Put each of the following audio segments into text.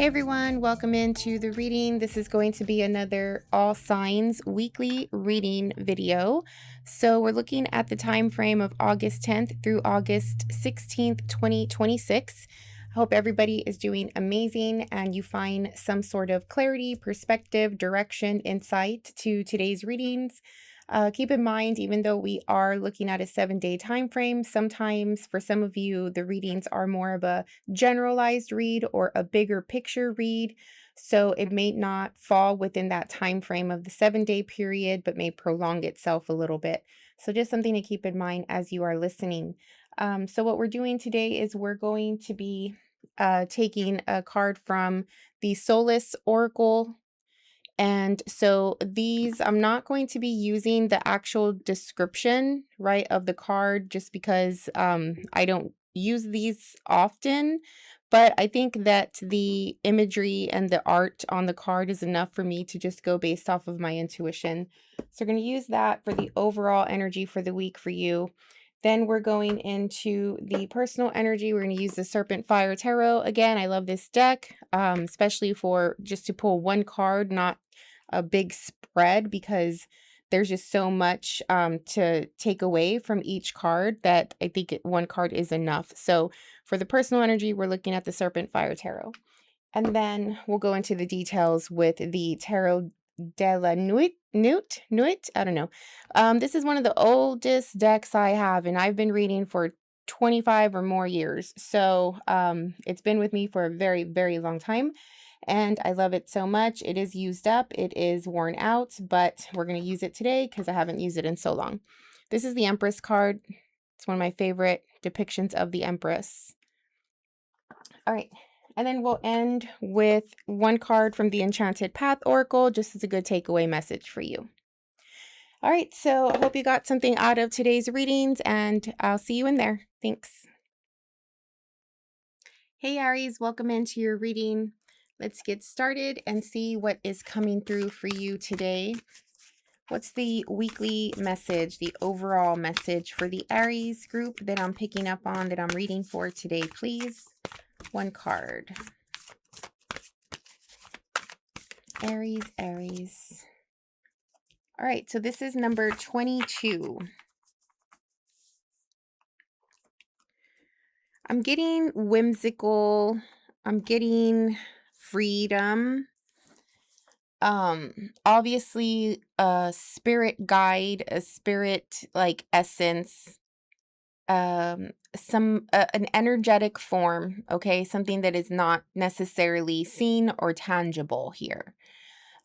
Hey everyone, welcome into the reading. This is going to be another all signs weekly reading video. So we're looking at the time frame of August 10th through August 16th, 2026. I hope everybody is doing amazing and you find some sort of clarity, perspective, direction, insight to today's readings. Keep in mind, even though we are looking at a 7-day time frame, sometimes for some of you, the readings are more of a generalized read or a bigger picture read. So it may not fall within that time frame of the 7-day period, but may prolong itself a little bit. So just something to keep in mind as you are listening. So what we're doing today is we're going to be taking a card from the Solace Oracle. And so these, I'm not going to be using the actual description, right, of the card just because I don't use these often. But I think that the imagery and the art on the card is enough for me to just go based off of my intuition. So we're going to use that for the overall energy for the week for you. Then we're going into the personal energy. We're going to use the Serpent Fire Tarot. Again, I love this deck, especially for just to pull one card, not a big spread, because there's just so much to take away from each card that I think one card is enough. So for the personal energy, we're looking at the Serpent Fire Tarot. And then we'll go into the details with the Tarot de la Nuit. I don't know. This is one of the oldest decks I have, and I've been reading for 25 or more years. So it's been with me for a very, very long time. And I love it so much. It is used up. It is worn out, but we're going to use it today because I haven't used it in so long. This is the Empress card. It's one of my favorite depictions of the Empress. All right. And then we'll end with one card from the Enchanted Path Oracle, just as a good takeaway message for you. All right. So I hope you got something out of today's readings, and I'll see you in there. Thanks. Hey, Aries, welcome into your reading. Let's get started and see what is coming through for you today. What's the weekly message, the overall message for the Aries group that I'm picking up on, that I'm reading for today, please? One card. Aries, Aries. All right, so this is number 22. I'm getting whimsical. I'm getting freedom. Obviously a spirit guide, a spirit like essence, an energetic form, okay? Something that is not necessarily seen or tangible here.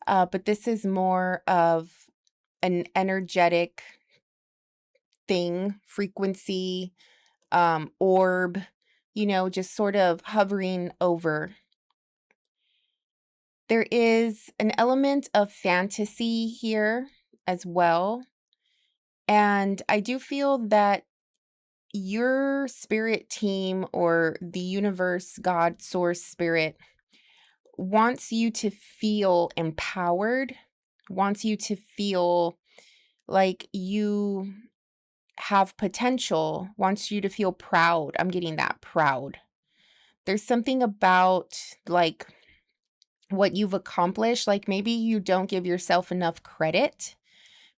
But this is more of an energetic thing, frequency, orb, just sort of hovering over. There is an element of fantasy here as well. And I do feel that your spirit team or the universe, God, source, spirit wants you to feel empowered, wants you to feel like you have potential, wants you to feel proud. I'm getting that, proud. There's something about like what you've accomplished. Like maybe you don't give yourself enough credit.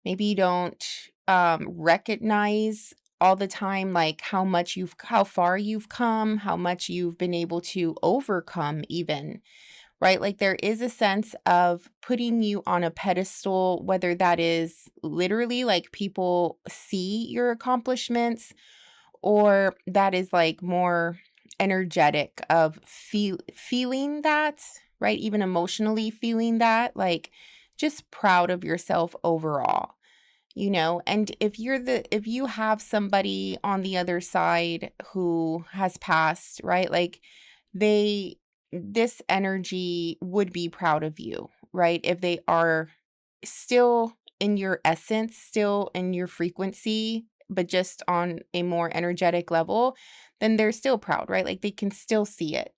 Maybe you don't recognize all the time like how far you've come, how much you've been able to overcome even, right? Like there is a sense of putting you on a pedestal, whether that is literally like people see your accomplishments, or that is like more energetic of feeling that, right? Even emotionally feeling that, like just proud of yourself overall. And if you have somebody on the other side who has passed, right? Like this energy would be proud of you, right? If they are still in your essence, still in your frequency, but just on a more energetic level, then they're still proud, right? Like they can still see it.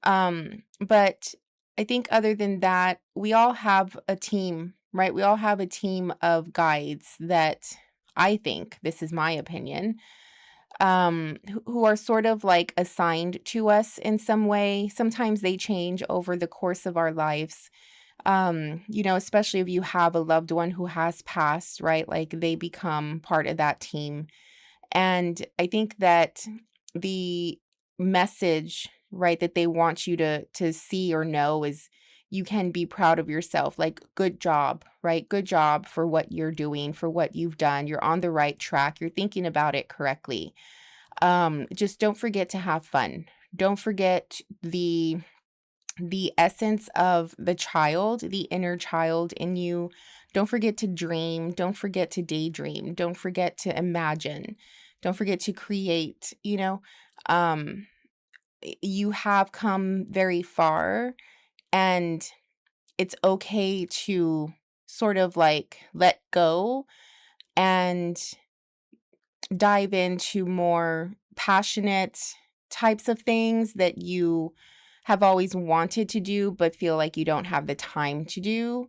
But I think other than that, we all have a team, right? We all have a team of guides that, I think, this is my opinion, who are sort of like assigned to us in some way. Sometimes they change over the course of our lives. You know, especially if you have a loved one who has passed, right? Like they become part of that team. And I think that the message, right, that they want you to see or know is you can be proud of yourself. Like, good job, right? Good job for what you're doing, for what you've done. You're on the right track. You're thinking about it correctly. Just don't forget to have fun. Don't forget the essence of the child, the inner child in you. Don't forget to dream. Don't forget to daydream. Don't forget to imagine. Don't forget to create. You know, um, you have come very far, and it's okay to sort of like let go and dive into more passionate types of things that you have always wanted to do, but feel like you don't have the time to do.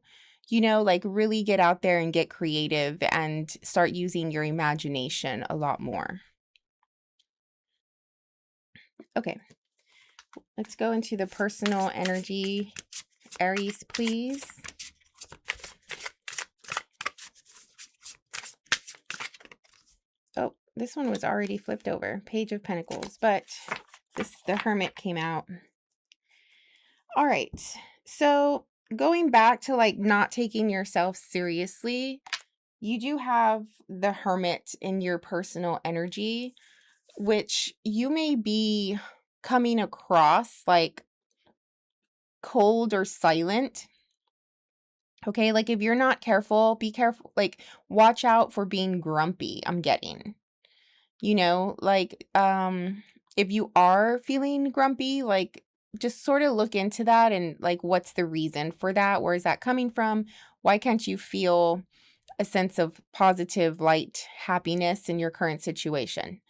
You know, like really get out there and get creative and start using your imagination a lot more. Okay, let's go into the personal energy. Aries, please. Oh, this one was already flipped over. Page of Pentacles, but the Hermit came out. All right. So going back to like not taking yourself seriously, you do have the Hermit in your personal energy, which you may be coming across like cold or silent. Okay. Like if you're not careful, be careful. Like watch out for being grumpy. I'm getting, you know, like, if you are feeling grumpy, like just sort of look into that and like, what's the reason for that? Where is that coming from? Why can't you feel a sense of positive, light, happiness in your current situation?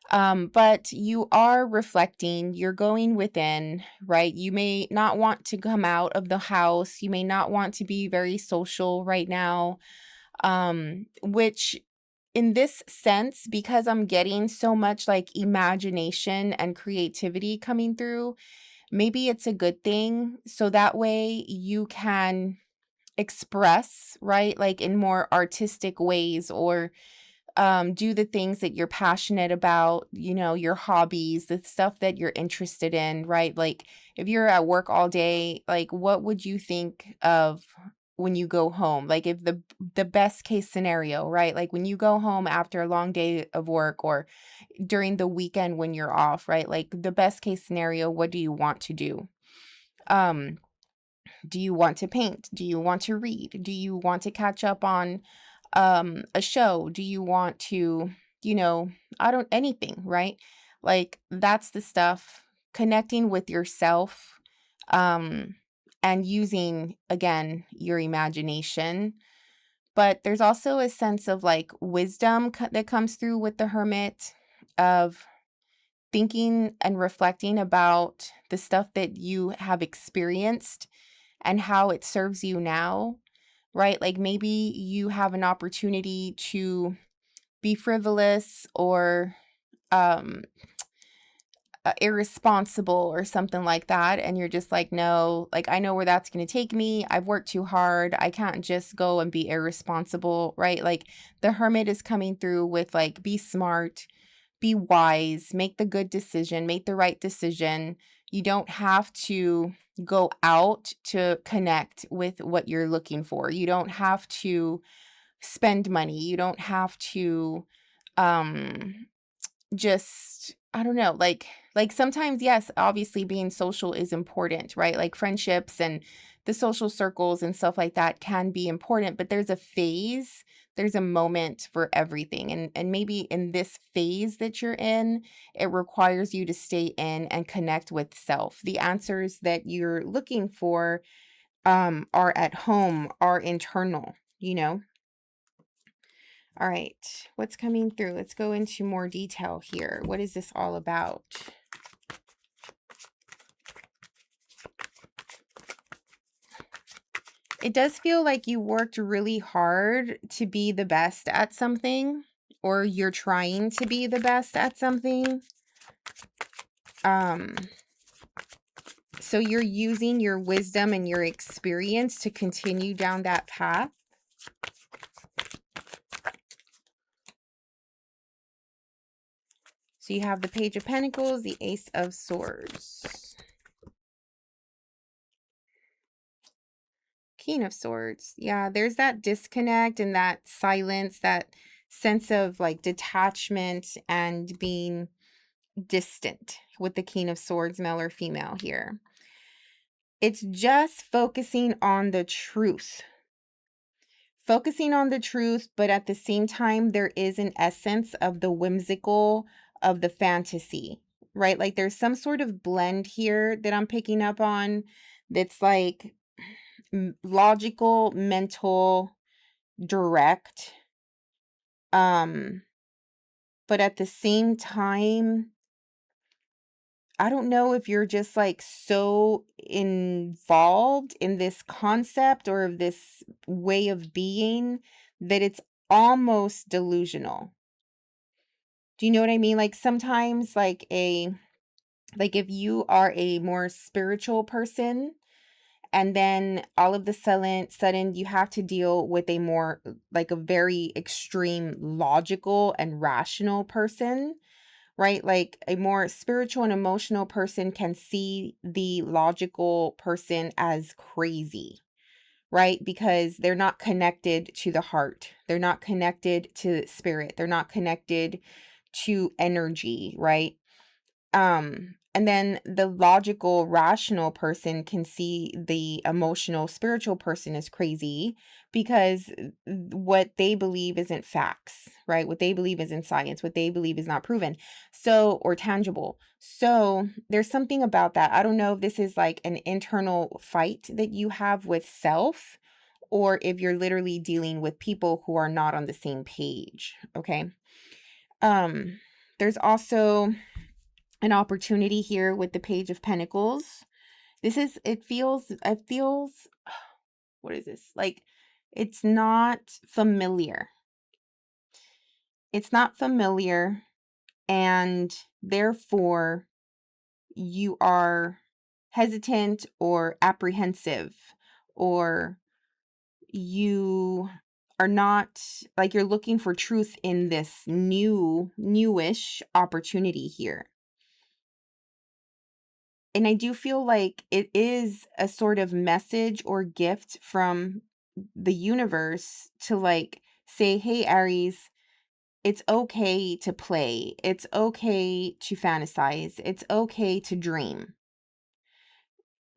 But you are reflecting, you're going within, right? You may not want to come out of the house. You may not want to be very social right now. Which in this sense, because I'm getting so much like imagination and creativity coming through, maybe it's a good thing. So that way you can express, right? Like in more artistic ways, or do the things that you're passionate about, you know, your hobbies, the stuff that you're interested in, right? Like if you're at work all day, like what would you think of when you go home? Like if the best case scenario, right? Like when you go home after a long day of work, or during the weekend when you're off, right? Like the best case scenario, what do you want to do? Um do you want to paint? Do you want to read? Do you want to catch up on a show? Do you want to, you know, I don't anything, right? Like that's the stuff, connecting with yourself, um and using again your imagination. But there's also a sense of like wisdom that comes through with the Hermit, of thinking and reflecting about the stuff that you have experienced and how it serves you now, right? Like maybe you have an opportunity to be frivolous or um irresponsible or something like that, and you're just like, no, like I know where that's going to take me. I've worked too hard. I can't just go and be irresponsible, right? Like the Hermit is coming through with like, be smart, be wise, make the good decision, make the right decision. You don't have to go out to connect with what you're looking for. You don't have to spend money. You don't have to um just, I don't know, like sometimes, yes, obviously being social is important, right? Like friendships and the social circles and stuff like that can be important, but there's a phase, there's a moment for everything. And maybe in this phase that you're in, it requires you to stay in and connect with self. The answers that you're looking for are at home, are internal, you know? All right, what's coming through? Let's go into more detail here. What is this all about? It does feel like you worked really hard to be the best at something. or you're trying to be the best at something. So you're using your wisdom and your experience to continue down that path. So you have the Page of Pentacles, the Ace of Swords, King of Swords. Yeah, there's that disconnect and that silence, that sense of like detachment and being distant with the King of Swords, male or female here. It's just focusing on the truth. Focusing on the truth, but at the same time, there is an essence of the whimsical, of the fantasy, right? Like there's some sort of blend here that I'm picking up on that's like logical, mental, direct. But at the same time, I don't know if you're just like so involved in this concept or this way of being that it's almost delusional. Do you know what I mean? Like sometimes like if you are a more spiritual person and then all of the sudden you have to deal with a more like a very extreme logical and rational person, right? Like a more spiritual and emotional person can see the logical person as crazy, right? Because they're not connected to the heart. They're not connected to spirit. They're not connected to energy, right? And then the logical, rational person can see the emotional, spiritual person as crazy because what they believe isn't facts, right? What they believe isn't science, what they believe is not proven. So, or tangible. So there's something about that. I don't know if this is like an internal fight that you have with self, or if you're literally dealing with people who are not on the same page. Okay. There's also an opportunity here with the Page of Pentacles. It feels, what is this? Like, it's not familiar. It's not familiar, and therefore you are hesitant or apprehensive, or you are not, like, you're looking for truth in this newish opportunity here. And I do feel like it is a sort of message or gift from the universe to like say, hey, Aries, it's okay to play. It's okay to fantasize. It's okay to dream.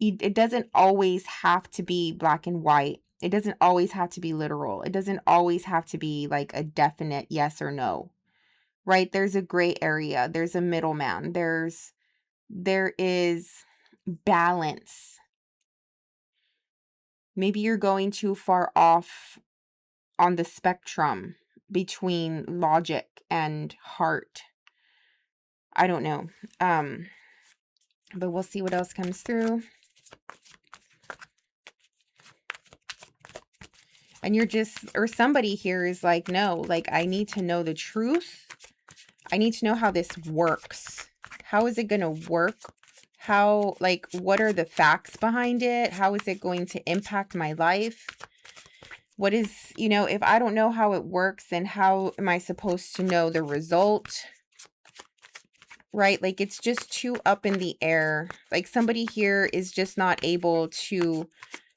It doesn't always have to be black and white. It doesn't always have to be literal. It doesn't always have to be like a definite yes or no, right? There's a gray area. There's a middleman. There is balance. Maybe you're going too far off on the spectrum between logic and heart. I don't know. But we'll see what else comes through. And you're just, or somebody here is like, no, like I need to know the truth. I need to know how this works. How is it going to work? How, like, what are the facts behind it? How is it going to impact my life? What is, if I don't know how it works, then how am I supposed to know the result? Right? Like, it's just too up in the air. Like, somebody here is just not able to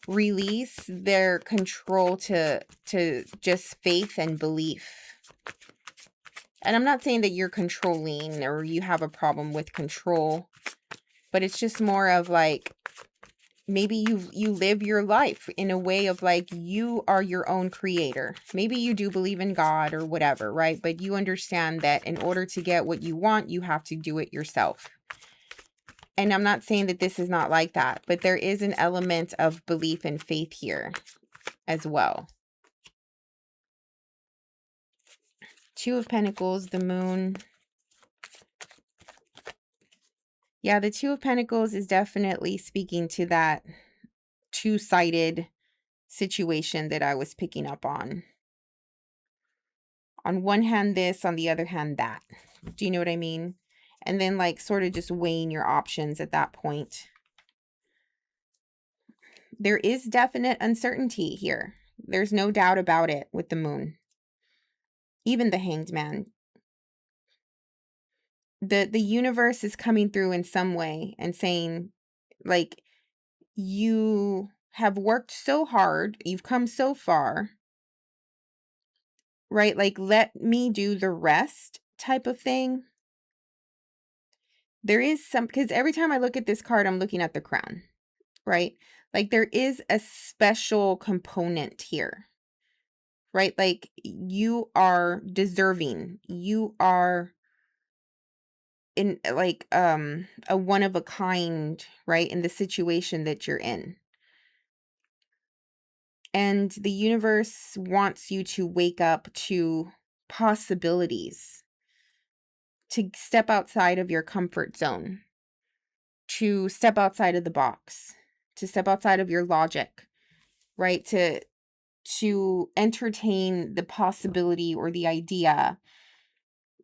release their control to just faith and belief. And I'm not saying that you're controlling or you have a problem with control, but it's just more of like, maybe you live your life in a way of like, you are your own creator. Maybe you do believe in God or whatever, right? But you understand that in order to get what you want, you have to do it yourself. And I'm not saying that this is not like that, but there is an element of belief and faith here as well. Two of Pentacles, the Moon. Yeah, the Two of Pentacles is definitely speaking to that two-sided situation that I was picking up on. On one hand this, on the other hand that. Do you know what I mean? And then like sort of just weighing your options at that point. There is definite uncertainty here. There's no doubt about it with the moon. Even the Hanged Man. The universe is coming through in some way and saying, like, you have worked so hard, you've come so far, right? Like, let me do the rest type of thing. There is some, because every time I look at this card, I'm looking at the crown, right? Like, there is a special component here, right? Like, you are deserving. You are in like a one of a kind, right, in the situation that you're in. And the universe wants you to wake up to possibilities, to step outside of your comfort zone, to step outside of the box, to step outside of your logic, right? To entertain the possibility or the idea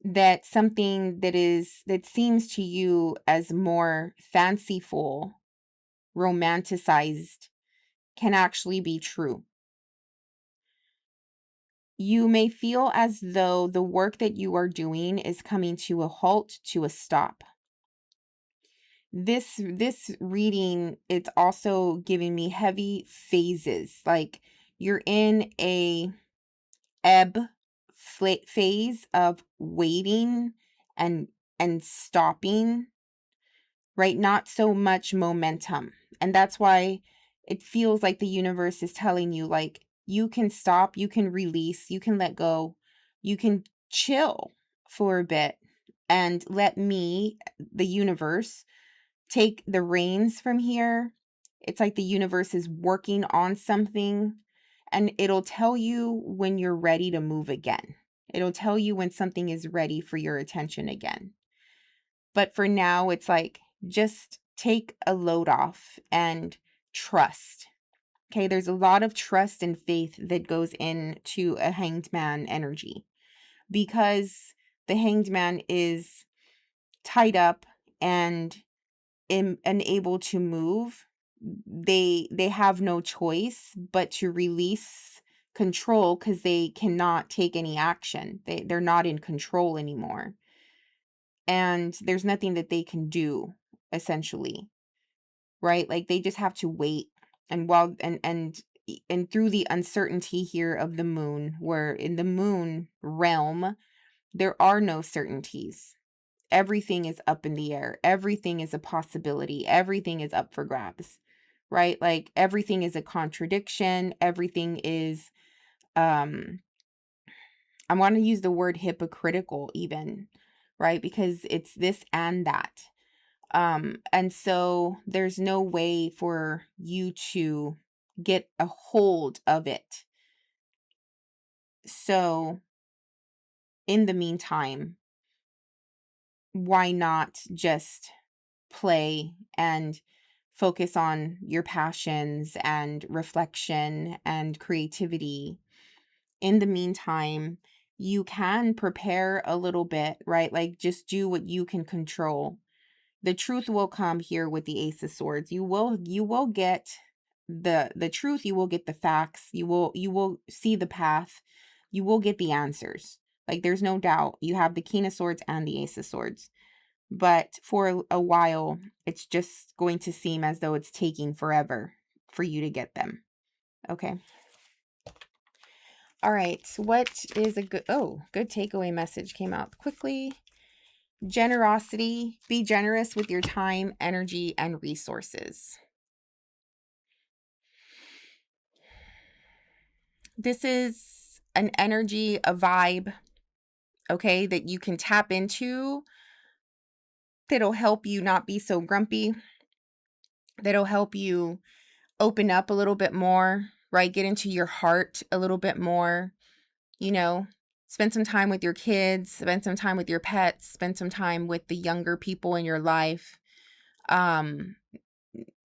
that something that seems to you as more fanciful, romanticized, can actually be true. You may feel as though the work that you are doing is coming to a halt, to a stop. This reading, it's also giving me heavy phases. Like you're in a ebb phase of waiting and stopping, right? Not so much momentum. And that's why it feels like the universe is telling you, like, you can stop, you can release, you can let go, you can chill for a bit and let me, the universe, take the reins from here. It's like the universe is working on something and it'll tell you when you're ready to move again. It'll tell you when something is ready for your attention again. But for now, it's like, just take a load off and trust. Okay, there's a lot of trust and faith that goes into a Hanged Man energy because the Hanged Man is tied up and unable to move. They have no choice but to release control because they cannot take any action. They're not in control anymore. And there's nothing that they can do, essentially, right? Like they just have to wait. And while and through the uncertainty here of the moon, where in the moon realm there are no certainties. Everything is up in the air. Everything is a possibility. Everything is up for grabs, right? Like everything is a contradiction. Everything is I want to use the word hypocritical even, right? Because it's this and that. And so there's no way for you to get a hold of it. So in the meantime, why not just play and focus on your passions and reflection and creativity? In the meantime, you can prepare a little bit, right? Like just do what you can control. The truth will come here with the Ace of Swords. You will get the truth, you will get the facts, you will see the path, you will get the answers. Like there's no doubt. You have the King of Swords and the Ace of Swords. But for a while, it's just going to seem as though it's taking forever for you to get them. Okay. All right. What is a good takeaway message came out quickly. Generosity. Be generous with your time, energy, and resources. This is an energy, a vibe, okay, that you can tap into that'll help you not be so grumpy, that'll help you open up a little bit more, right? Get into your heart a little bit more, spend some time with your kids, spend some time with your pets, spend some time with the younger people in your life.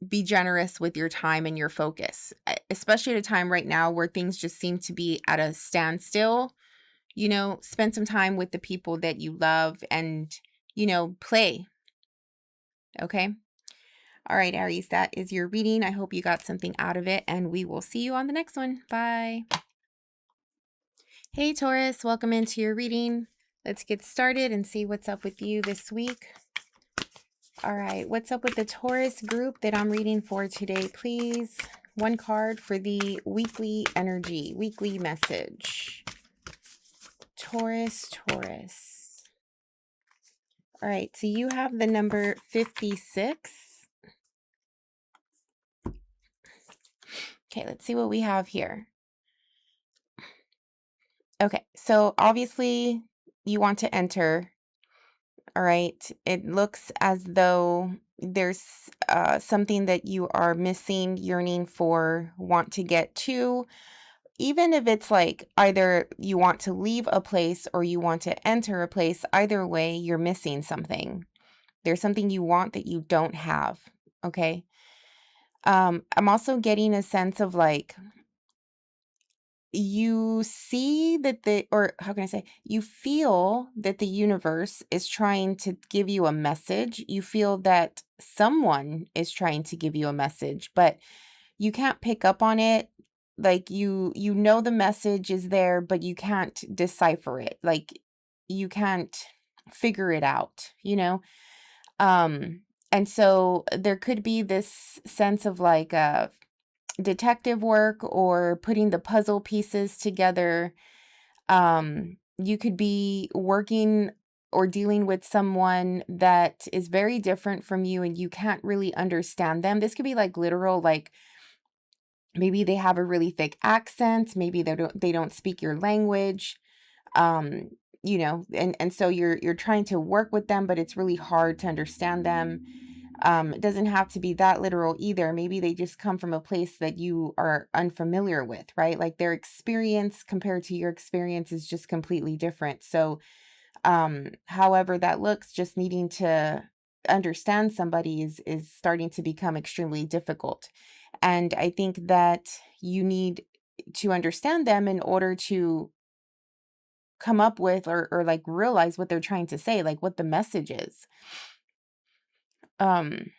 Be generous with your time and your focus, especially at a time right now where things just seem to be at a standstill. spend some time with the people that you love and, play. Okay. All right, Aries, that is your reading. I hope you got something out of it, and we will see you on the next one. Bye. Hey, Taurus, welcome into your reading. Let's get started and see what's up with you this week. All right, what's up with the Taurus group that I'm reading for today, please? One card for the weekly energy, weekly message. Taurus. All right, so you have the number 56. Okay, let's see what we have here. Okay, so obviously you want to enter. All right, it looks as though there's something that you are missing, yearning for, want to get to. Even if it's like either you want to leave a place or you want to enter a place, either way, you're missing something. There's something you want that you don't have. Okay. I'm also getting a sense of like, you see that you feel that the universe is trying to give you a message. You feel that someone is trying to give you a message, but you can't pick up on it. Like you know the message is there, but you can't decipher it. Like you can't figure it out, and so there could be this sense of like detective work or putting the puzzle pieces together. You could be working or dealing with someone that is very different from you and you can't really understand them. This could be like literal, like maybe they have a really thick accent, maybe they don't speak your language. um and so you're trying to work with them, but it's really hard to understand them. It doesn't have to be that literal either. Maybe they just come from a place that you are unfamiliar with, right? Like their experience compared to your experience is just completely different. So however that looks, just needing to understand somebody is starting to become extremely difficult. And I think that you need to understand them in order to come up with or like realize what they're trying to say, like what the message is. Um,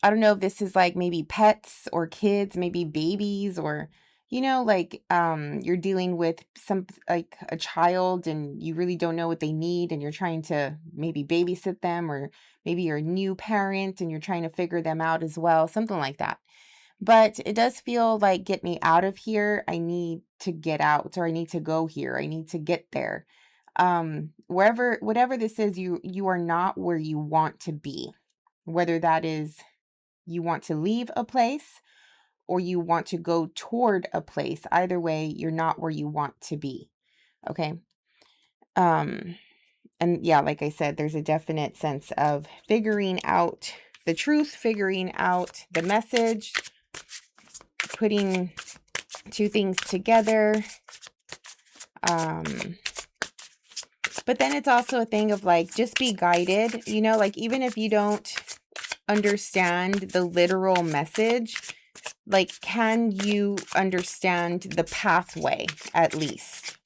I don't know if this is like maybe pets or kids, maybe babies, or like you're dealing with some like a child and you really don't know what they need and you're trying to maybe babysit them, or maybe you're a new parent and you're trying to figure them out as well, something like that. But it does feel like, get me out of here. I need to get out, or I need to go here. I need to get there. Whatever this is, you are not where you want to be. Whether that is you want to leave a place or you want to go toward a place, either way, you're not where you want to be. Okay. Um, and yeah, like I said, there's a definite sense of figuring out the truth, figuring out the message, putting two things together. But then it's also a thing of like, just be guided, like even if you don't understand the literal message, like, can you understand the pathway at least?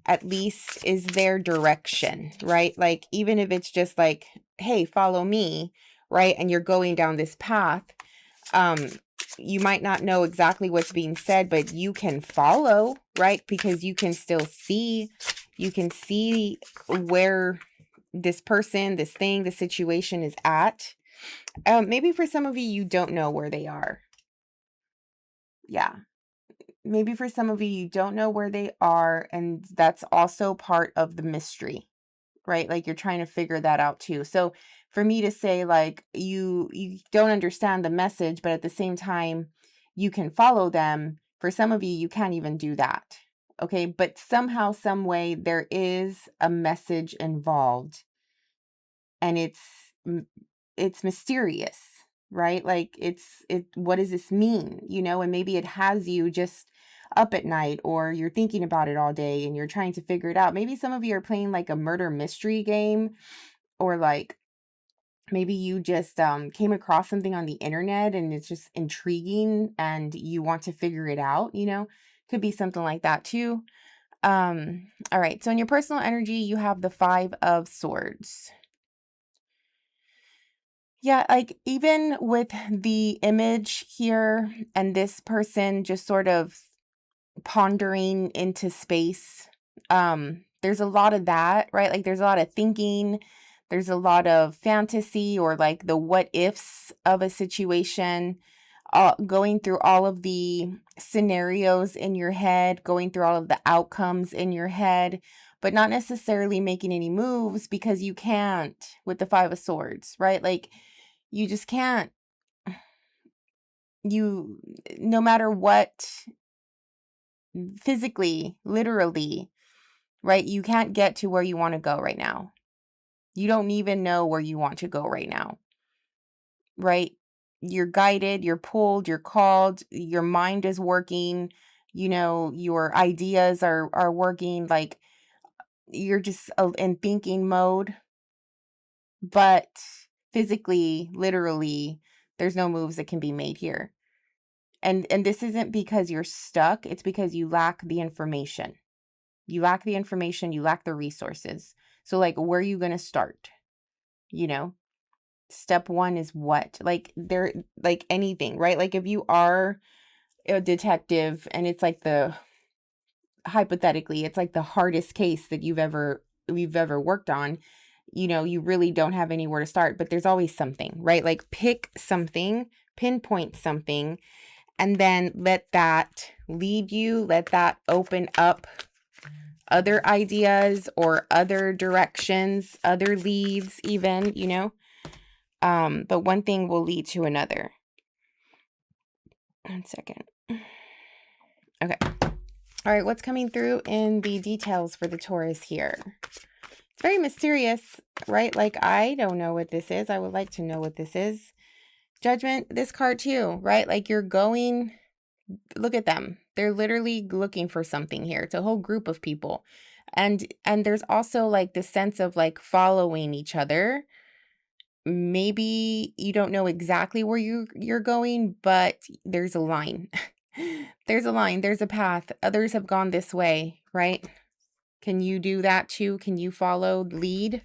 At least is there direction, right? Like, even if it's just like, hey, follow me, right? And you're going down this path, you might not know exactly what's being said, but you can follow, right? Because you can still see, where this person, this thing, the situation is at. Maybe for some of you, you don't know where they are. Yeah. Maybe for some of you, you don't know where they are, and that's also part of the mystery, right? Like you're trying to figure that out too. So for me to say like you don't understand the message, but at the same time you can follow them, for some of you, you can't even do that. Okay, but somehow, some way, there is a message involved, and it's mysterious, right? Like what does this mean? And maybe it has you just up at night, or you're thinking about it all day and you're trying to figure it out. Maybe some of you are playing like a murder mystery game, or like maybe you just came across something on the internet and it's just intriguing and you want to figure it out. Could be something like that too. All right. So in your personal energy, you have the 5 of Swords. Yeah, like even with the image here and this person just sort of pondering into space, there's a lot of that, right? Like there's a lot of thinking, there's a lot of fantasy or like the what ifs of a situation, going through all of the scenarios in your head, going through all of the outcomes in your head, but not necessarily making any moves because you can't with the 5 of Swords, right? Like you just can't, you, no matter what, physically, literally, right? You can't get to where you want to go right now. You don't even know where you want to go right now, right? You're guided, you're pulled, you're called, your mind is working, you know, your ideas are working, like you're just in thinking mode, but physically, literally, there's no moves that can be made here. And this isn't because you're stuck, it's because you lack the information. You lack the information, you lack the resources. So like, where are you going to start? You know, step 1 is what? Like there, like anything, right? Like if you are a detective and it's like hypothetically, it's like the hardest case that you've ever worked on, you know, you really don't have anywhere to start, but there's always something, right? Like pick something, pinpoint something, and then let that lead you, let that open up other ideas or other directions, other leads even, you know. But one thing will lead to another. 1 second. Okay. All right, what's coming through in the details for the Taurus here? It's very mysterious, right? Like, I don't know what this is. I would like to know what this is. Judgment, this card too, right? Like you're going, look at them. They're literally looking for something here. It's a whole group of people. And there's also like the sense of like following each other. Maybe you don't know exactly where you're going, but there's a line. There's a line, there's a path. Others have gone this way, right? Can you do that too? Can you follow, lead?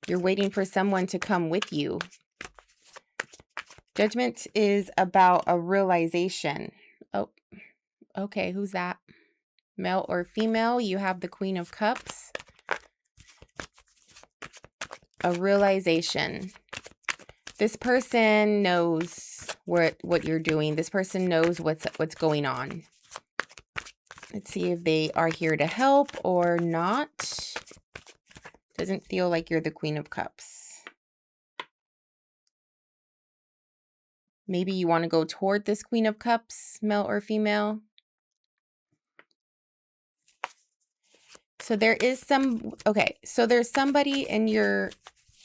You're waiting for someone to come with you. Judgment is about a realization. Oh, okay, who's that? Male or female? You have the Queen of Cups. A realization. This person knows what you're doing. This person knows what's going on. Let's see if they are here to help or not. Doesn't feel like you're the Queen of Cups. Maybe you want to go toward this Queen of Cups, male or female. So there is so there's somebody in your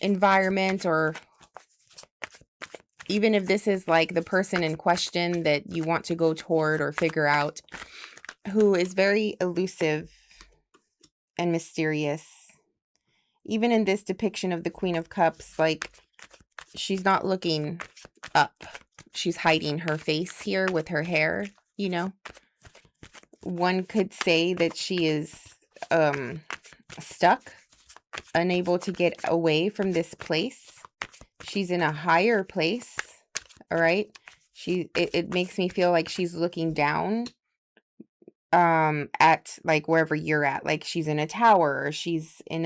environment, or even if this is like the person in question that you want to go toward or figure out, who is very elusive and mysterious. Even in this depiction of the Queen of Cups, like she's not looking up. She's hiding her face here with her hair, you know. One could say that she is stuck, unable to get away from this place. She's in a higher place, all right? It makes me feel like she's looking down at like wherever you're at, like she's in a tower, or she's in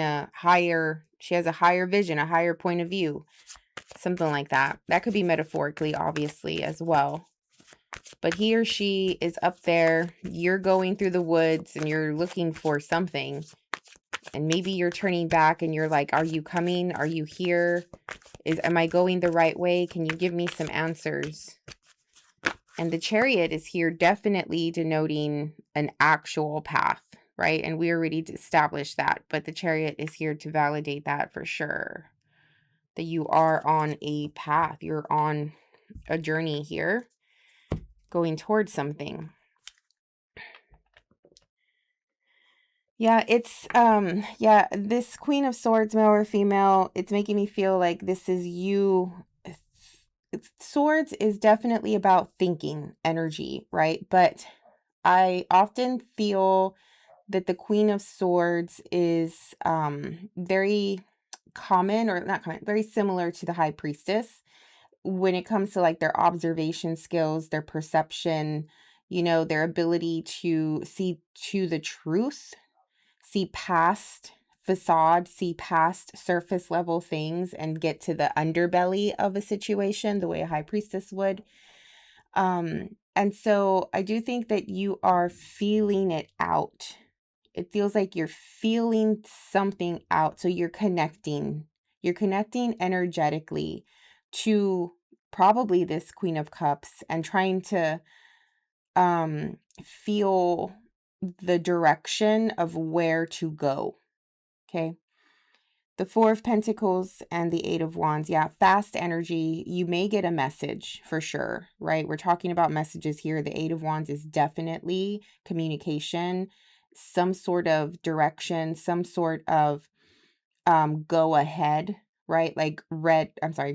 she has a higher vision, a higher point of view, something like that. That could be metaphorically, obviously, as well. But he or she is up there. You're going through the woods and you're looking for something, and maybe you're turning back and you're like, are you coming? Are you here? Am I going the right way? Can you give me some answers? And the Chariot is here, definitely denoting an actual path, right? And we already established that, but the Chariot is here to validate that for sure. That you are on a path, you're on a journey here, going towards something. Yeah, it's, yeah, this Queen of Swords, male or female, it's making me feel like this is you. Swords is definitely about thinking energy, right? But I often feel that the Queen of Swords is very common, or not common, very similar to the High Priestess when it comes to like their observation skills, their perception, their ability to see to the truth, see past facade, see past surface level things and get to the underbelly of a situation the way a High Priestess would. And so I do think that you are feeling it out. It feels like you're feeling something out. So you're connecting. You're connecting energetically to probably this Queen of Cups and trying to feel the direction of where to go. Okay. The Four of Pentacles and the Eight of Wands. Yeah, fast energy. You may get a message for sure, right? We're talking about messages here. The Eight of Wands is definitely communication, some sort of direction, some sort of go ahead, right? Like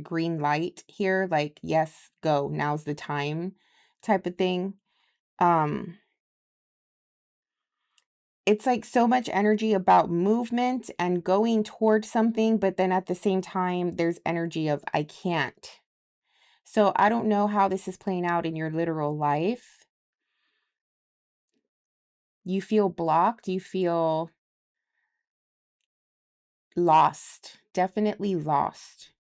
green light here. Like, yes, go. Now's the time type of thing. It's like so much energy about movement and going towards something, but then at the same time, there's energy of I can't. So I don't know how this is playing out in your literal life. You feel blocked. You feel lost. Definitely lost.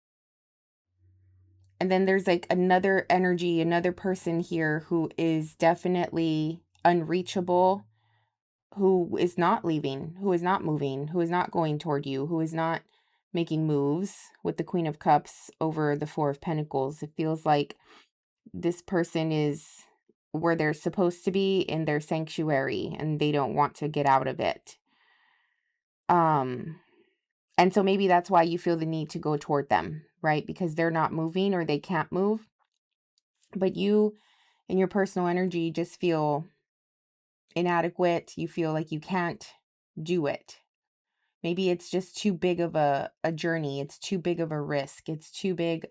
And then there's like another energy, another person here who is definitely unreachable, who is not leaving, who is not moving, who is not going toward you, who is not making moves with the Queen of Cups over the Four of Pentacles. It feels like this person is where they're supposed to be in their sanctuary and they don't want to get out of it. And so maybe that's why you feel the need to go toward them, right? Because they're not moving or they can't move. But you, in your personal energy, just feel inadequate. You feel like you can't do it. Maybe it's just too big of a journey. It's too big of a risk. It's too big,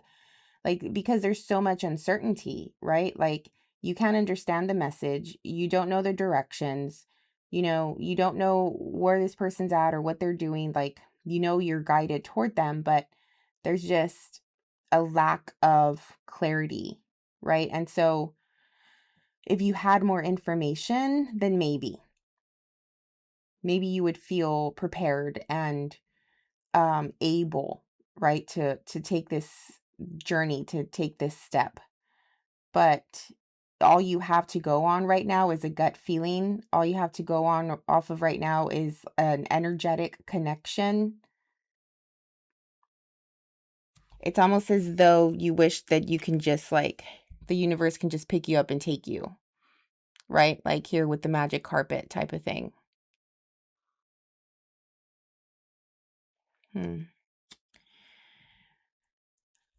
like, because there's so much uncertainty, right? Like, you can't understand the message. You don't know the directions. You don't know where this person's at or what they're doing. Like, you're guided toward them, but there's just a lack of clarity, right? And so if you had more information, then maybe you would feel prepared and able, right, to take this journey, to take this step. But all you have to go on right now is a gut feeling. All you have to go on off of right now is an energetic connection. It's almost as though you wish that you can just like the universe can just pick you up and take you, right? Like here with the magic carpet type of thing.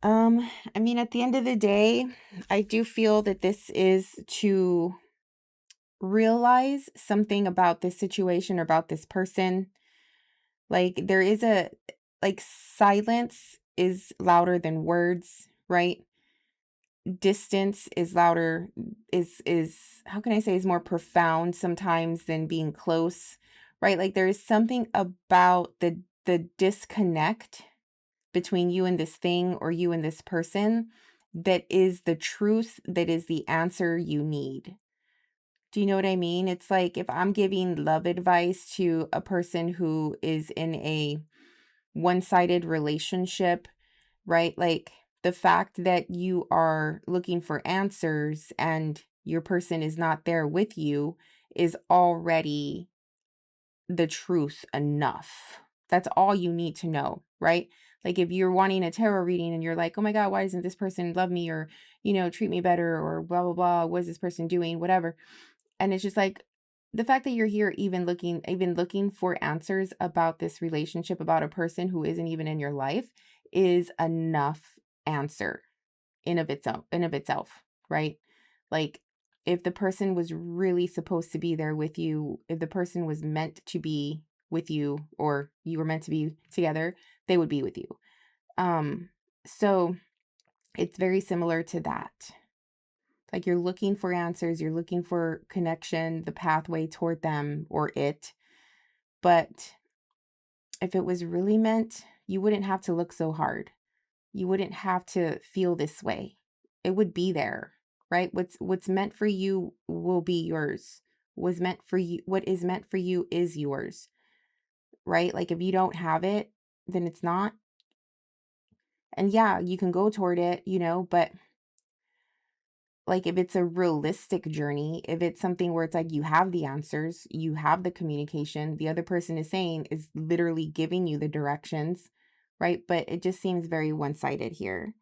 I mean, at the end of the day, I do feel that this is to realize something about this situation or about this person. Like there is like silence is louder than words, right? Distance is louder, is how can I say, is more profound sometimes than being close, right? Like there is something about the disconnect between you and this thing or you and this person that is the truth, that is the answer you need. Do you know what I mean? It's like if I'm giving love advice to a person who is in a one-sided relationship, right? Like the fact that you are looking for answers and your person is not there with you is already the truth enough. That's all you need to know, right? Like if you're wanting a tarot reading and you're like, oh my God, why doesn't this person love me or, treat me better or blah, blah, blah. What is this person doing? Whatever. And it's just like the fact that you're here even looking for answers about this relationship, about a person who isn't even in your life is enough answer in of itself, right? Like if the person was really supposed to be there with you, if the person was meant to be with you or you were meant to be together, they would be with you. So it's very similar to that. Like you're looking for answers, you're looking for connection, the pathway toward them or it. But if it was really meant, you wouldn't have to look so hard. You wouldn't have to feel this way. It would be there, right? What's meant for you will be yours. Was meant for you, what is meant for you is yours, right? Like if you don't have it, then it's not. And yeah, you can go toward it, but like if it's a realistic journey, if it's something where it's like you have the answers, you have the communication, the other person is saying is literally giving you the directions, right? But it just seems very one-sided here.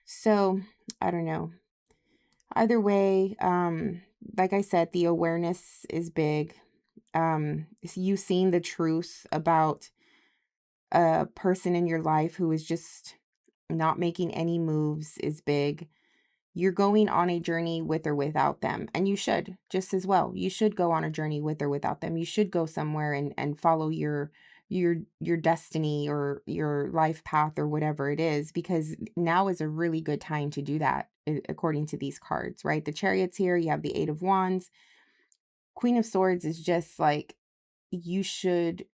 So I don't know. Either way, like I said, the awareness is big. You seeing the truth about a person in your life who is just not making any moves is big. You're going on a journey with or without them, and you should just as well. You should go on a journey with or without them. You should go somewhere and follow your destiny or your life path or whatever it is, because now is a really good time to do that according to these cards, right? The Chariot's here, you have the 8 of Wands. Queen of Swords is just like, you should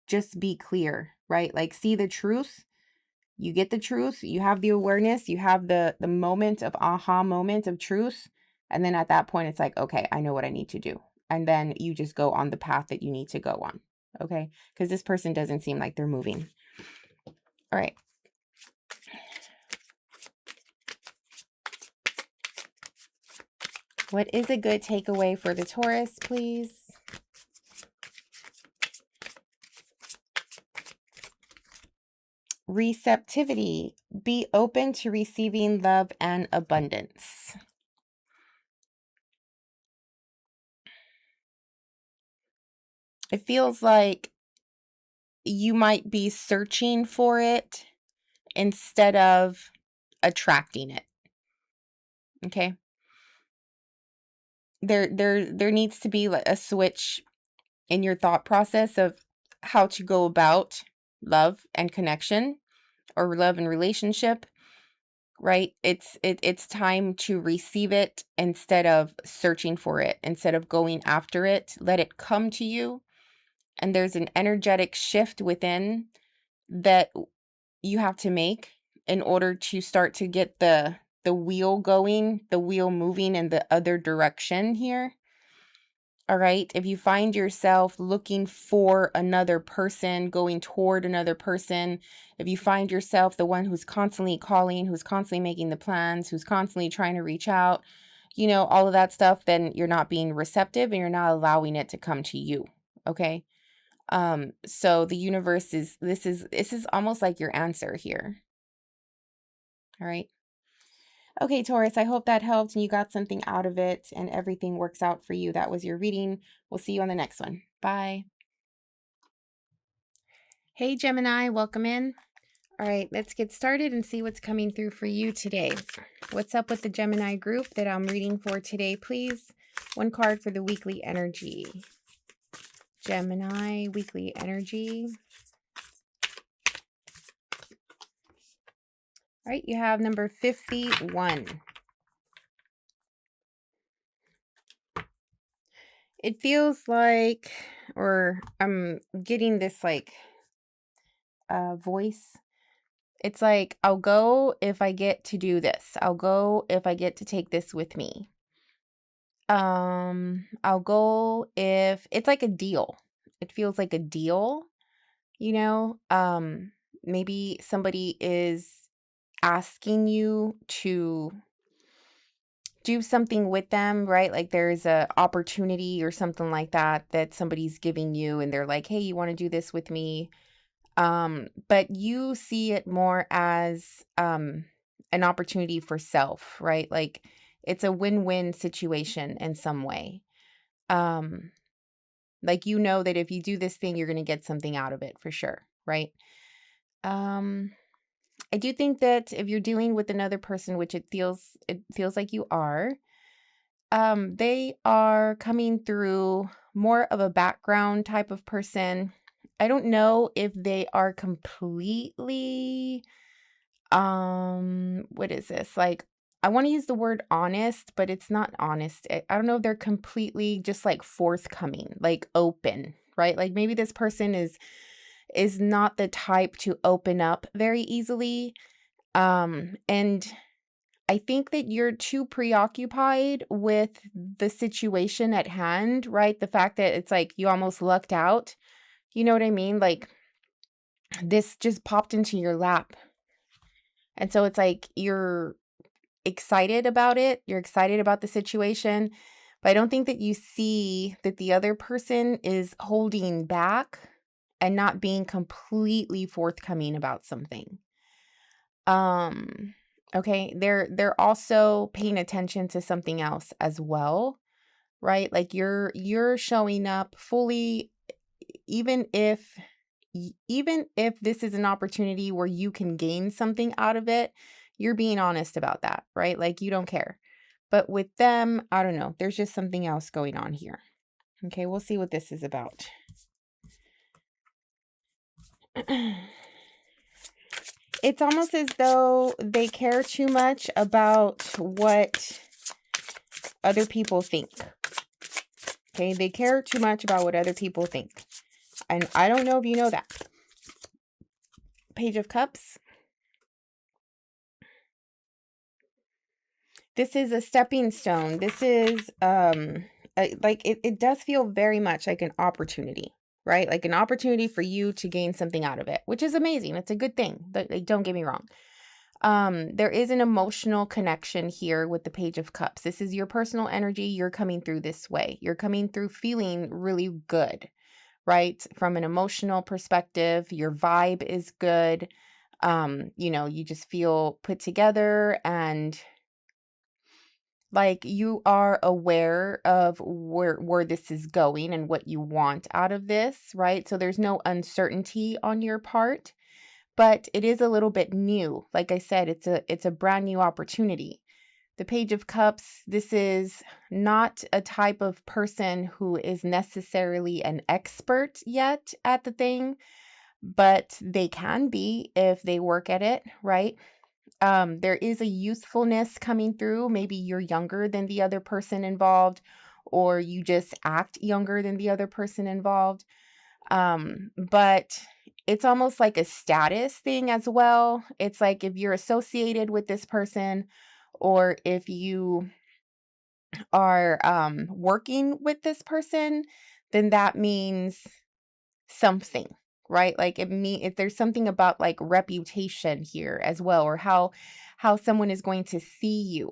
just be clear, right? Like see the truth. You get the truth, you have the awareness, you have the moment of aha moment of truth. And then at that point, it's like, okay, I know what I need to do. And then you just go on the path that you need to go on. Okay. Because this person doesn't seem like they're moving. All right. What is a good takeaway for the Taurus, please? Receptivity. Be open to receiving love and abundance. It feels like you might be searching for it instead of attracting it. Okay. There needs to be a switch in your thought process of how to go about love and connection, or love and relationship, right? It's time to receive it instead of searching for it, instead of going after it. Let it come to you. And there's an energetic shift within that you have to make in order to start to get the wheel going, the wheel moving in the other direction here. All right. If you find yourself looking for another person, going toward another person, if you find yourself the one who's constantly calling, who's constantly making the plans, who's constantly trying to reach out, all of that stuff, then you're not being receptive and you're not allowing it to come to you. Okay. So the universe this is almost like your answer here. All right. Okay, Taurus, I hope that helped and you got something out of it and everything works out for you. That was your reading. We'll see you on the next one. Bye. Hey, Gemini, welcome in. All right, let's get started and see what's coming through for you today. What's up with the Gemini group that I'm reading for today, please? One card for the weekly energy. Gemini weekly energy. All right, you have number 51. It feels like, or I'm getting this like voice. It's like, I'll go if I get to do this. I'll go if I get to take this with me. I'll go if it's like a deal. It feels like a deal, maybe somebody is asking you to do something with them, right? Like there's a opportunity or something like that somebody's giving you and they're like, hey, you want to do this with me? But you see it more as an opportunity for self, right? Like it's a win-win situation in some way. Like that if you do this thing, you're going to get something out of it for sure, right? I do think that if you're dealing with another person, which it feels like you are, they are coming through more of a background type of person. I don't know if they are completely, what is this? Like I want to use the word honest, but it's not honest. I don't know if they're completely just like forthcoming, like open, right? Like maybe this person is not the type to open up very easily. And I think that you're too preoccupied with the situation at hand, right? The fact that it's like you almost lucked out. You know what I mean? Like this just popped into your lap. And so it's like you're excited about it. You're excited about the situation. But I don't think that you see that the other person is holding back and not being completely forthcoming about something. Okay, they're also paying attention to something else as well, right? Like you're showing up fully, even if even if this is an opportunity where you can gain something out of it, you're being honest about that, right? Like you don't care. But with them, I don't know. There's just something else going on here. Okay, we'll see what this is about. It's almost as though they care too much about what other people think. Okay, they care too much about what other people think. And I don't know if you know that. Page of Cups. This is a stepping stone. This is like it does feel very much like an opportunity, right? Like an opportunity for you to gain something out of it, which is amazing. It's a good thing. Like, don't get me wrong. There is an emotional connection here with the Page of Cups. This is your personal energy. You're coming through this way. You're coming through feeling really good, right? From an emotional perspective, your vibe is good. You know, you just feel put together and like you are aware of where this is going and what you want out of this, right? So there's no uncertainty on your part, but it is a little bit new. Like I said, it's a brand new opportunity. The Page of Cups, this is not a type of person who is necessarily an expert yet at the thing, but they can be if they work at it, right? There is a youthfulness coming through. Maybe you're younger than the other person involved, or you just act younger than the other person involved. But it's almost like a status thing as well. It's like if you're associated with this person, or if you are working with this person, then that means something, right? Like if there's something about like reputation here as well, or how someone is going to see you.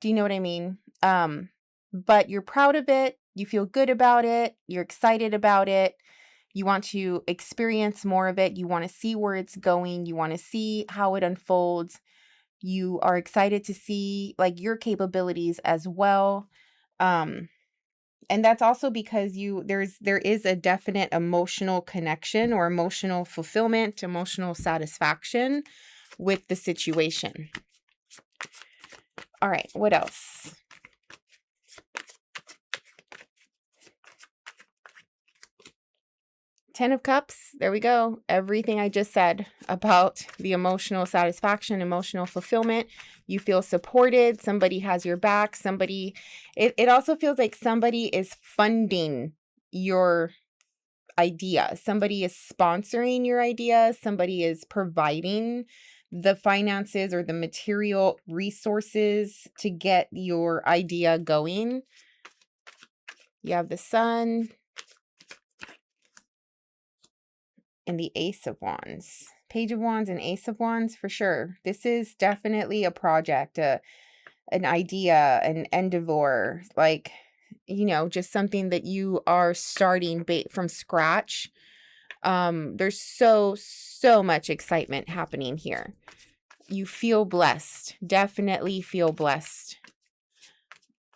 Do you know what I mean? But you're proud of it, you feel good about it, you're excited about it, you want to experience more of it, you want to see where it's going, you want to see how it unfolds. You are excited to see like your capabilities as well. Um and that's also because there is a definite emotional connection or emotional fulfillment, emotional satisfaction with the situation. All right, what else? Ten of Cups, there we go. Everything I just said about the emotional satisfaction, emotional fulfillment. You feel supported. Somebody has your back. It also feels like somebody is funding your idea. Somebody is sponsoring your idea. Somebody is providing the finances or the material resources to get your idea going. You have the Sun and the Ace of Wands. Page of Wands and Ace of Wands for sure. This is definitely a project, an idea, an endeavor, like, you know, just something that you are starting from scratch. There's so much excitement happening here. You feel blessed. Definitely feel blessed.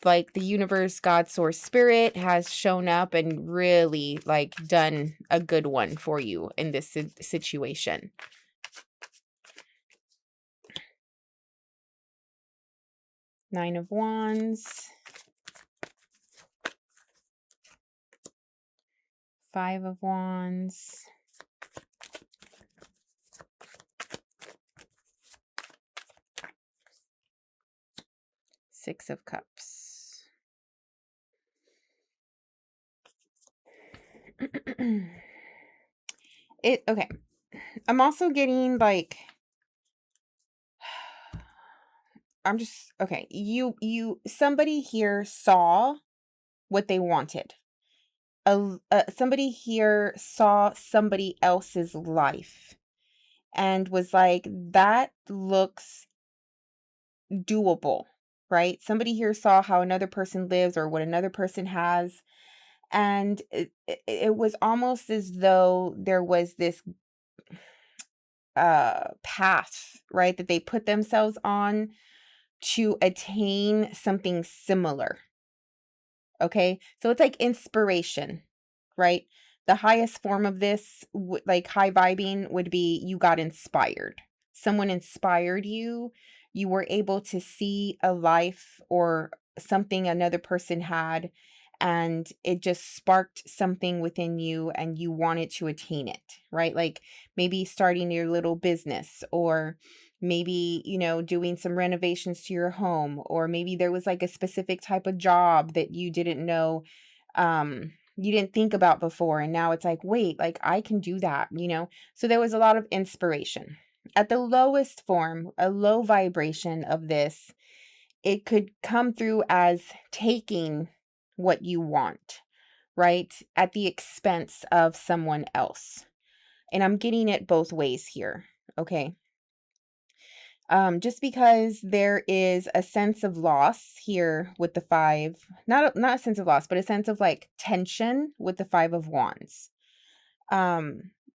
Like the universe, God, source, spirit has shown up and really like done a good one for you in this situation. Nine of Wands. Five of Wands. Six of Cups. Okay. I'm also getting like, okay. Somebody here saw what they wanted. Somebody here saw somebody else's life and was like, that looks doable, right? Somebody here saw how another person lives or what another person has. And it was almost as though there was this path, right, that they put themselves on to attain something similar. Okay, so it's like inspiration, right? The highest form of this, like high vibing, would be you got inspired. Someone inspired you. You were able to see a life or something another person had, and it just sparked something within you and you wanted to attain it, right? Like maybe starting your little business, or maybe, doing some renovations to your home, or maybe there was like a specific type of job that you didn't know, you didn't think about before. And now it's like, wait, like I can do that, So there was a lot of inspiration. At the lowest form, a low vibration of this, it could come through as taking what you want, right? At the expense of someone else. And I'm getting it both ways here. Okay. Just because there is a sense of loss here with the five, not a sense of loss, but a sense of like tension with the Five of Wands.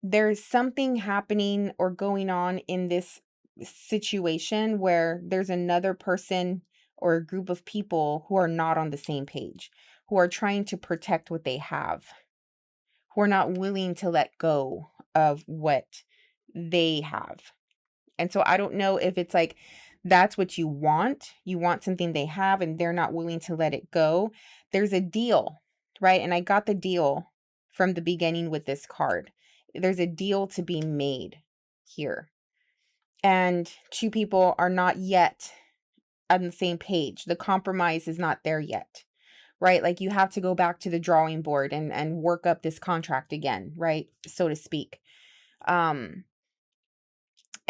There's something happening or going on in this situation where there's another person or a group of people who are not on the same page, who are trying to protect what they have, who are not willing to let go of what they have. And so I don't know if it's like that's what you want. You want something they have and they're not willing to let it go. There's a deal, right? And I got the deal from the beginning with this card. There's a deal to be made here. And two people are not yet on the same page. The compromise is not there yet, right? Like you have to go back to the drawing board and work up this contract again, right? So to speak.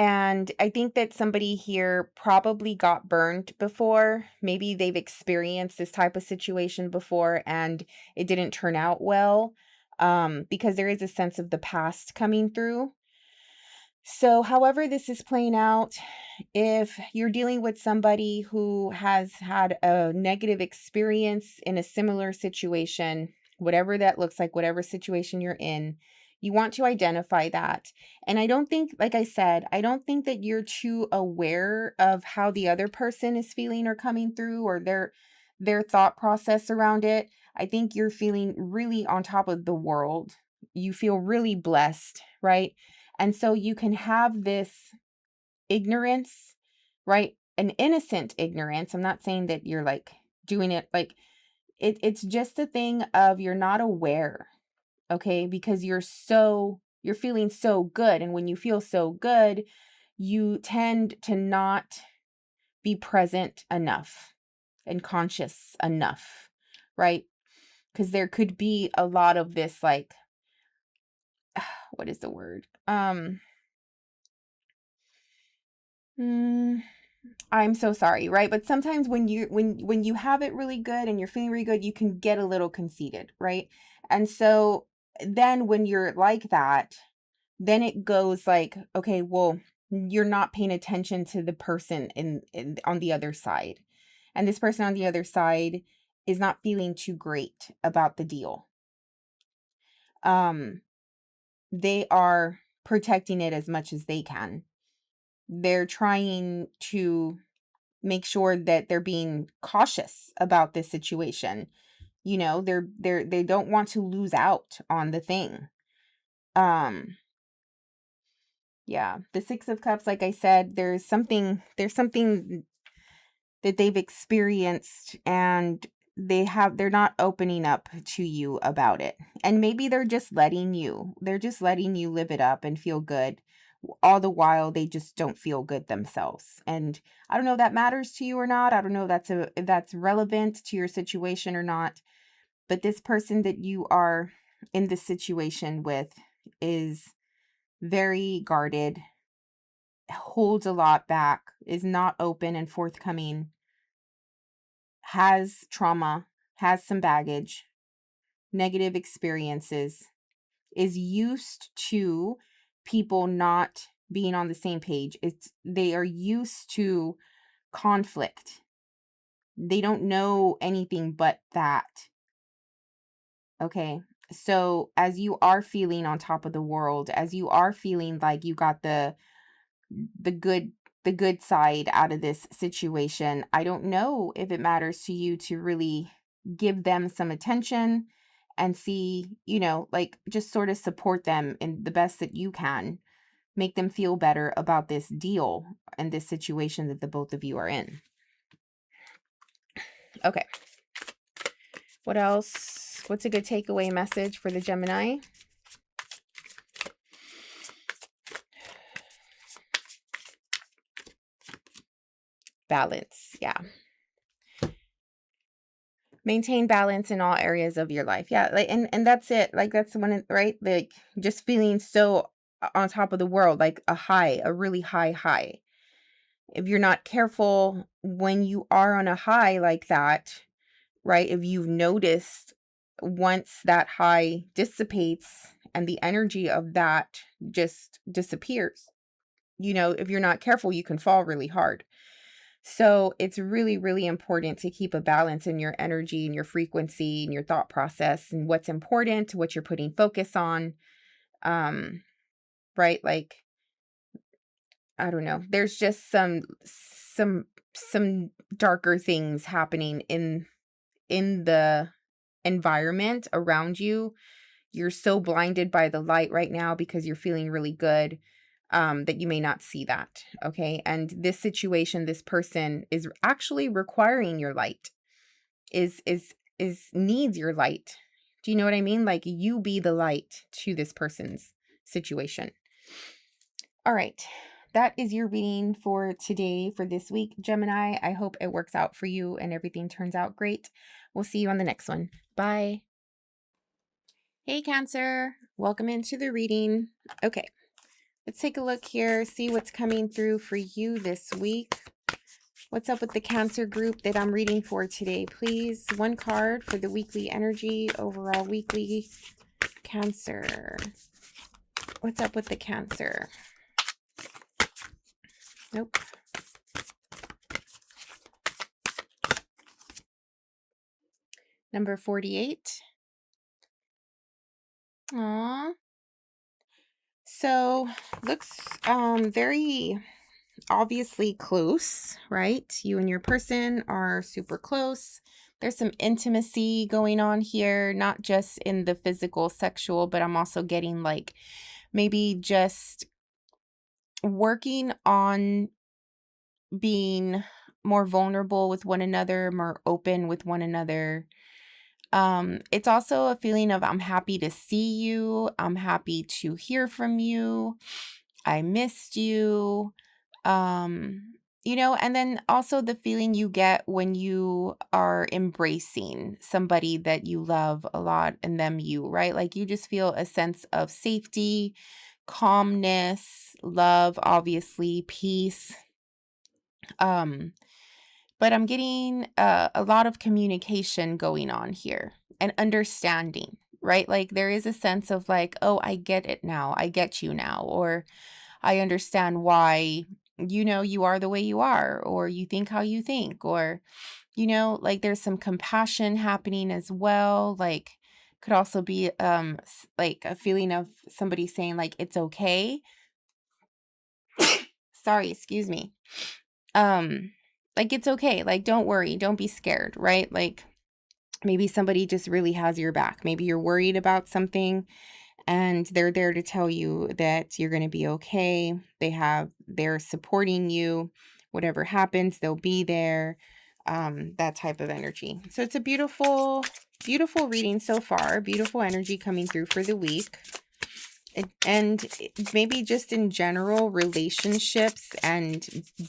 And I think that somebody here probably got burned before. Maybe they've experienced this type of situation before and it didn't turn out well, because there is a sense of the past coming through. So however this is playing out, if you're dealing with somebody who has had a negative experience in a similar situation, whatever that looks like, whatever situation you're in, you want to identify that. And I don't think, like I said, I don't think that you're too aware of how the other person is feeling or coming through, or their thought process around it. I think you're feeling really on top of the world. You feel really blessed, right? And so you can have this ignorance, right? An innocent ignorance. I'm not saying that you're like doing it like it's just a thing of you're not aware, okay? Because you're feeling so good. And when you feel so good, you tend to not be present enough and conscious enough, right? Because there could be a lot of this like, what is the word? I'm so sorry, right? But sometimes when you have it really good and you're feeling really good, you can get a little conceited, right? And so then when you're like that, then it goes like, okay, well, you're not paying attention to the person in on the other side. And this person on the other side is not feeling too great about the deal. They are protecting it as much as they can. They're trying to make sure that they're being cautious about this situation. They don't want to lose out on the thing. Yeah, the Six of Cups, like I said, there's something that they've experienced and they're not opening up to you about it. And maybe they're just letting you live it up and feel good all the while they just don't feel good themselves. And I don't know if that matters to you or not. I don't know if that's relevant to your situation or not. But this person that you are in this situation with is very guarded, holds a lot back, is not open and forthcoming, has trauma, has some baggage, negative experiences, is used to people not being on the same page. They are used to conflict. They don't know anything but that. Okay. So as you are feeling on top of the world, as you are feeling like you got the good side out of this situation, I don't know if it matters to you to really give them some attention and see, like just sort of support them in the best that you can, make them feel better about this deal and this situation that the both of you are in. Okay. What else? What's a good takeaway message for the Gemini? Balance. Yeah. Maintain balance in all areas of your life. Yeah. Like, and that's it. Like, that's one, right? Like, just feeling so on top of the world, like a really high. If you're not careful when you are on a high like that, right? If you've noticed, once that high dissipates and the energy of that just disappears, if you're not careful, you can fall really hard. So it's really, really important to keep a balance in your energy and your frequency and your thought process and what's important, what you're putting focus on. Right? Like, I don't know. There's just some darker things happening in the environment around you. You're so blinded by the light right now because you're feeling really good, that you may not see that. Okay. And this situation, this person is actually requiring your light, is needs your light. Do you know what I mean? Like, you be the light to this person's situation. All right. That is your reading for today, for this week, Gemini. I hope it works out for you and everything turns out great. We'll see you on the next one. Bye. Hey, Cancer. Welcome into the reading. Okay. Let's take a look here, see what's coming through for you this week. What's up with the Cancer group that I'm reading for today, please? One card for the weekly energy, overall weekly. Cancer. What's up with the Cancer? Nope. Number 48. Aww. So, looks very obviously close, right? You and your person are super close. There's some intimacy going on here, not just in the physical, sexual, but I'm also getting like maybe just working on being more vulnerable with one another, more open with one another. It's also a feeling of, I'm happy to see you. I'm happy to hear from you. I missed you. And then also the feeling you get when you are embracing somebody that you love a lot and them you, right? Like, you just feel a sense of safety, calmness, love, obviously, peace. But I'm getting a lot of communication going on here and understanding, right? Like, there is a sense of like, oh, I get it now. I get you now. Or I understand why, you are the way you are, or you think how you think, or, like, there's some compassion happening as well. Like, could also be like a feeling of somebody saying like, it's okay. Sorry, excuse me. Like, it's okay. Like, don't worry. Don't be scared, right? Like, maybe somebody just really has your back. Maybe you're worried about something and they're there to tell you that you're going to be okay. They're supporting you. Whatever happens, they'll be there. That type of energy. So it's a beautiful, beautiful reading so far. Beautiful energy coming through for the week. And maybe just in general, relationships and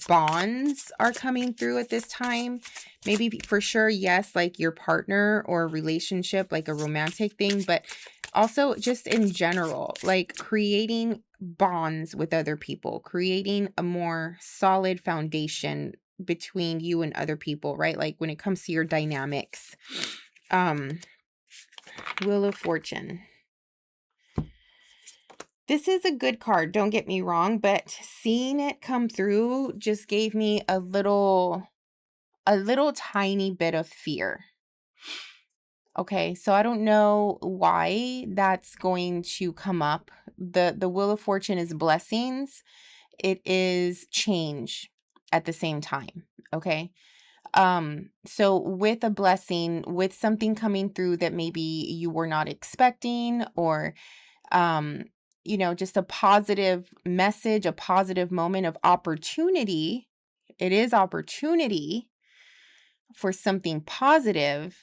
bonds are coming through at this time. Maybe for sure, yes, like your partner or a relationship, like a romantic thing, but also just in general, like creating bonds with other people, creating a more solid foundation between you and other people, right? Like when it comes to your dynamics. Wheel of Fortune. This is a good card, don't get me wrong, but seeing it come through just gave me a little tiny bit of fear. Okay, so I don't know why that's going to come up. The Wheel of Fortune is blessings. It is change at the same time, okay? So with a blessing, with something coming through that maybe you were not expecting, or you know, just a positive message, a positive moment of opportunity. It is opportunity for something positive,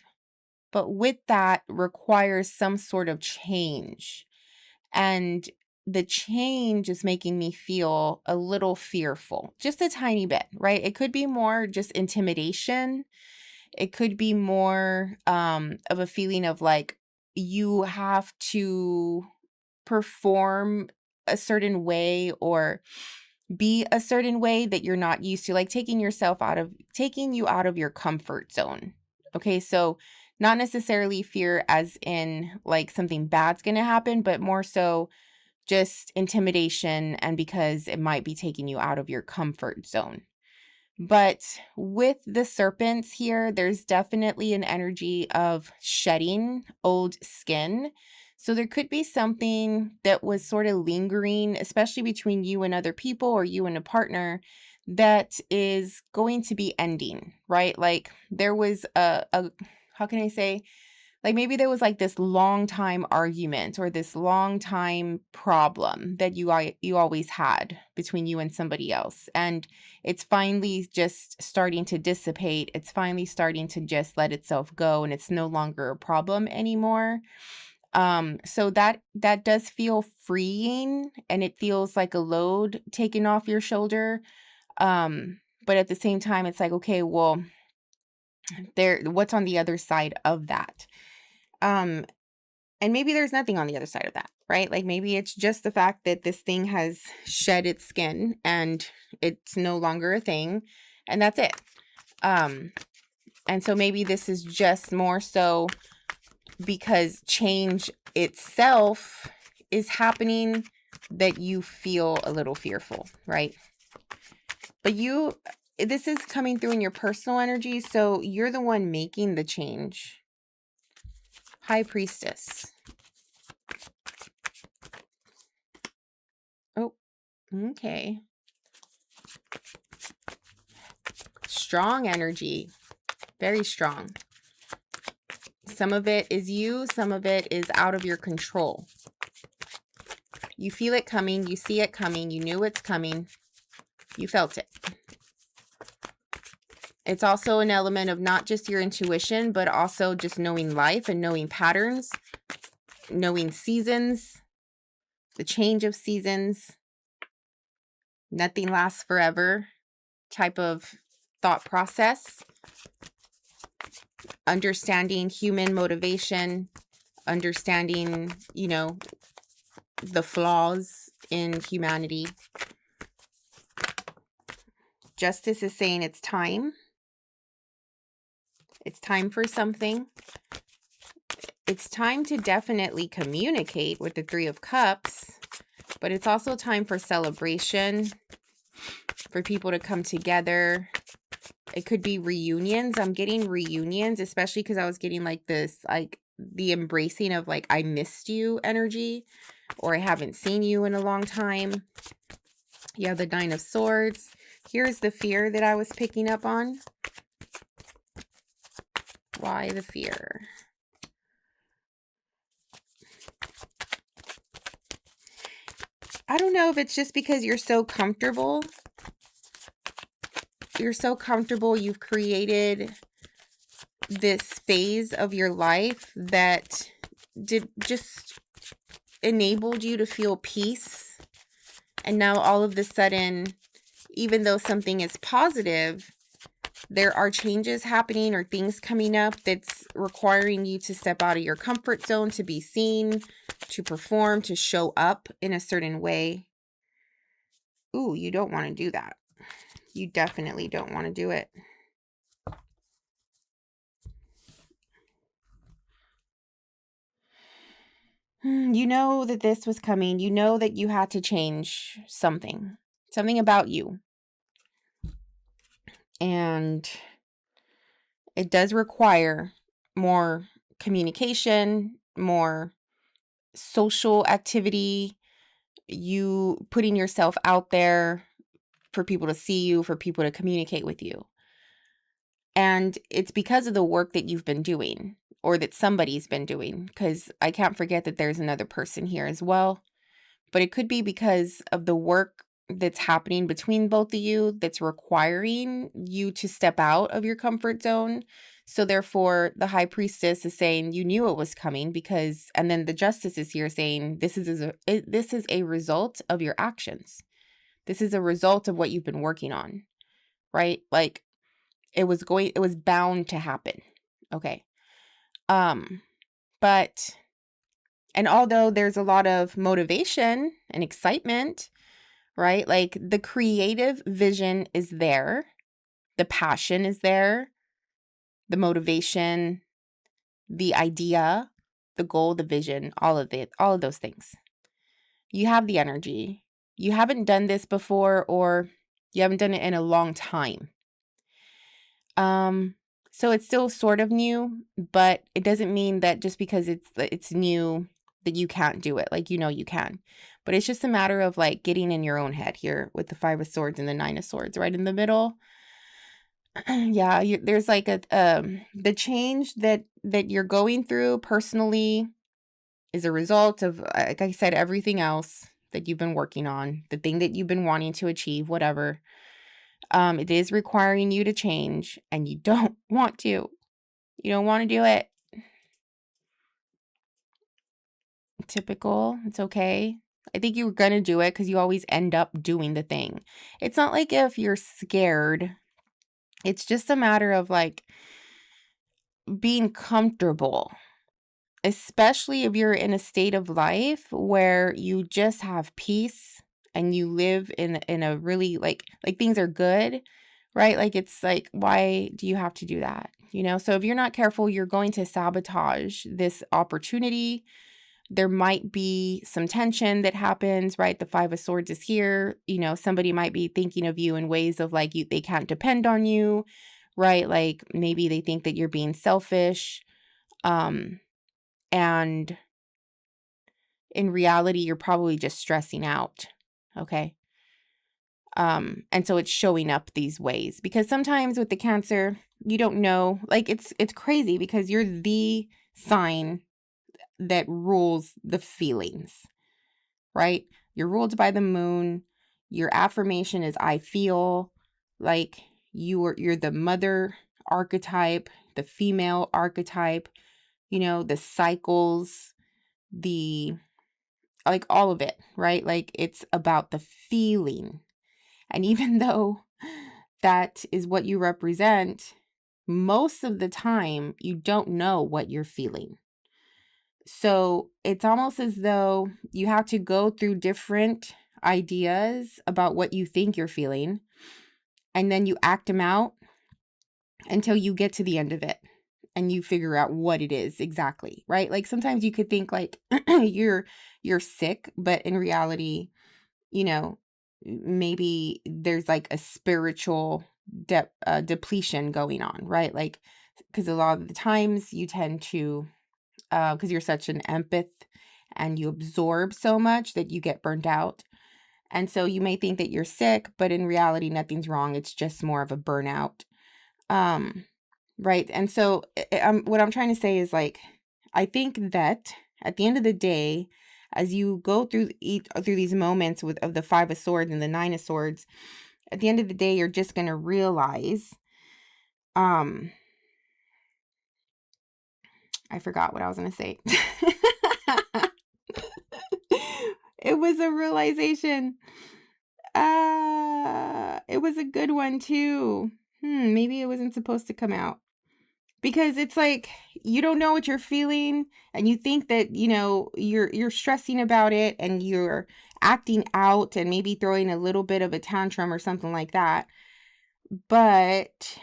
but with that requires some sort of change. And the change is making me feel a little fearful, just a tiny bit, right? It could be more just intimidation. It could be more of a feeling of like you have to perform a certain way or be a certain way that you're not used to, like taking you out of your comfort zone. Okay, so not necessarily fear as in like something bad's going to happen, but more so just intimidation, and because it might be taking you out of your comfort zone. But with the serpents here, there's definitely an energy of shedding old skin. So there could be something that was sort of lingering, especially between you and other people or you and a partner, that is going to be ending, right? Like there was how can I say? Like maybe there was like this long time argument or this long time problem that you always had between you and somebody else. And it's finally just starting to dissipate. It's finally starting to just let itself go, and it's no longer a problem anymore. So that does feel freeing, and it feels like a load taken off your shoulder. But at the same time, it's like, okay, well, what's on the other side of that? And maybe there's nothing on the other side of that, right? Like maybe it's just the fact that this thing has shed its skin and it's no longer a thing, and that's it. And so maybe this is just more so because change itself is happening that you feel a little fearful, right? But this is coming through in your personal energy, so you're the one making the change. High Priestess. Oh, okay. Strong energy. Very strong. Some of it is you, some of it is out of your control. You feel it coming, you see it coming, you knew it's coming, you felt it. It's also an element of not just your intuition, but also just knowing life and knowing patterns, knowing seasons, the change of seasons, nothing lasts forever type of thought process, understanding human motivation, understanding, you know, the flaws in humanity. Justice is saying it's time. It's time for something. It's time to definitely communicate with the Three of Cups, but it's also time for celebration, for people to come together. It could be reunions. I'm getting reunions, especially because I was getting like this, like the embracing of like, I missed you energy, or I haven't seen you in a long time. You have the Nine of Swords. Here's the fear that I was picking up on. Why the fear? I don't know if it's just because you're so comfortable. You're so comfortable. You've created this phase of your life that enabled you to feel peace. And now all of a sudden, even though something is positive, there are changes happening or things coming up that's requiring you to step out of your comfort zone, to be seen, to perform, to show up in a certain way. Ooh, you don't want to do that. You definitely don't want to do it. You know that this was coming. You know that you had to change something about you. And it does require more communication, more social activity, you putting yourself out there for people to see you, for people to communicate with you. And it's because of the work that you've been doing, or that somebody's been doing, because I can't forget that there's another person here as well. But it could be because of the work that's happening between both of you that's requiring you to step out of your comfort zone. So therefore, the high priestess is saying you knew it was coming because, and then the justice is here saying this is a result of your actions. This is a result of what you've been working on, right? Like it was bound to happen. Okay. But, and although there's a lot of motivation and excitement, right? Like the creative vision is there. The passion is there. The motivation, the idea, the goal, the vision, all of those things. You have the energy. You haven't done this before, or you haven't done it in a long time. So it's still sort of new, but it doesn't mean that just because it's new that you can't do it. Like, you can. But it's just a matter of like getting in your own head here with the 5 of Swords and the 9 of Swords right in the middle. Yeah, there's like the change that you're going through personally is a result of, like I said, everything else that you've been working on, the thing that you've been wanting to achieve, whatever. It is requiring you to change, and you don't want to. You don't want to do it. Typical. It's okay. I think you're going to do it because you always end up doing the thing. It's not like if you're scared. It's just a matter of like being comfortable, especially if you're in a state of life where you just have peace and you live in a really like things are good, right? Like it's like, why do you have to do that? So if you're not careful, you're going to sabotage this opportunity. There might be some tension that happens, right? The 5 of Swords is here. Somebody might be thinking of you in ways of like they can't depend on you, right? Like maybe they think that you're being selfish. And in reality, you're probably just stressing out. Okay. And so it's showing up these ways because sometimes with the Cancer, you don't know, like it's crazy because you're the sign that rules the feelings, right? You're ruled by the moon. Your affirmation is I feel. Like you're the mother archetype, the female archetype, the cycles, like all of it, right? Like it's about the feeling. And even though that is what you represent, most of the time you don't know what you're feeling. So it's almost as though you have to go through different ideas about what you think you're feeling, and then you act them out until you get to the end of it and you figure out what it is exactly, right? Like sometimes you could think like you're sick, but in reality, maybe there's like a spiritual depletion going on, right? Like because a lot of the times you tend to because you're such an empath and you absorb so much that you get burnt out. And so you may think that you're sick, but in reality, nothing's wrong. It's just more of a burnout. Right. And so what I'm trying to say is like, I think that at the end of the day, as you go through these moments of the 5 of Swords and the 9 of Swords, at the end of the day, you're just going to realize, I forgot what I was going to say. It was a realization. It was a good one too. Maybe it wasn't supposed to come out. Because it's like you don't know what you're feeling and you think that, you're stressing about it and you're acting out and maybe throwing a little bit of a tantrum or something like that. But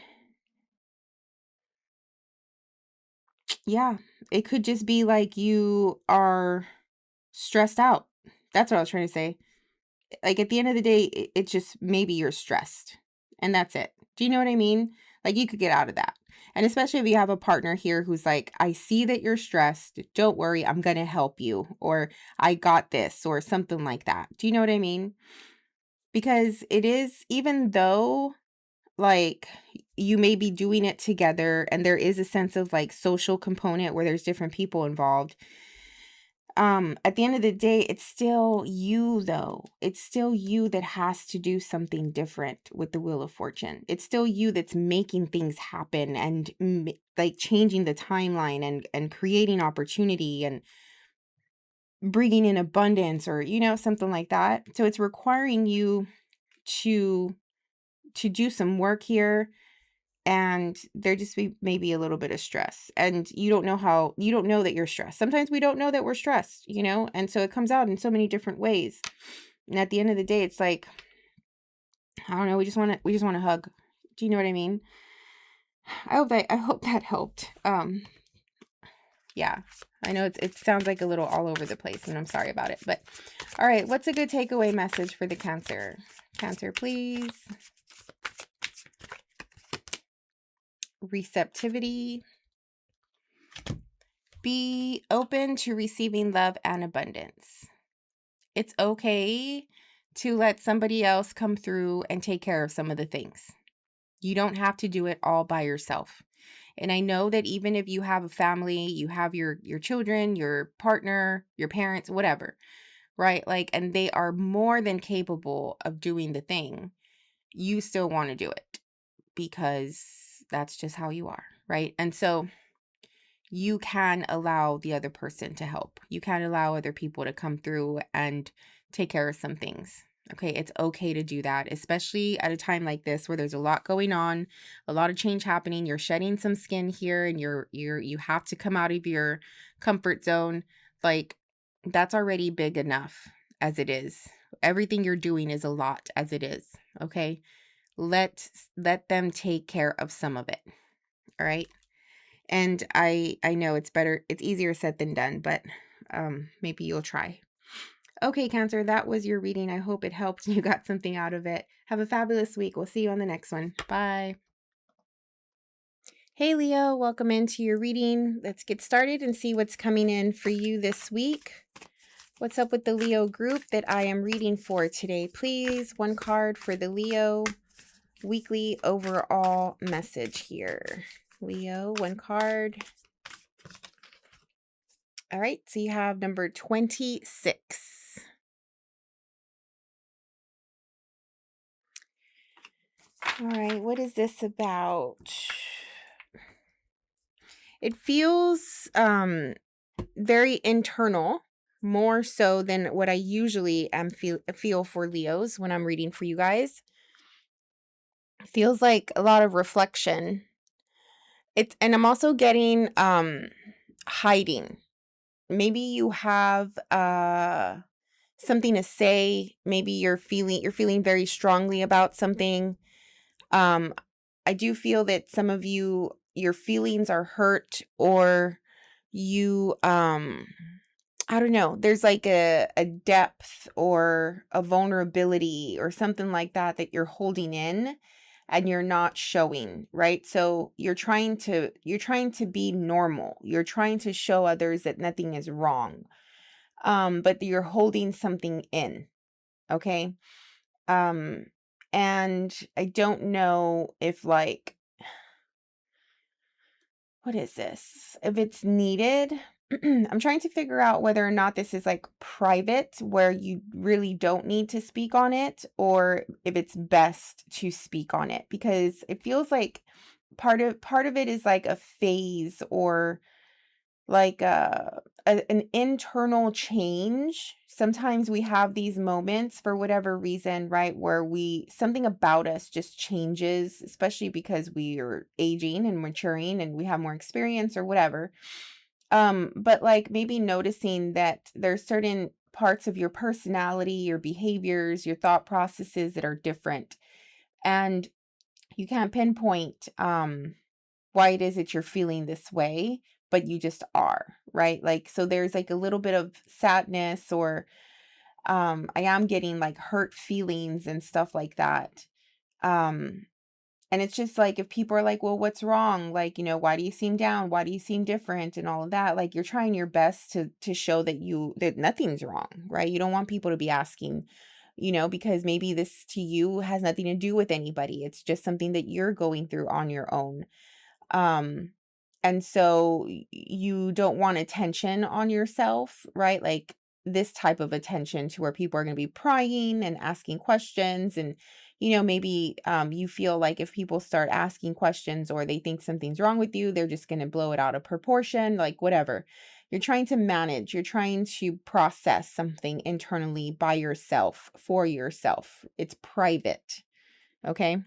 yeah, it could just be like you are stressed out. That's what I was trying to say. Like at the end of the day, it's just maybe you're stressed and that's it. Do you know what I mean? Like you could get out of that. And especially if you have a partner here who's like, I see that you're stressed. Don't worry, I'm going to help you. Or I got this or something like that. Do you know what I mean? Because it is, even though like you may be doing it together and there is a sense of like social component where there's different people involved, at the end of the day, it's still you though. It's still you that has to do something different with the Wheel of Fortune. It's still you that's making things happen and like changing the timeline and creating opportunity and bringing in abundance or, something like that. So it's requiring you to do some work here. And there just maybe a little bit of stress and you don't know that you're stressed. Sometimes we don't know that we're stressed, and so it comes out in so many different ways. And at the end of the day, it's like, I don't know, we just want to hug. Do you know what I mean? I hope that helped. Yeah, I know it sounds like a little all over the place and I'm sorry about it, but all right. What's a good takeaway message for the Cancer? Cancer, please. Receptivity. Be open to receiving love and abundance. It's okay to let somebody else come through and take care of some of the things. You don't have to do it all by yourself. And I know that even if you have a family, you have your children, your partner, your parents, whatever, right? Like, and they are more than capable of doing the thing. You still want to do it because that's just how you are, right? And so you can allow the other person to help. You can allow other people to come through and take care of some things. Okay, it's okay to do that, especially at a time like this where there's a lot going on, a lot of change happening. You're shedding some skin here and you have to come out of your comfort zone. Like, that's already big enough as it is. Everything you're doing is a lot as it is. Okay, let them take care of some of it. All right. And I know it's easier said than done, but maybe you'll try. Okay, Cancer, that was your reading. I hope it helped and you got something out of it. Have a fabulous week. We'll see you on the next one. Bye. Hey, Leo, welcome into your reading. Let's get started and see what's coming in for you this week. What's up with the Leo group that I am reading for today? Please, one card for the Leo weekly overall message here. Leo, one card. All right, so you have number 26. All right, what is this about? It feels very internal, more so than what I usually feel for Leos when I'm reading for you guys. It feels like a lot of reflection. And I'm also getting hiding. Maybe you have something to say. Maybe you're feeling very strongly about something. I do feel that some of you, your feelings are hurt, or you I don't know, there's like a depth or a vulnerability or something like that you're holding in and you're not showing, right? So you're trying to be normal. You're trying to show others that nothing is wrong. But you're holding something in. Okay? And I don't know if like, what is this? If it's needed. I'm trying to figure out whether or not this is like private where you really don't need to speak on it, or if it's best to speak on it, because it feels like part of it is like a phase or like an internal change. Sometimes we have these moments for whatever reason, right, where something about us just changes, especially because we are aging and maturing and we have more experience or whatever. But like maybe noticing that there's certain parts of your personality, your behaviors, your thought processes that are different. And you can't pinpoint why it is that you're feeling this way, but you just are, right? Like, so there's like a little bit of sadness, or I am getting like hurt feelings and stuff like that. Um and it's just like, if people are like, well, what's wrong? Like, why do you seem down? Why do you seem different? And all of that. Like, you're trying your best to show that nothing's wrong, right? You don't want people to be asking, because maybe this to you has nothing to do with anybody. It's just something that you're going through on your own. Um, and so you don't want attention on yourself, right? Like this type of attention to where people are going to be prying and asking questions. And, maybe you feel like if people start asking questions or they think something's wrong with you, they're just going to blow it out of proportion, like whatever. You're trying to manage, you're trying to process something internally by yourself, for yourself. It's private. Okay.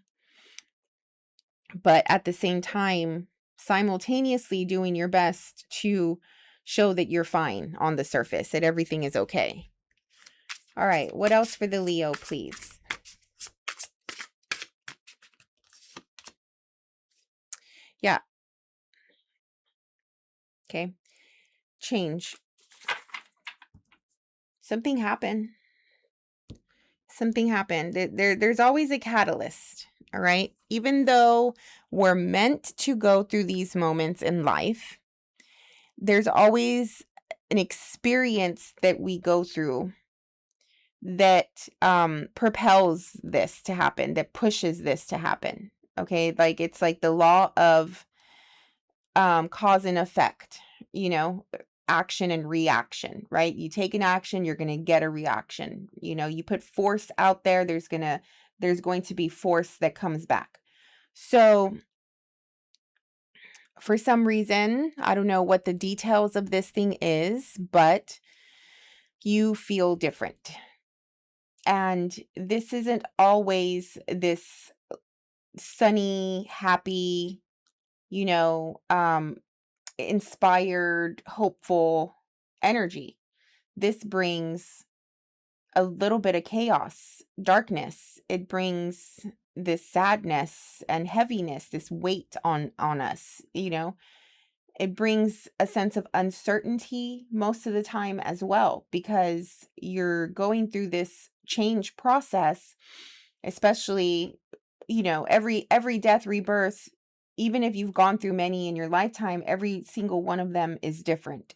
But at the same time, simultaneously doing your best to show that you're fine on the surface, that everything is okay. All right, what else for the Leo, please? Yeah. Okay. Change. Something happened. Something happened. There's always a catalyst, all right? Even though we're meant to go through these moments in life, there's always an experience that we go through that propels this to happen, that pushes this to happen. Okay, like it's like the law of cause and effect, action and reaction, right? You take an action, you're going to get a reaction. You put force out there, there's going to be force that comes back. So for some reason, I don't know what the details of this thing is, but you feel different. And this isn't always this sunny, happy, you know, um, inspired, hopeful energy. This brings a little bit of chaos, darkness. It brings this sadness and heaviness, this weight on us, It brings a sense of uncertainty most of the time as well, because you're going through this change process, especially, every death, rebirth, even if you've gone through many in your lifetime, every single one of them is different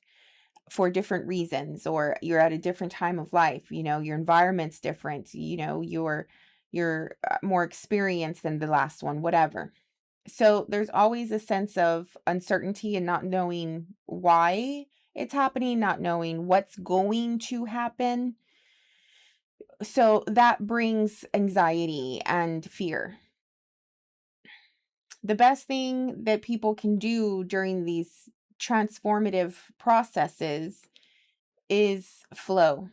for different reasons, or you're at a different time of life, your environment's different, you're more experienced than the last one, whatever. So there's always a sense of uncertainty and not knowing why it's happening, not knowing what's going to happen. So that brings anxiety and fear. The best thing that people can do during these transformative processes is flow.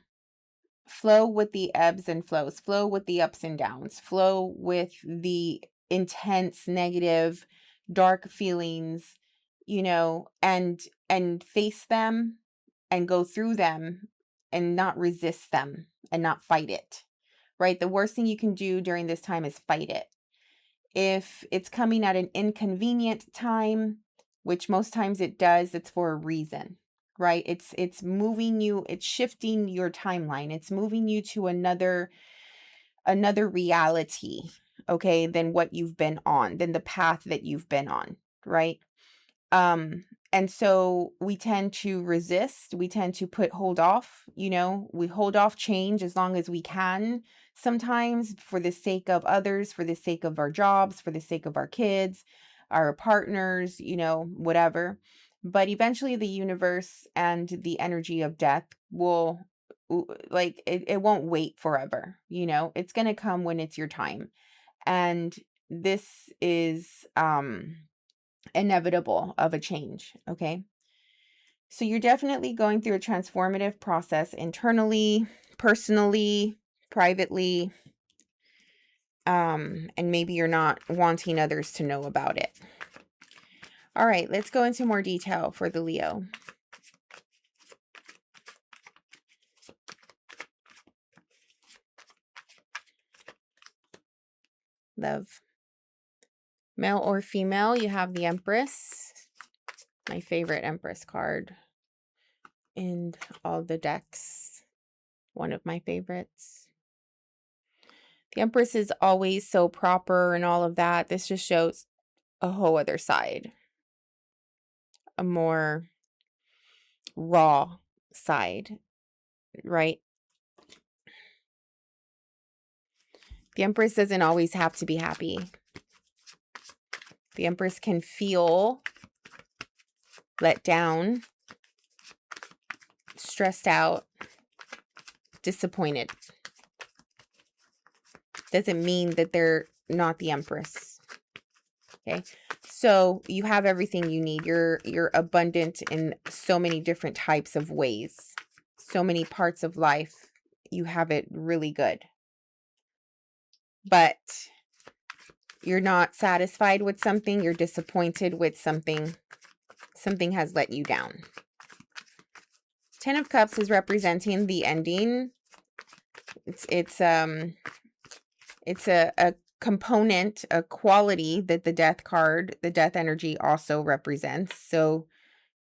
Flow with the ebbs and flows, flow with the ups and downs, flow with the intense, negative, dark feelings, and face them and go through them and not resist them and not fight it. Right? The worst thing you can do during this time is fight it. If it's coming at an inconvenient time, which most times it does, it's for a reason, right? It's moving you, it's shifting your timeline. It's moving you to another reality, okay, than what you've been on, than the path that you've been on, right? And so we tend to resist, we tend to hold off, we hold off change as long as we can, sometimes for the sake of others, for the sake of our jobs, for the sake of our kids, our partners, whatever. But eventually the universe and the energy of death will, like, it won't wait forever, it's going to come when it's your time. And this is inevitable of a change, okay? So you're definitely going through a transformative process internally, personally, privately, and maybe you're not wanting others to know about it. All right, let's go into more detail for the Leo. Love. Male or female, you have the Empress. My favorite Empress card in all the decks. One of my favorites. The Empress is always so proper and all of that. This just shows a whole other side. A more raw side, right? The Empress doesn't always have to be happy. The Empress can feel let down, stressed out, disappointed. Doesn't mean that they're not the Empress. Okay, so you have everything you need. You're abundant in so many different types of ways. So many parts of life, you have it really good. But you're not satisfied with something. You're disappointed with something. Something has let you down. 10 of Cups is representing the ending. It's a component, a quality that the death card, the death energy also represents. So,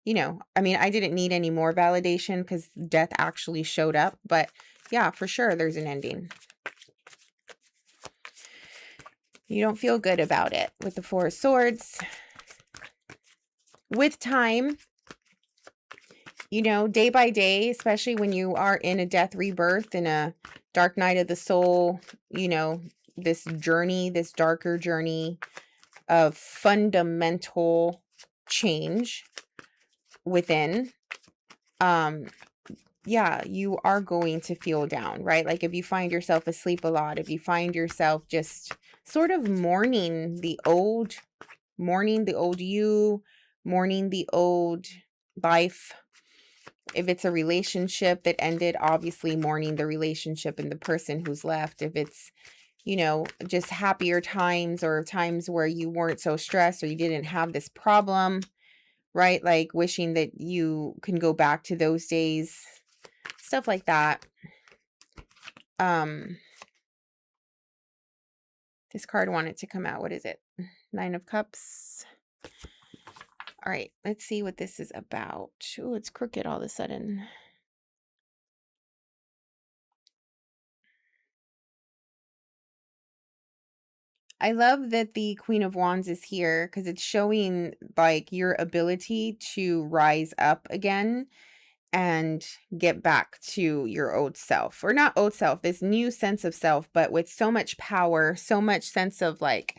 you know, I mean, I didn't need any more validation because death actually showed up. But yeah, for sure, there's an ending. You don't feel good about it with the Four of Swords. With time, you know, day by day, especially when you are in a death rebirth, in a dark night of the soul, you know, this journey, this darker journey of fundamental change within, yeah, you are going to feel down, right? Like if you find yourself asleep a lot, if you find yourself just sort of mourning the old you, mourning the old life. If it's a relationship that ended, obviously mourning the relationship and the person who's left. If it's, you know, just happier times or times where you weren't so stressed or you didn't have this problem, right? Like wishing that you can go back to those days, stuff like that. This card wanted to come out. What is it? 9 of Cups. All right, let's see what this is about. Oh, it's crooked all of a sudden. I love that the Queen of Wands is here because it's showing like your ability to rise up again and get back to your old self, or not old self, this new sense of self, but with so much power, so much sense of like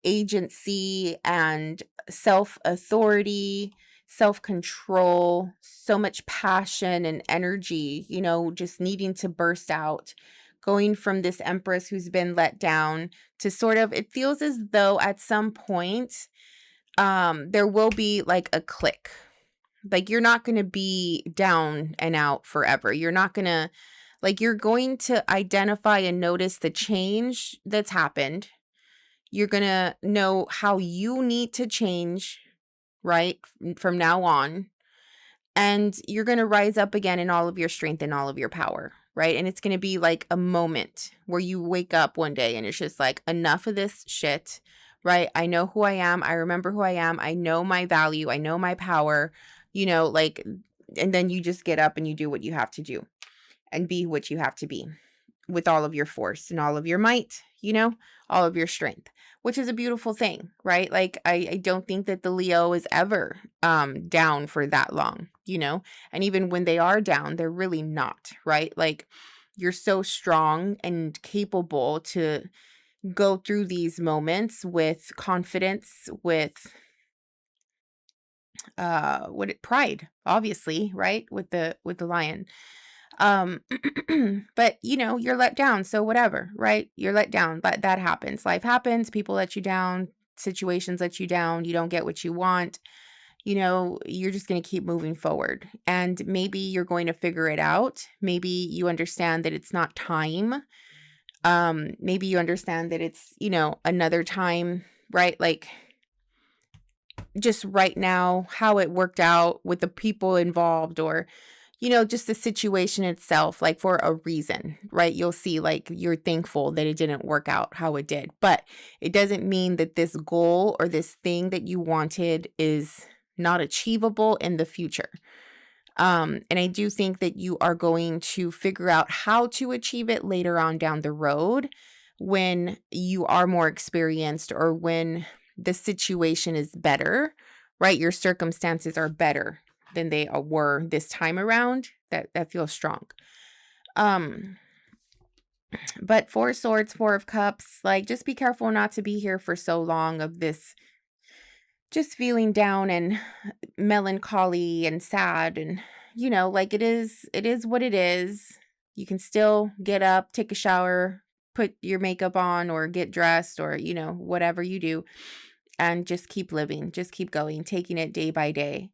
agency and self-authority, self-control, so much passion and energy, you know, just needing to burst out, going from this Empress who's been let down to sort of, it feels as though at some point, there will be like a click. Like you're not going to be down and out forever. You're not going to, like, you're going to identify and notice the change that's happened. You're going to know how you need to change, right, from now on. And you're going to rise up again in all of your strength and all of your power, right? And it's going to be like a moment where you wake up one day and it's just like, enough of this shit, right? I know who I am. I remember who I am. I know my value. I know my power, you know, like, and then you just get up and you do what you have to do and be what you have to be with all of your force and all of your might, you know, all of your strength, which is a beautiful thing, right? Like, I don't think that the Leo is ever down for that long, you know, and even when they are down, they're really not, right? Like, you're so strong and capable to go through these moments with confidence, with pride, obviously, right? With the lion. But you know, you're let down, so whatever, right? You're let down, but that happens. Life happens, people let you down, situations let you down, you don't get what you want, you know, you're just going to keep moving forward. And maybe you're going to figure it out. Maybe you understand that it's not time. Maybe you understand that it's, you know, another time, right? Like just right now, how it worked out with the people involved, or, you know, just the situation itself, like for a reason, right? You'll see, like, you're thankful that it didn't work out how it did, but it doesn't mean that this goal or this thing that you wanted is not achievable in the future. And I do think that you are going to figure out how to achieve it later on down the road when you are more experienced, or when the situation is better, right? Your circumstances are better than they were this time around. That feels strong. But Four of Swords, Four of Cups, like, just be careful not to be here for so long of this just feeling down and melancholy and sad, and, you know, like, it is what it is. You can still get up, take a shower, put your makeup on, or get dressed, or, you know, whatever you do, and just keep living, just keep going, taking it day by day.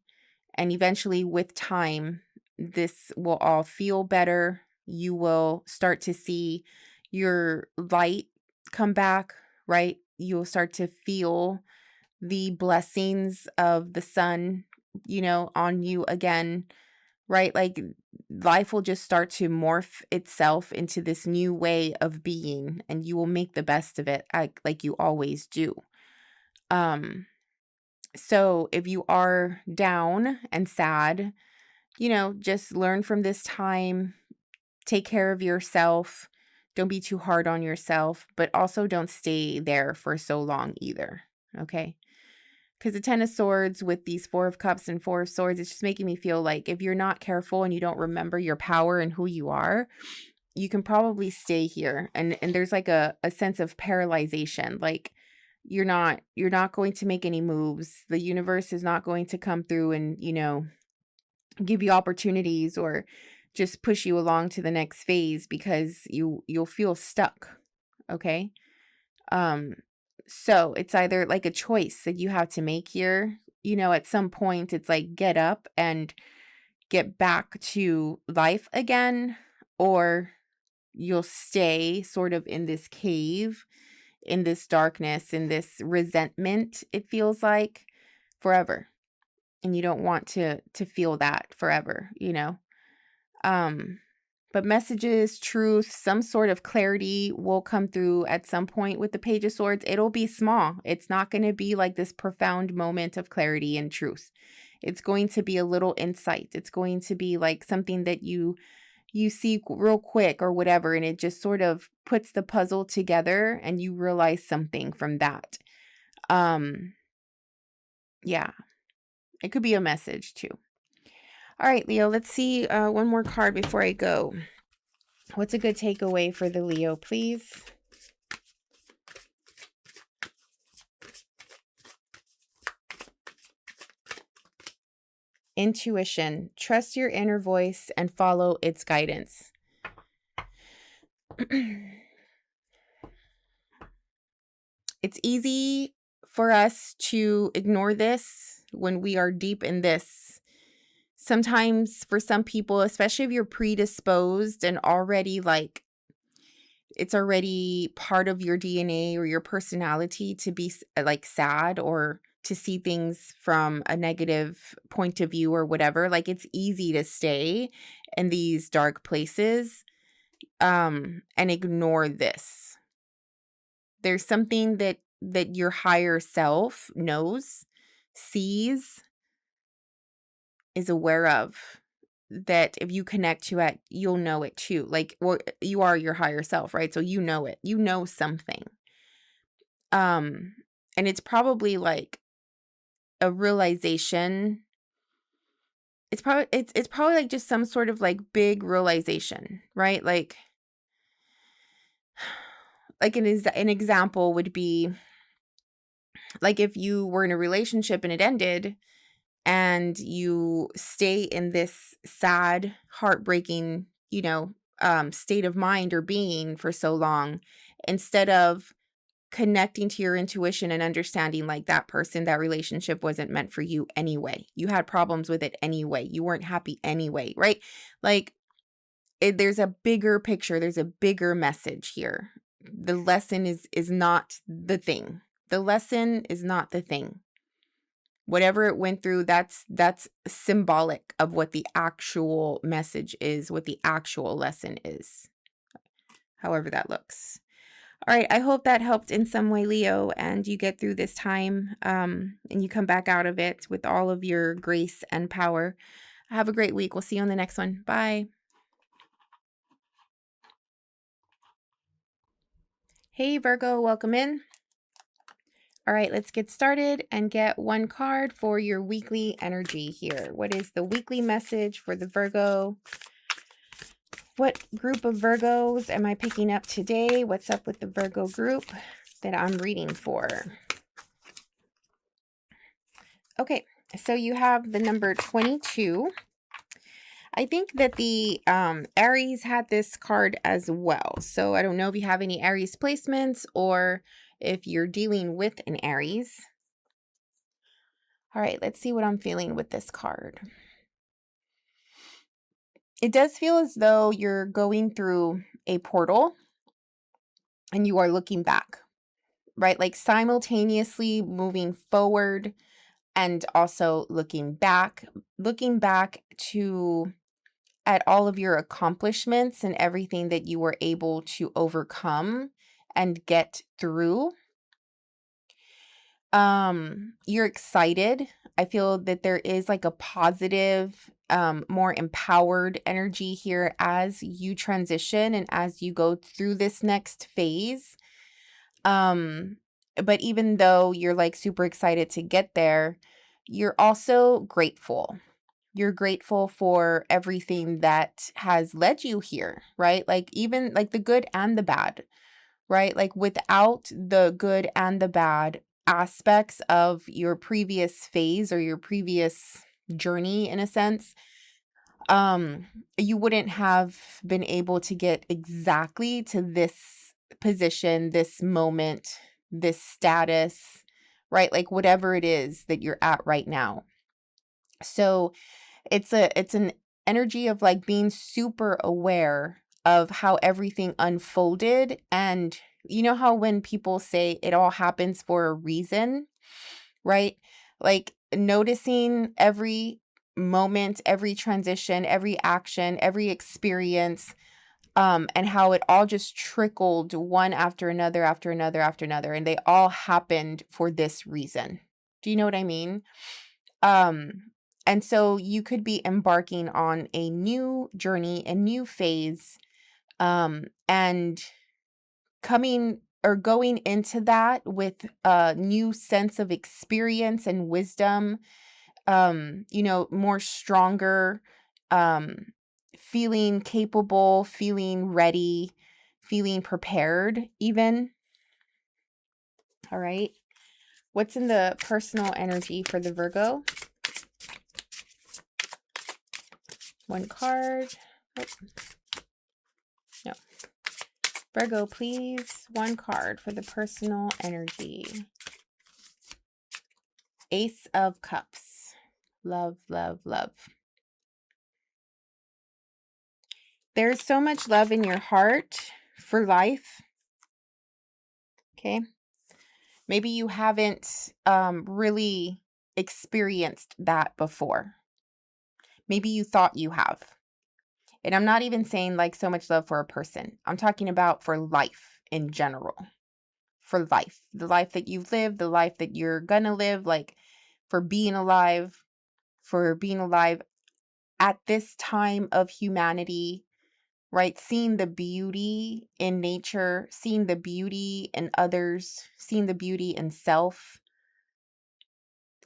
And eventually, with time, this will all feel better. You will start to see your light come back, right? You'll start to feel the blessings of the sun, you know, on you again, right? Like, life will just start to morph itself into this new way of being, and you will make the best of it, like you always do. So if you are down and sad, you know, just learn from this time, take care of yourself. Don't be too hard on yourself, but also don't stay there for so long either. Okay. Because the Ten of Swords with these Four of Cups and Four of Swords, it's just making me feel like if you're not careful and you don't remember your power and who you are, you can probably stay here. And there's like a sense of paralyzation. Like, you're not going to make any moves. The universe is not going to come through and, you know, give you opportunities or just push you along to the next phase, because you'll feel stuck. Okay. So it's either like a choice that you have to make here. You know, at some point it's like, get up and get back to life again, or you'll stay sort of in this cave, in this darkness, in this resentment, it feels like, forever. And you don't want to feel that forever, you know. But messages, truth, some sort of clarity will come through at some point with the Page of Swords. It'll be small. It's not going to be like this profound moment of clarity and truth. It's going to be a little insight. It's going to be like something that you see real quick or whatever, and it just sort of puts the puzzle together and you realize something from that. Yeah, it could be a message too. All right, Leo, let's see one more card before I go. What's a good takeaway for the Leo, please? Intuition. Trust your inner voice and follow its guidance. It's easy for us to ignore this when we are deep in this. Sometimes for some people, especially if you're predisposed and already like, it's already part of your DNA or your personality to be like sad, or to see things from a negative point of view or whatever, like, it's easy to stay in these dark places and ignore this. There's something that your higher self knows, sees, is aware of, that if you connect to it, you'll know it too. Like, well, you are your higher self, right? So you know it. You know something. And it's probably like a realization. It's probably like just some sort of like big realization, right? Like an example would be like if you were in a relationship and it ended, and you stay in this sad, heartbreaking, you know, state of mind or being for so long, instead of connecting to your intuition and understanding like that person, that relationship wasn't meant for you anyway. You had problems with it anyway. You weren't happy anyway, right? Like there's a bigger picture. There's a bigger message here. The lesson is not the thing. The lesson is not the thing. Whatever it went through, that's symbolic of what the actual message is, what the actual lesson is. However that looks. All right, I hope that helped in some way, Leo, and you get through this time and you come back out of it with all of your grace and power. Have a great week. We'll see you on the next one. Bye. Hey, Virgo, welcome in. All right, let's get started and get one card for your weekly energy here. What is the weekly message for the Virgo? What group of Virgos am I picking up today? What's up with the Virgo group that I'm reading for? Okay, so you have the number 22. I think that the Aries had this card as well. So I don't know if you have any Aries placements or if you're dealing with an Aries. All right, let's see what I'm feeling with this card. It does feel as though you're going through a portal and you are looking back, right? Like simultaneously moving forward and also looking back to at all of your accomplishments and everything that you were able to overcome and get through. You're excited. I feel that there is like a positive, more empowered energy here as you transition and as you go through this next phase. But even though you're like super excited to get there, you're also grateful. You're grateful for everything that has led you here, right? Like even like the good and the bad, right? Like without the good and the bad aspects of your previous phase or your previous journey, in a sense, you wouldn't have been able to get exactly to this position, this moment, this status, right? Like whatever it is that you're at right now. So it's an energy of like being super aware of how everything unfolded. And you know how when people say it all happens for a reason, right? Like noticing every moment, every transition, every action, every experience, and how it all just trickled one after another, after another, after another, and they all happened for this reason. Do you know what I mean? And so you could be embarking on a new journey, a new phase, and coming or going into that with a new sense of experience and wisdom, more stronger, feeling capable, feeling ready, feeling prepared even. All right. What's in the personal energy for the Virgo? One card. Oh. No. Virgo, please. One card for the personal energy. Ace of Cups. Love, love, love. There's so much love in your heart for life. Okay. Maybe you haven't really experienced that before. Maybe you thought you have. And I'm not even saying like so much love for a person. I'm talking about for life in general. For life. The life that you've lived, the life that you're gonna live, like for being alive at this time of humanity, right? Seeing the beauty in nature, seeing the beauty in others, seeing the beauty in self,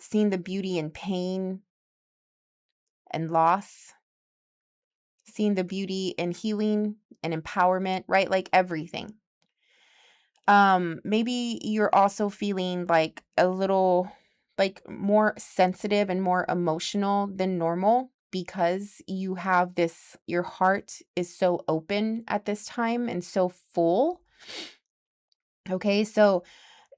seeing the beauty in pain and loss, seeing the beauty in healing and empowerment, right? Like everything. Maybe you're also feeling like a little like more sensitive and more emotional than normal because you have this, your heart is so open at this time and so full. Okay, so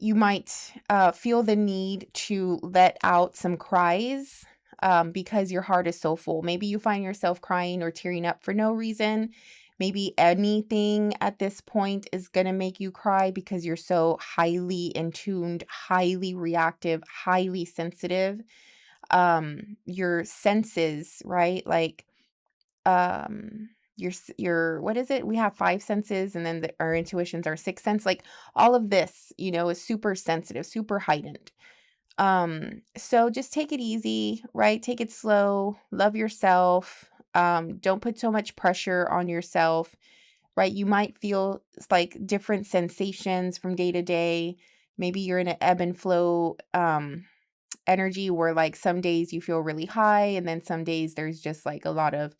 you might feel the need to let out some cries because your heart is so full. Maybe you find yourself crying or tearing up for no reason. Maybe anything at this point is going to make you cry because you're so highly in tuned, highly reactive, highly sensitive. Your senses, right? Like your what is it? We have five senses, and then our intuitions are sixth sense. Like all of this, is super sensitive, super heightened. So just take it easy, right? Take it slow, love yourself. Don't put so much pressure on yourself, right? You might feel like different sensations from day to day. Maybe you're in an ebb and flow energy where like some days you feel really high, and then some days there's just like a lot of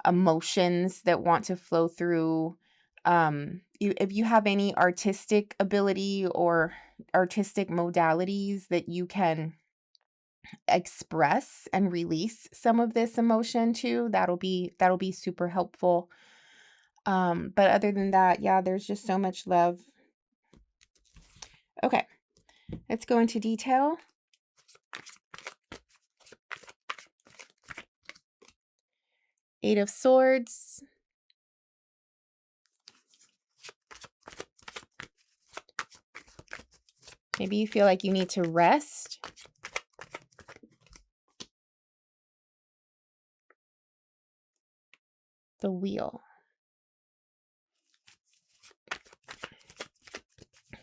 emotions that want to flow through. If you have any artistic ability or artistic modalities that you can express and release some of this emotion to, that'll be super helpful. But other than that, yeah, there's just so much love. Okay, let's go into detail. Eight of Swords. Maybe you feel like you need to rest. The Wheel.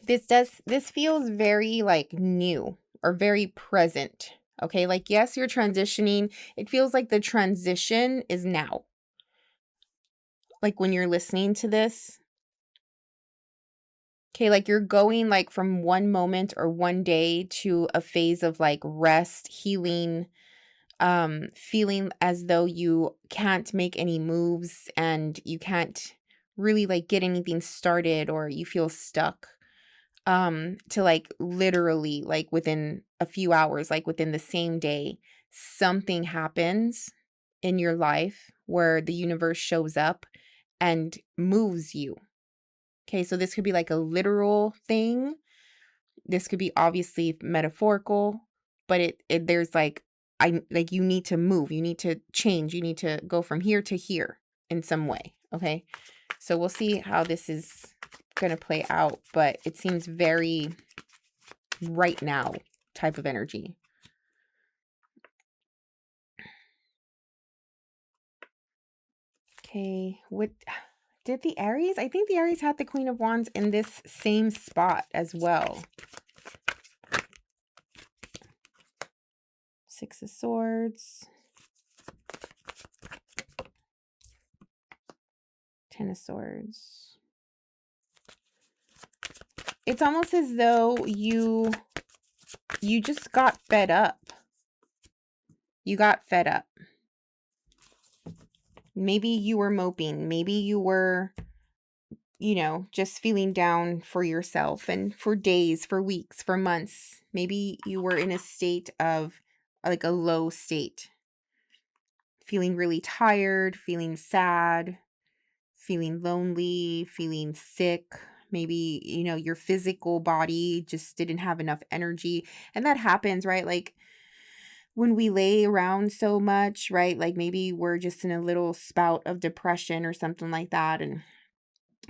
This feels very like new or very present. Okay, like yes, you're transitioning. It feels like the transition is now. Like when you're listening to this. Okay, like you're going like from one moment or one day to a phase of like rest, healing, feeling as though you can't make any moves and you can't really like get anything started, or you feel stuck. To like literally like within a few hours, like within the same day, something happens in your life where the universe shows up and moves you. Okay, so this could be like a literal thing. This could be obviously metaphorical, but it there's like you need to move, you need to change, you need to go from here to here in some way. Okay, so we'll see how this is gonna play out, but it seems very right now type of energy. Okay, what did the Aries? I think the Aries had the Queen of Wands in this same spot as well. Six of Swords. Ten of Swords. It's almost as though you just got fed up. You got fed up. Maybe you were moping. Maybe you were, just feeling down for yourself and for days, for weeks, for months. Maybe you were in a state of like a low state. Feeling really tired, feeling sad, feeling lonely, feeling sick. Maybe, your physical body just didn't have enough energy. And that happens, right? Like when we lay around so much, right? Like maybe we're just in a little spout of depression or something like that. And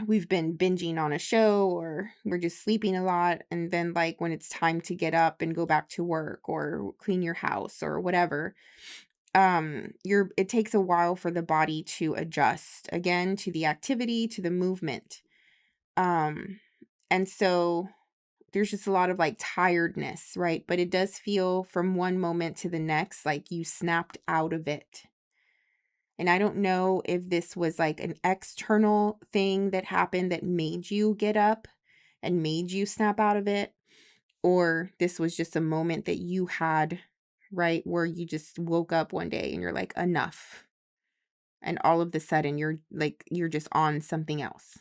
we've been binging on a show, or we're just sleeping a lot. And then like when it's time to get up and go back to work or clean your house or whatever, it takes a while for the body to adjust again to the activity, to the movement. And so there's just a lot of like tiredness, right? But it does feel from one moment to the next like you snapped out of it. And I don't know if this was like an external thing that happened that made you get up and made you snap out of it, or this was just a moment that you had, right, where you just woke up one day and you're like, enough. And all of the sudden you're just on something else,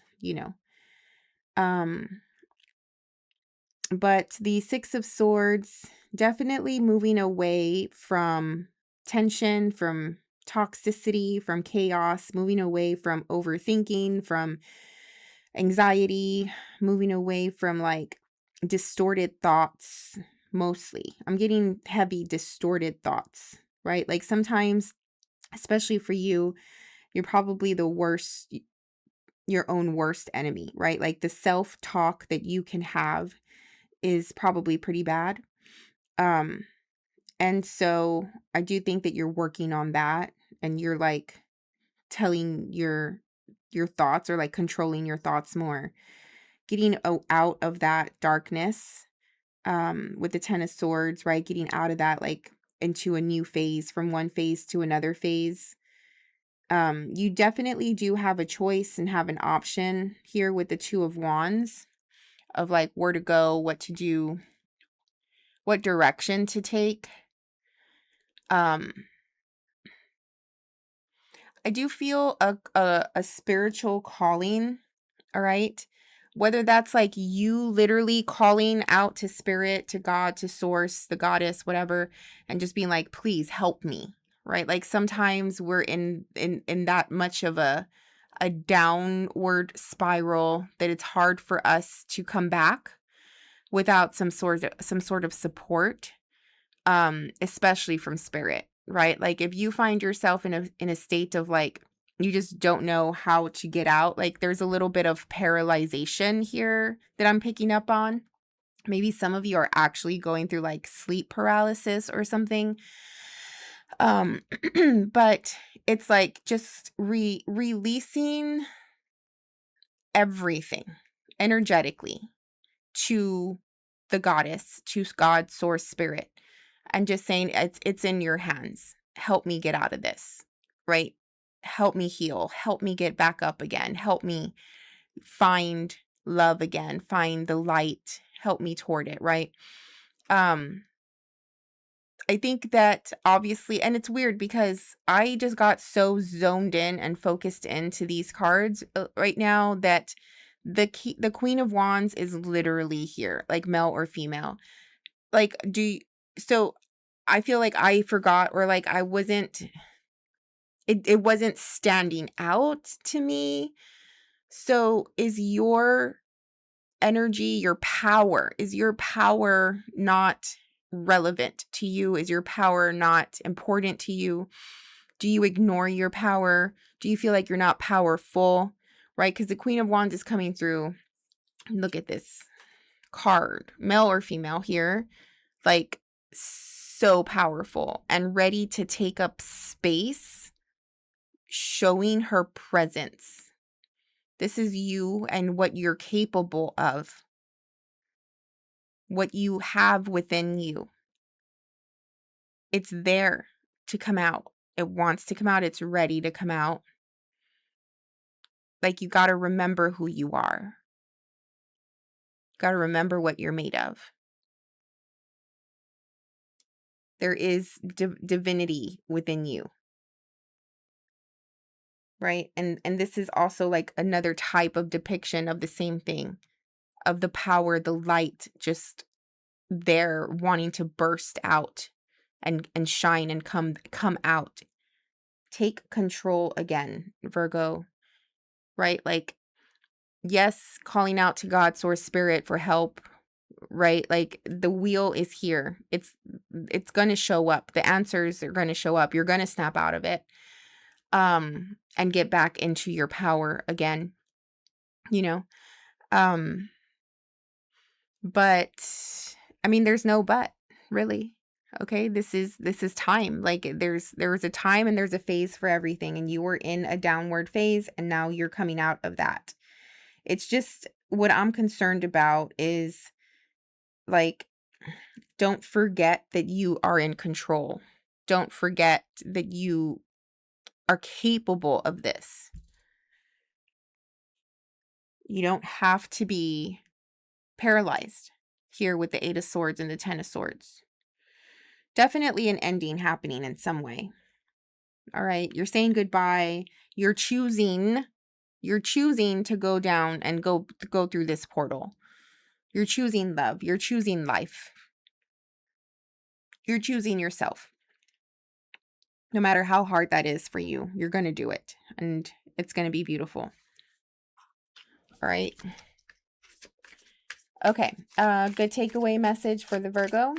Um, but the Six of Swords, definitely moving away from tension, from toxicity, from chaos, moving away from overthinking, from anxiety, moving away from like distorted thoughts. Mostly I'm getting heavy distorted thoughts, right? Like sometimes, especially for you, you're probably the worst, your own worst enemy, right? Like the self-talk that you can have is probably pretty bad. And so I do think that you're working on that, and you're like telling your thoughts, or like controlling your thoughts more, getting out of that darkness, with the Ten of Swords, right? Getting out of that, like into a new phase, from one phase to another phase. You definitely do have a choice and have an option here with the Two of Wands, of like where to go, what to do, what direction to take. I do feel a spiritual calling, all right? Whether that's like you literally calling out to spirit, to God, to source, the goddess, whatever, and just being like, please help me, right? Like sometimes we're in that much of a downward spiral that it's hard for us to come back without some sort of support, especially from spirit, right? Like if you find yourself in a state of like you just don't know how to get out, like there's a little bit of paralyzation here that I'm picking up on. Maybe some of you are actually going through like sleep paralysis or something. But it's like just releasing everything energetically to the goddess, to God, source, spirit, and just saying it's in your hands. Help me get out of this, right? Help me heal. Help me get back up again. Help me find love again. Find the light. Help me toward it, right? I think that obviously, and it's weird because I just got so zoned in and focused into these cards right now that the Queen of Wands is literally here, like male or female. Like, so I feel like I forgot, or like I wasn't, it wasn't standing out to me. So is your energy, is your power not relevant to you? Is your power not important to you? Do you ignore your power? Do you feel like you're not powerful? Right? Because the Queen of Wands is coming through. Look at this card, male or female here, like so powerful and ready to take up space, showing her presence. This is you and what you're capable of, what you have within you. It's there to come out. It wants to come out. It's ready to come out. Like, you got to remember who you are. Got to remember what you're made of. There is divinity within you. Right? And this is also like another type of depiction of the same thing, of the power, the light, just there wanting to burst out and shine and come out. Take control again, Virgo. Right? Like, yes, calling out to God, source, spirit for help, right? Like the wheel is here. It's going to show up. The answers are going to show up. You're going to snap out of it. And get back into your power again, you know? But I mean, there's no but, really. Okay? This is time. Like there's a time and there's a phase for everything, and you were in a downward phase and now you're coming out of that. It's just what I'm concerned about is like, don't forget that you are in control. Don't forget that you are capable of this. You don't have to be paralyzed here with the Eight of Swords and the Ten of Swords. Definitely an ending happening in some way. All right. You're saying goodbye. You're choosing to go down and go through this portal. You're choosing love. You're choosing life. You're choosing yourself. No matter how hard that is for you, you're going to do it. And it's going to be beautiful. All right. Okay. Good takeaway message for the Virgo.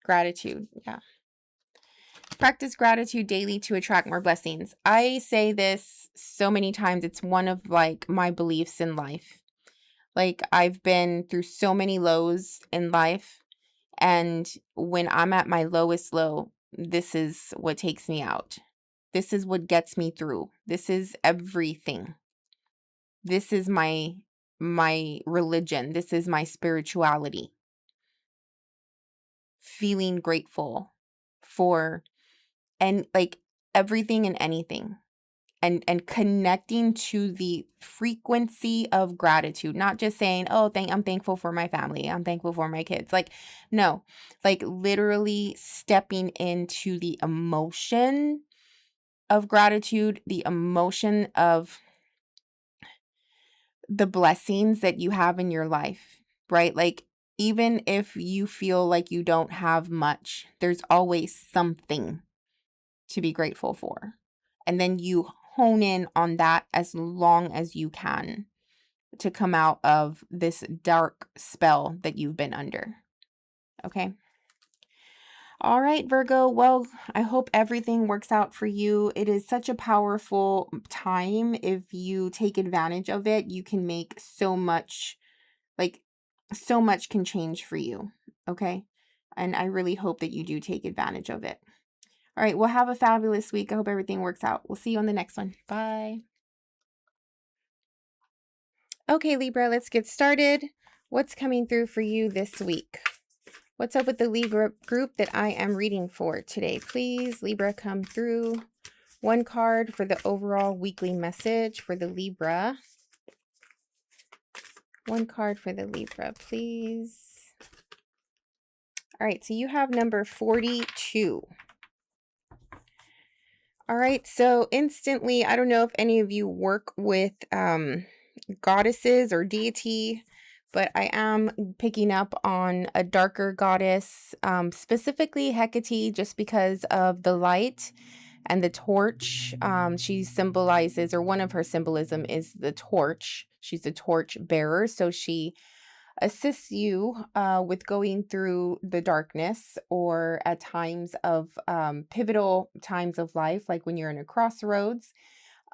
Gratitude. Yeah. Practice gratitude daily to attract more blessings. I say this so many times. It's one of like my beliefs in life. Like I've been through so many lows in life. And when I'm at my lowest low, this is what takes me out. This is what gets me through. This is everything. This is my religion. This is my spirituality. Feeling grateful for and like everything and anything. And connecting to the frequency of gratitude, not just saying, oh, I'm thankful for my family, I'm thankful for my kids. Like, no, like literally stepping into the emotion of gratitude, the emotion of the blessings that you have in your life, right? Like, even if you feel like you don't have much, there's always something to be grateful for. And then you hone in on that as long as you can to come out of this dark spell that you've been under. Okay. All right, Virgo. Well, I hope everything works out for you. It is such a powerful time. If you take advantage of it, you can make so much, like so much can change for you. Okay. And I really hope that you do take advantage of it. All right. Well, have a fabulous week. I hope everything works out. We'll see you on the next one. Bye. Okay, Libra, let's get started. What's coming through for you this week? What's up with the Libra group that I am reading for today? Please, Libra, come through. One card for the overall weekly message for the Libra. One card for the Libra, please. All right, so you have number 42. All right, so instantly, I don't know if any of you work with goddesses or deity, but I am picking up on a darker goddess, specifically Hecate, just because of the light and the torch. She symbolizes, or one of her symbolism is the torch. She's the torch bearer, so she assists you with going through the darkness, or at times of pivotal times of life, like when you're in a crossroads.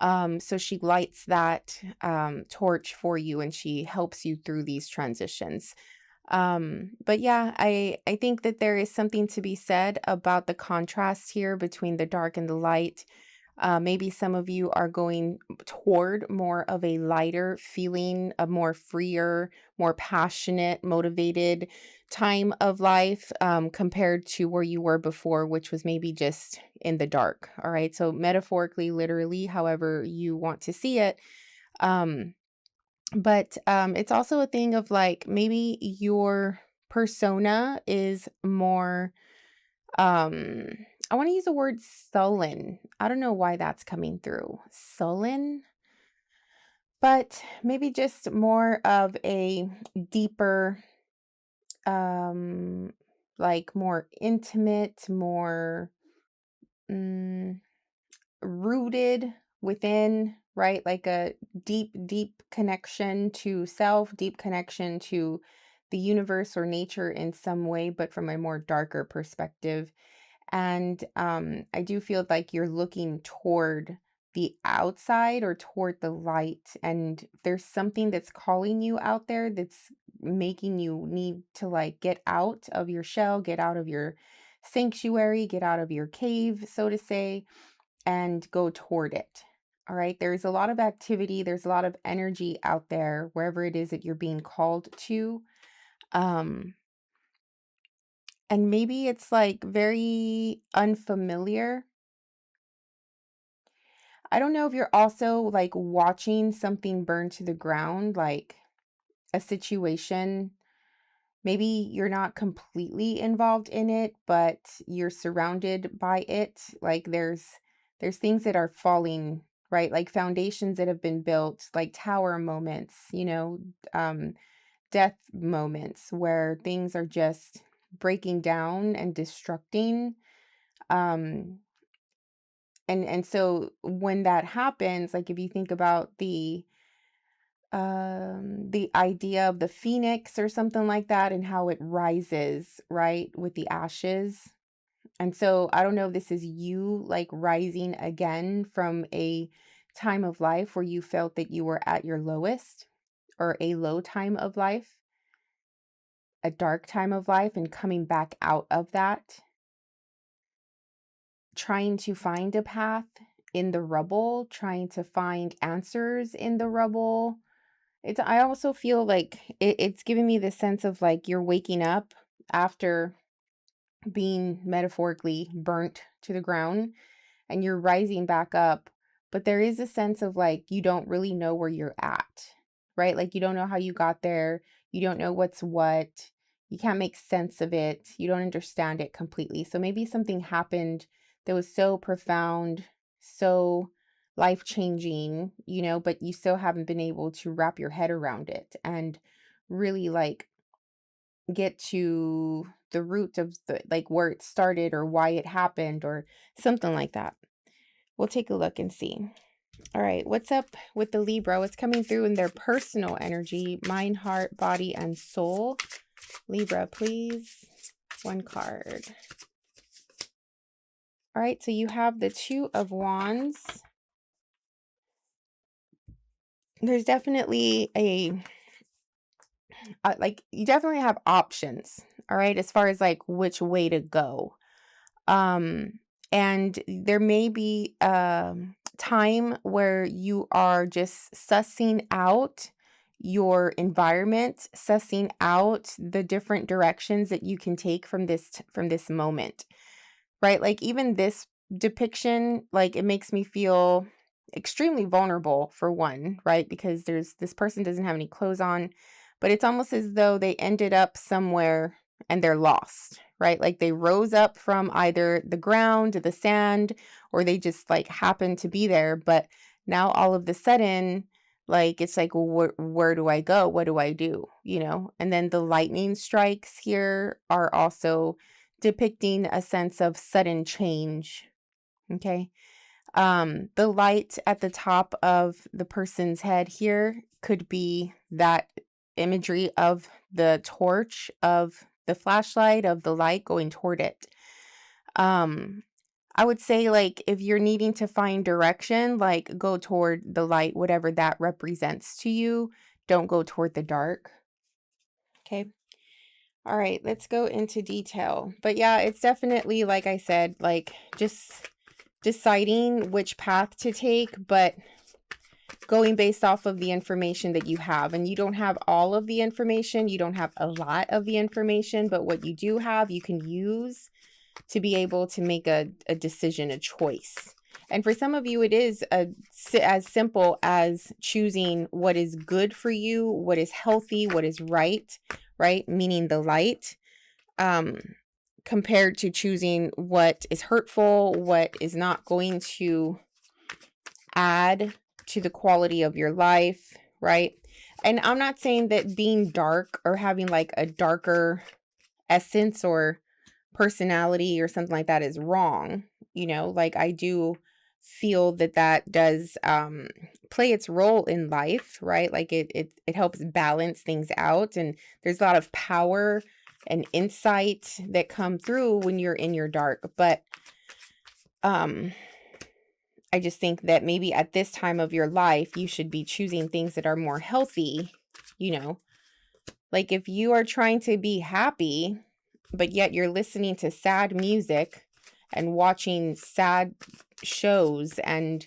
So she lights that torch for you, and she helps you through these transitions. But yeah, I think that there is something to be said about the contrast here between the dark and the light. Maybe some of you are going toward more of a lighter feeling, a more freer, more passionate, motivated time of life, compared to where you were before, which was maybe just in the dark. All right. So metaphorically, literally, however you want to see it. But it's also a thing of like maybe your persona is more I want to use the word sullen. I don't know why that's coming through. Sullen, but maybe just more of a deeper, um like more intimate, more mm, rooted within, right? Like a deep connection to self, deep connection to the universe or nature in some way, but from a more darker perspective. And I do feel like you're looking toward the outside or toward the light, and there's something that's calling you out there that's making you need to like get out of your shell, get out of your sanctuary, get out of your cave, so to say, and go toward it. All right. There's a lot of activity, there's a lot of energy out there, wherever it is that you're being called to. Um, and maybe it's like very unfamiliar. I don't know if you're also like watching something burn to the ground, like a situation. Maybe you're not completely involved in it, but you're surrounded by it. Like there's things that are falling, right? Like foundations that have been built, like tower moments, um, death moments where things are just breaking down and destructing. Um, And so when that happens, like if you think about the idea of the phoenix or something like that and how it rises, right, with the ashes. And so I don't know if this is you like rising again from a time of life where you felt that you were at your lowest, or a low time of life, a dark time of life, and coming back out of that, trying to find a path in the rubble, trying to find answers in the rubble. I also feel like it's giving me the sense of like you're waking up after being metaphorically burnt to the ground, and you're rising back up, but there is a sense of like you don't really know where you're at, right? Like you don't know how you got there, you don't know what's what, you can't make sense of it, you don't understand it completely. So maybe something happened that was so profound, so life-changing, but you still haven't been able to wrap your head around it and really like get to the root of the like where it started or why it happened or something like that. We'll take a look and see. All right, what's up with the Libra? What's coming through in their personal energy, mind, heart, body, and soul? Libra, please. One card. All right, so you have the Two of Wands. There's definitely like you definitely have options, all right, as far as like which way to go. And there may be time where you are just sussing out your environment, sussing out the different directions that you can take from this moment, right? Like even this depiction, like it makes me feel extremely vulnerable for one, right? Because this person doesn't have any clothes on, but it's almost as though they ended up somewhere and they're lost, right? Like they rose up from either the ground, the sand, or they just like happened to be there. But now all of the sudden, like it's like, well, where do I go? What do I do? And then the lightning strikes here are also depicting a sense of sudden change. Okay. The light at the top of the person's head here could be that imagery of the torch, of the flashlight, of the light going toward it. I would say like if you're needing to find direction, like go toward the light, whatever that represents to you. Don't go toward the dark. Okay. All right, let's go into detail. But yeah, it's definitely, like I said, like just deciding which path to take, but going based off of the information that you have. And you don't have all of the information. You don't have a lot of the information, but what you do have, you can use to be able to make a decision, a choice. And for some of you, it is as simple as choosing what is good for you, what is healthy, what is right, meaning the light, compared to choosing what is hurtful, what is not going to add to the quality of your life, right? And I'm not saying that being dark or having like a darker essence or personality or something like that is wrong. Like I do feel that does play its role in life, right? Like it helps balance things out, and there's a lot of power and insight that come through when you're in your dark. But I just think that maybe at this time of your life you should be choosing things that are more healthy. Like if you are trying to be happy but yet you're listening to sad music and watching sad shows and,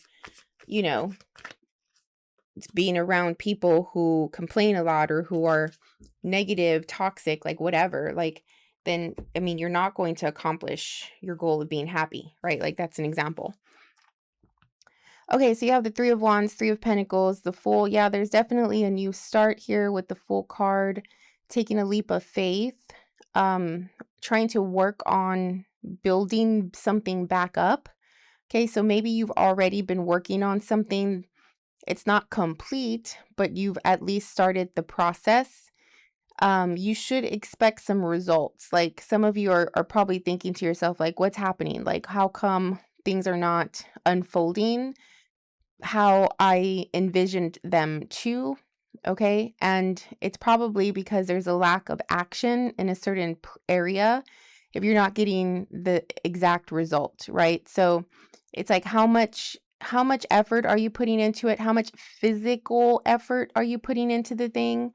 being around people who complain a lot or who are negative, toxic, like whatever, like, then, I mean, you're not going to accomplish your goal of being happy, right? Like that's an example. Okay, so you have the Three of Wands, Three of Pentacles, the Fool. Yeah, there's definitely a new start here with the Fool card, taking a leap of faith. Trying to work on building something back up. Okay, so maybe you've already been working on something. It's not complete, but you've at least started the process. You should expect some results. Like some of you are probably thinking to yourself, like, what's happening? Like, how come things are not unfolding how I envisioned them to. Okay. And it's probably because there's a lack of action in a certain area if you're not getting the exact result, right? So it's like how much effort are you putting into it? How much physical effort are you putting into the thing?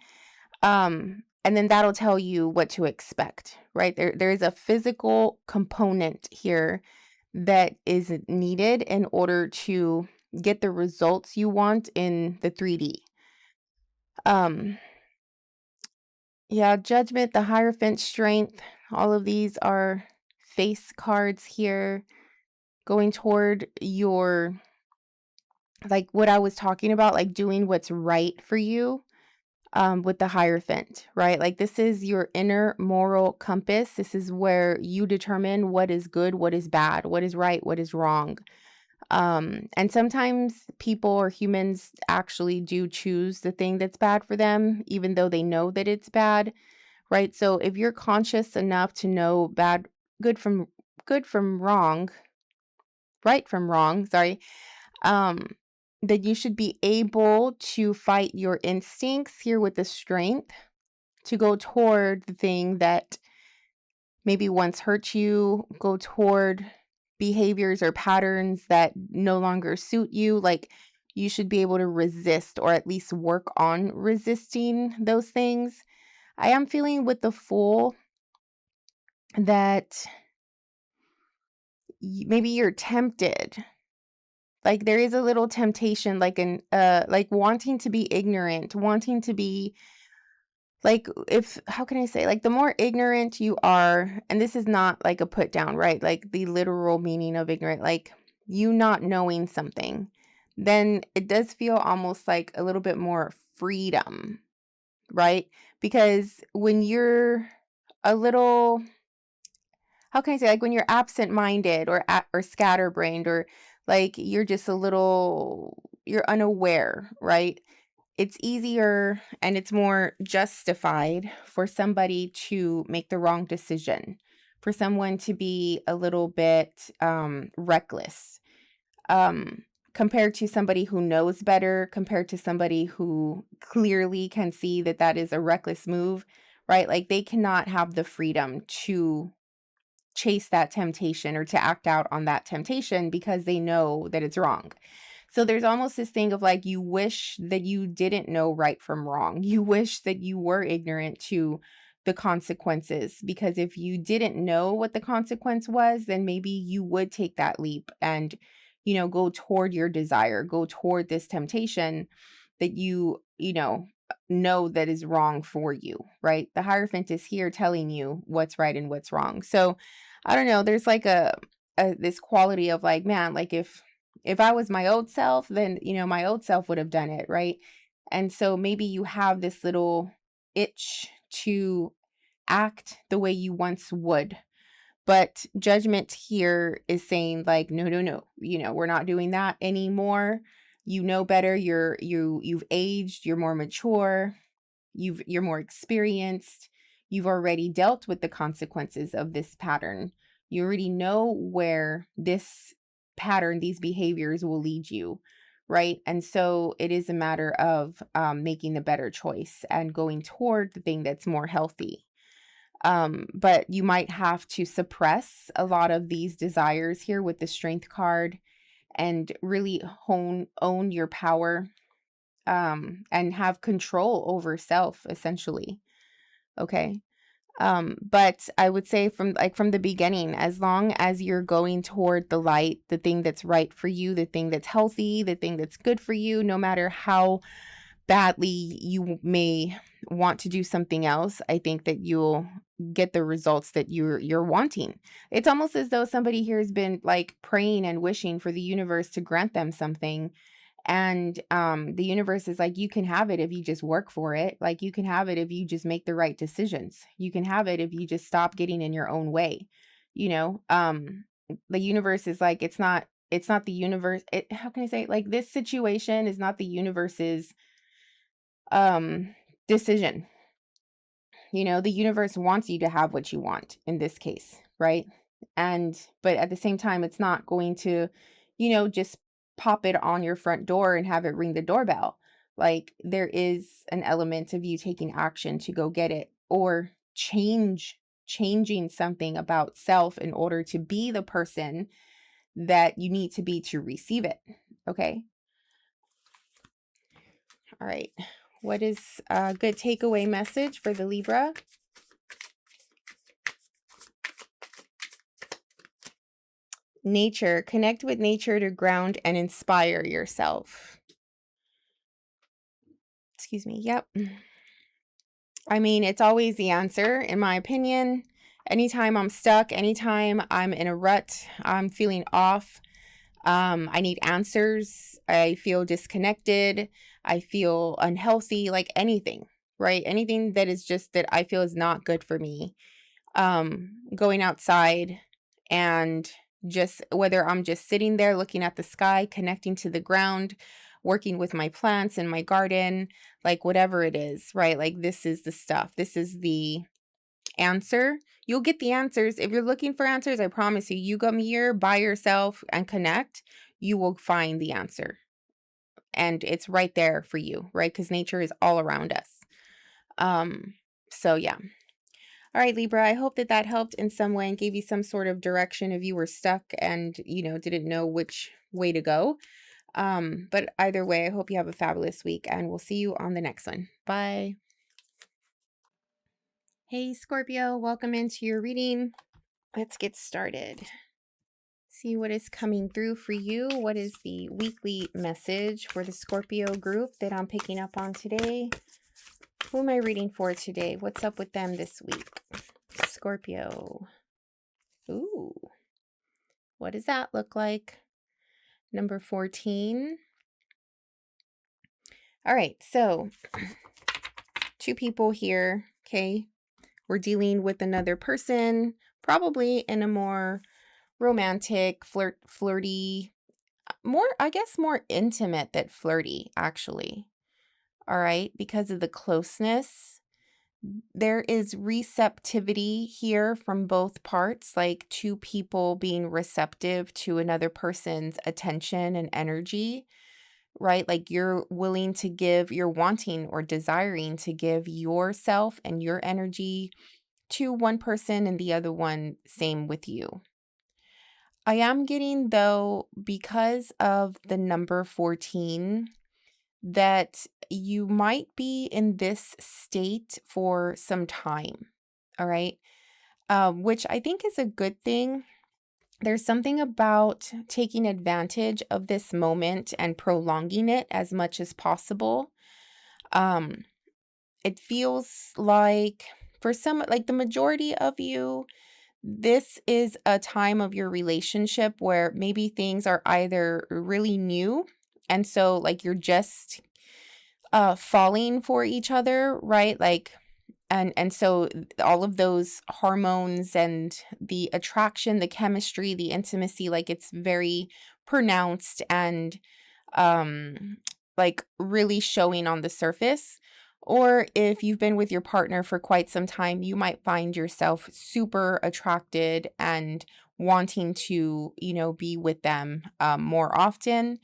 And then that'll tell you what to expect, right? There is a physical component here that is needed in order to get the results you want in the 3D. Yeah, Judgment, the Hierophant, Strength, all of these are face cards here going toward your, like what I was talking about, like doing what's right for you. With the Hierophant, right? Like this is your inner moral compass. This is where you determine what is good, what is bad, what is right, what is wrong. And sometimes people or humans actually do choose the thing that's bad for them, even though they know that it's bad, right? So if you're conscious enough to know good from wrong, right from wrong, sorry, um, that you should be able to fight your instincts here with the strength to go toward the thing that maybe once hurt you, go toward behaviors or patterns that no longer suit you. Like you should be able to resist or at least work on resisting those things. I am feeling with the Fool that maybe you're tempted. Like there is a little temptation, like wanting to be ignorant, wanting to be like, if how can I say, like the more ignorant you are, and this is not like a put down, right? Like the literal meaning of ignorant, like you not knowing something, then it does feel almost like a little bit more freedom, right? Because when you're a little, how can I say, like when you're absent-minded or scatterbrained, or like you're just a little, you're unaware, right? It's easier and it's more justified for somebody to make the wrong decision, for someone to be a little bit reckless, um, compared to somebody who knows better, compared to somebody who clearly can see that that is a reckless move, right? Like they cannot have the freedom to chase that temptation or to act out on that temptation because they know that it's wrong. So there's almost this thing of like, you wish that you didn't know right from wrong. You wish that you were ignorant to the consequences, because if you didn't know what the consequence was, then maybe you would take that leap and, go toward your desire, go toward this temptation that you know that is wrong for you, right? The Hierophant is here telling you what's right and what's wrong. So I don't know, there's like a this quality of like, man, like if I was my old self, then my old self would have done it, right? And so maybe you have this little itch to act the way you once would. But Judgment here is saying like, no, no, no, we're not doing that anymore. You know better. You've aged, you're more mature, you're more experienced. You've already dealt with the consequences of this pattern. You already know where this pattern, these behaviors will lead you, right? And so it is a matter of making the better choice and going toward the thing that's more healthy. But you might have to suppress a lot of these desires here with the Strength card and really own your power, and have control over self, essentially. Okay. But I would say from the beginning, as long as you're going toward the light, the thing that's right for you, the thing that's healthy, the thing that's good for you, no matter how badly you may want to do something else, I think that you'll get the results that you're wanting. It's almost as though somebody here has been like praying and wishing for the universe to grant them something. And the universe is like, you can have it if you just work for it. Like you can have it if you just make the right decisions. You can have it if you just stop getting in your own way. The universe is like, it's not the universe. How can I say it? Like this situation is not the universe's decision. The universe wants you to have what you want in this case, right? But at the same time, it's not going to, just pop it on your front door and have it ring the doorbell. Like, there is an element of you taking action to go get it, or changing something about self in order to be the person that you need to be to receive it. Okay. All right. What is a good takeaway message for the Libra? Nature. Connect with nature to ground and inspire yourself. Excuse me. Yep. I mean, it's always the answer, in my opinion. Anytime I'm stuck, anytime I'm in a rut, I'm feeling off, I need answers, I feel disconnected, I feel unhealthy, like anything, right? Anything that is just that I feel is not good for me. Going outside and just whether I'm just sitting there looking at the sky, connecting to the ground, working with my plants in my garden, like whatever it is, right? Like, this is the stuff. This is the answer. You'll get the answers. If you're looking for answers, I promise you, you come here by yourself and connect, you will find the answer. And it's right there for you, right? Because nature is all around us. So yeah. All right, Libra, I hope that that helped in some way and gave you some sort of direction if you were stuck and, didn't know which way to go. But either way, I hope you have a fabulous week, and we'll see you on the next one. Bye. Hey, Scorpio, welcome into your reading. Let's get started. See what is coming through for you. What is the weekly message for the Scorpio group that I'm picking up on today? Who am I reading for today? What's up with them this week? Scorpio. Ooh. What does that look like? Number 14. All right, so 2 people here, okay? We're dealing with another person, probably in a more romantic, flirty, more intimate than flirty, actually. All right, because of the closeness. There is receptivity here from both parts, like 2 people being receptive to another person's attention and energy, right? Like, you're wanting or desiring to give yourself and your energy to one person, and the other one, same with you. I am getting, though, because of the number 14, that you might be in this state for some time. All right. Which I think is a good thing. There's something about taking advantage of this moment and prolonging it as much as possible. It feels like for some, like the majority of you, this is a time of your relationship where maybe things are either really new, and so like you're just falling for each other, right? Like, and so all of those hormones and the attraction, the chemistry, the intimacy, like it's very pronounced and like really showing on the surface. Or if you've been with your partner for quite some time, you might find yourself super attracted and wanting to, be with them more often.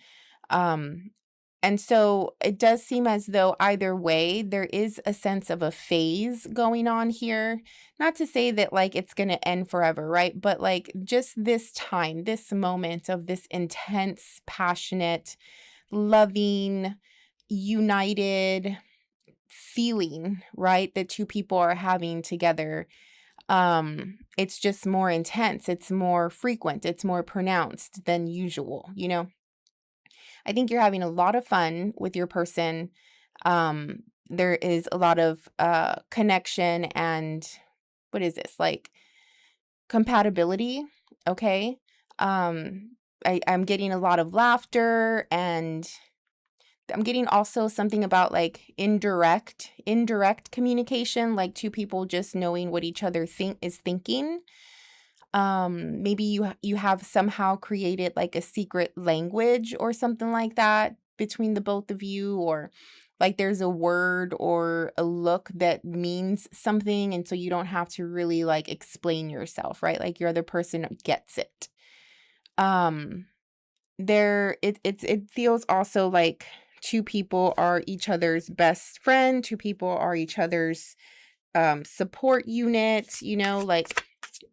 Um, and so it does seem as though either way, there is a sense of a phase going on here. Not to say that like it's going to end forever, right? But like just this time, this moment of this intense, passionate, loving, united feeling, right? That 2 people are having together. It's just more intense. It's more frequent. It's more pronounced than usual, I think you're having a lot of fun with your person. There is a lot of connection and what is this? Like compatibility, okay? I'm getting a lot of laughter, and I'm getting also something about like indirect communication, like 2 people just knowing what each other is thinking. Maybe you have somehow created like a secret language or something like that between the both of you, or Like there's a word or a look that means something, and so you don't have to really like explain yourself, right? Like your other person gets it. It feels also like two people are each other's best friend, two people are each other's support unit, you know, like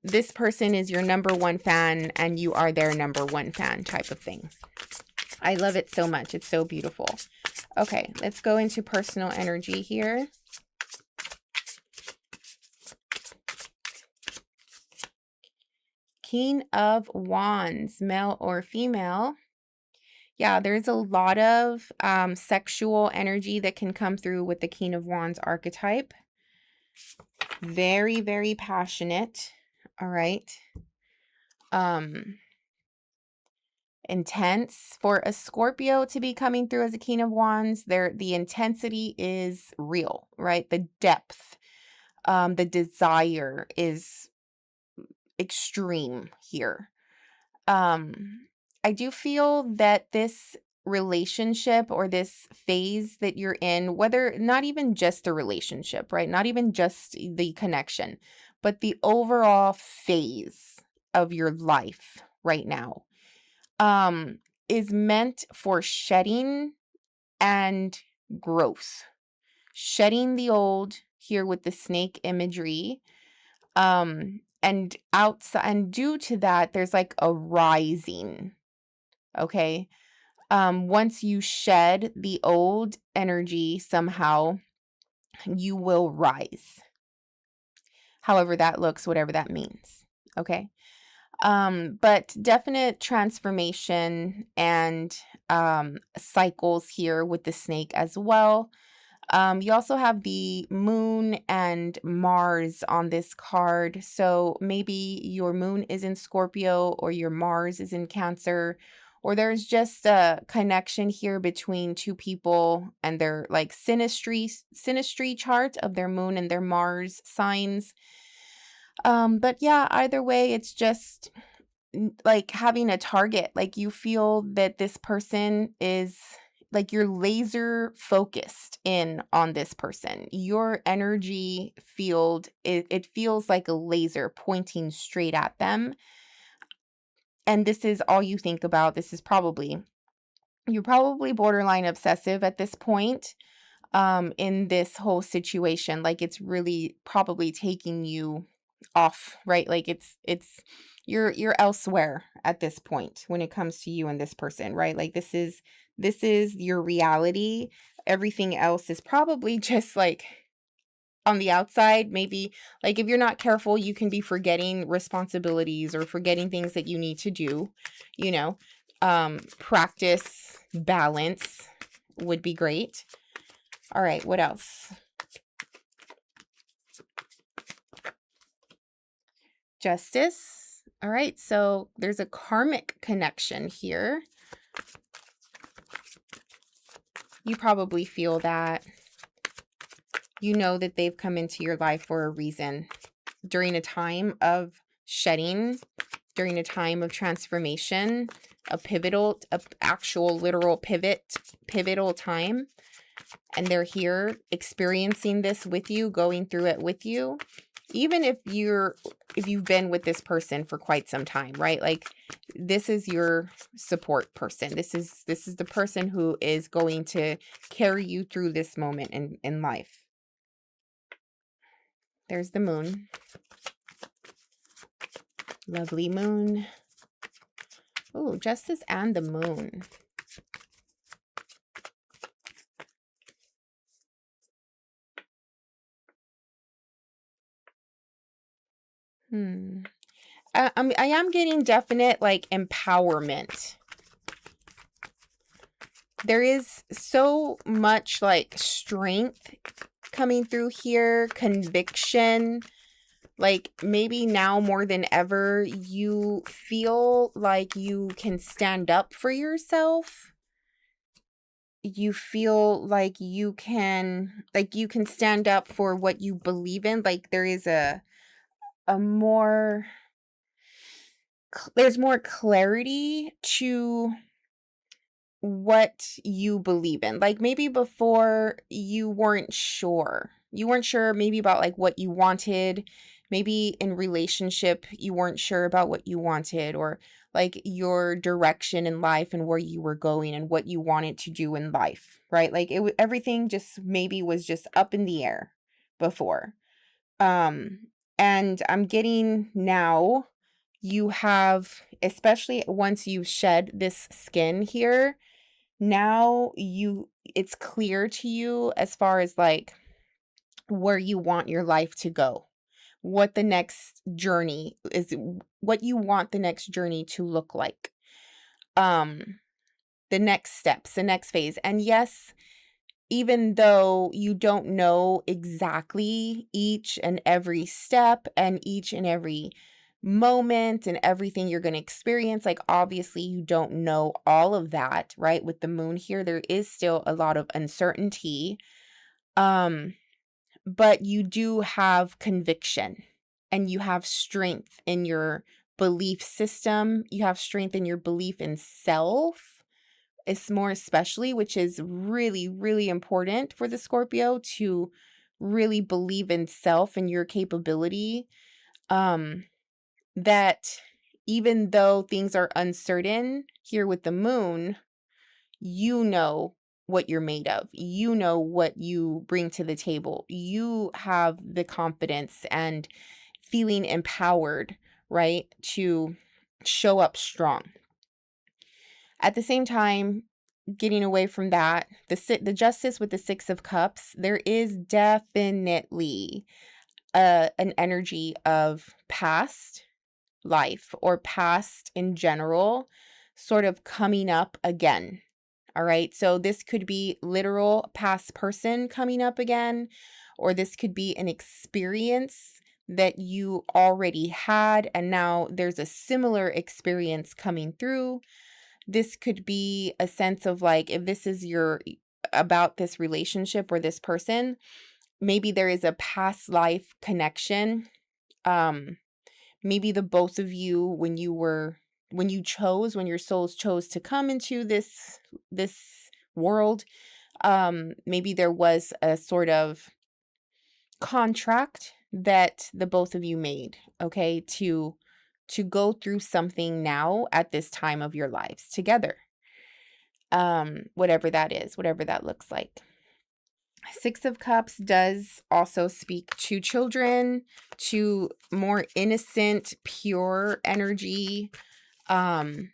this person is your number one fan and you are their number one fan type of thing. I love it so much. It's so beautiful. Okay, let's go into personal energy here. King of Wands, male or female. Yeah, there's a lot of sexual energy that can come through with the King of Wands archetype. Very, very passionate. All right. Intense. For a Scorpio to be coming through as a King of Wands, the intensity is real, right? The depth, the desire is extreme here. I do feel that this relationship or this phase that you're in, whether not even just the relationship, right? Not even just the connection, but the overall phase of your life right now, is meant for shedding and growth. Shedding the old here with the snake imagery. And outside, and due to that, there's like a rising. Okay. Once you shed the old energy, somehow you will rise. However that looks, whatever that means. Okay. But definite transformation and cycles here with the snake as well. You also have the moon and Mars on this card. So maybe your moon is in Scorpio or your Mars is in Cancer, or there's just a connection here between two people and their like synastry chart of their moon and their Mars signs. But yeah, either way, it's just like having a target. Like you feel that this person is like you're laser focused in on this person. Your energy field, it feels like a laser pointing straight at them. And this is all you think about. This is you're probably borderline obsessive at this point in this whole situation. Like it's really probably taking you off, right? Like you're elsewhere at this point when it comes to you and this person, right? Like this is your reality. Everything else is probably just like on the outside. Maybe like if you're not careful, you can be forgetting responsibilities or forgetting things that you need to do, you know. Practice balance would be great. All right, what else? Justice. All right, so there's a karmic connection here. You probably feel that. You know that they've come into your life for a reason. During a time of shedding, during a time of transformation, a actual literal pivotal time. And they're here experiencing this with you, going through it with you. Even if you've been with this person for quite some time, right? Like this is your support person. This is the person who is going to carry you through this moment in life. There's the moon. Lovely moon. Oh, justice and the moon. I am getting definite like empowerment. There is so much like strength coming through here, conviction. Like maybe now more than ever, you feel like you can stand up for yourself. You feel like you can stand up for what you believe in. Like there is there's more clarity to what you believe in. Like maybe before you weren't sure. You weren't sure maybe about like what you wanted. Maybe in relationship you weren't sure about what you wanted, or like your direction in life and where you were going and what you wanted to do in life, right? Like everything just maybe was just up in the air before. Um and I'm getting now you have, especially once you shed this skin here, now it's clear to you as far as like where you want your life to go, what the next journey is, what you want the next journey to look like, um the next steps, the next phase. And yes, even though you don't know exactly each and every step and each and every moment and everything you're going to experience, like obviously you don't know all of that, right? With the moon here, there is still a lot of uncertainty. Um, but you do have conviction and you have strength in your belief system. You have strength in your belief in self. It's more especially, which is really, really important for the Scorpio to really believe in self and your capability. Um, that even though things are uncertain here with the moon, you know what you're made of. You know what you bring to the table. You have the confidence and feeling empowered, right, to show up strong. At the same time, getting away from that, the justice with the 6 of cups, there is definitely an energy of past life or past in general sort of coming up again. All right. So this could be literal past person coming up again, or this could be an experience that you already had and now there's a similar experience coming through. This could be a sense of like, if this is your about this relationship or this person, maybe there is a past life connection. Um, maybe the both of you, when your souls chose to come into this world, maybe there was a sort of contract that the both of you made, okay, to go through something now at this time of your lives together. Whatever that is, whatever that looks like. 6 of Cups does also speak to children, to more innocent, pure energy. And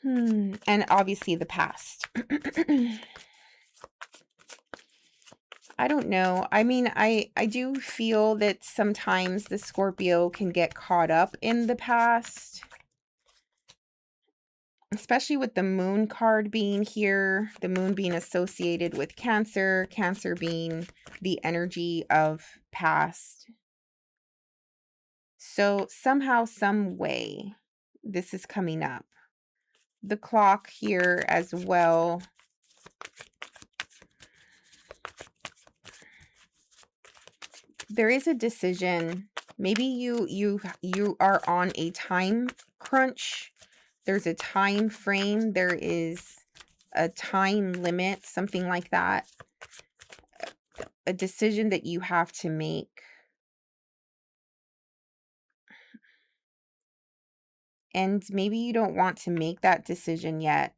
obviously the past. I don't know. I mean, I do feel that sometimes the Scorpio can get caught up in the past, especially with the moon card being here, the moon being associated with Cancer, Cancer being the energy of past. So somehow, some way, this is coming up. The clock here as well. There is a decision. Maybe you are on a time crunch. There's a time frame. There is a time limit, something like that. A decision that you have to make. And maybe you don't want to make that decision yet.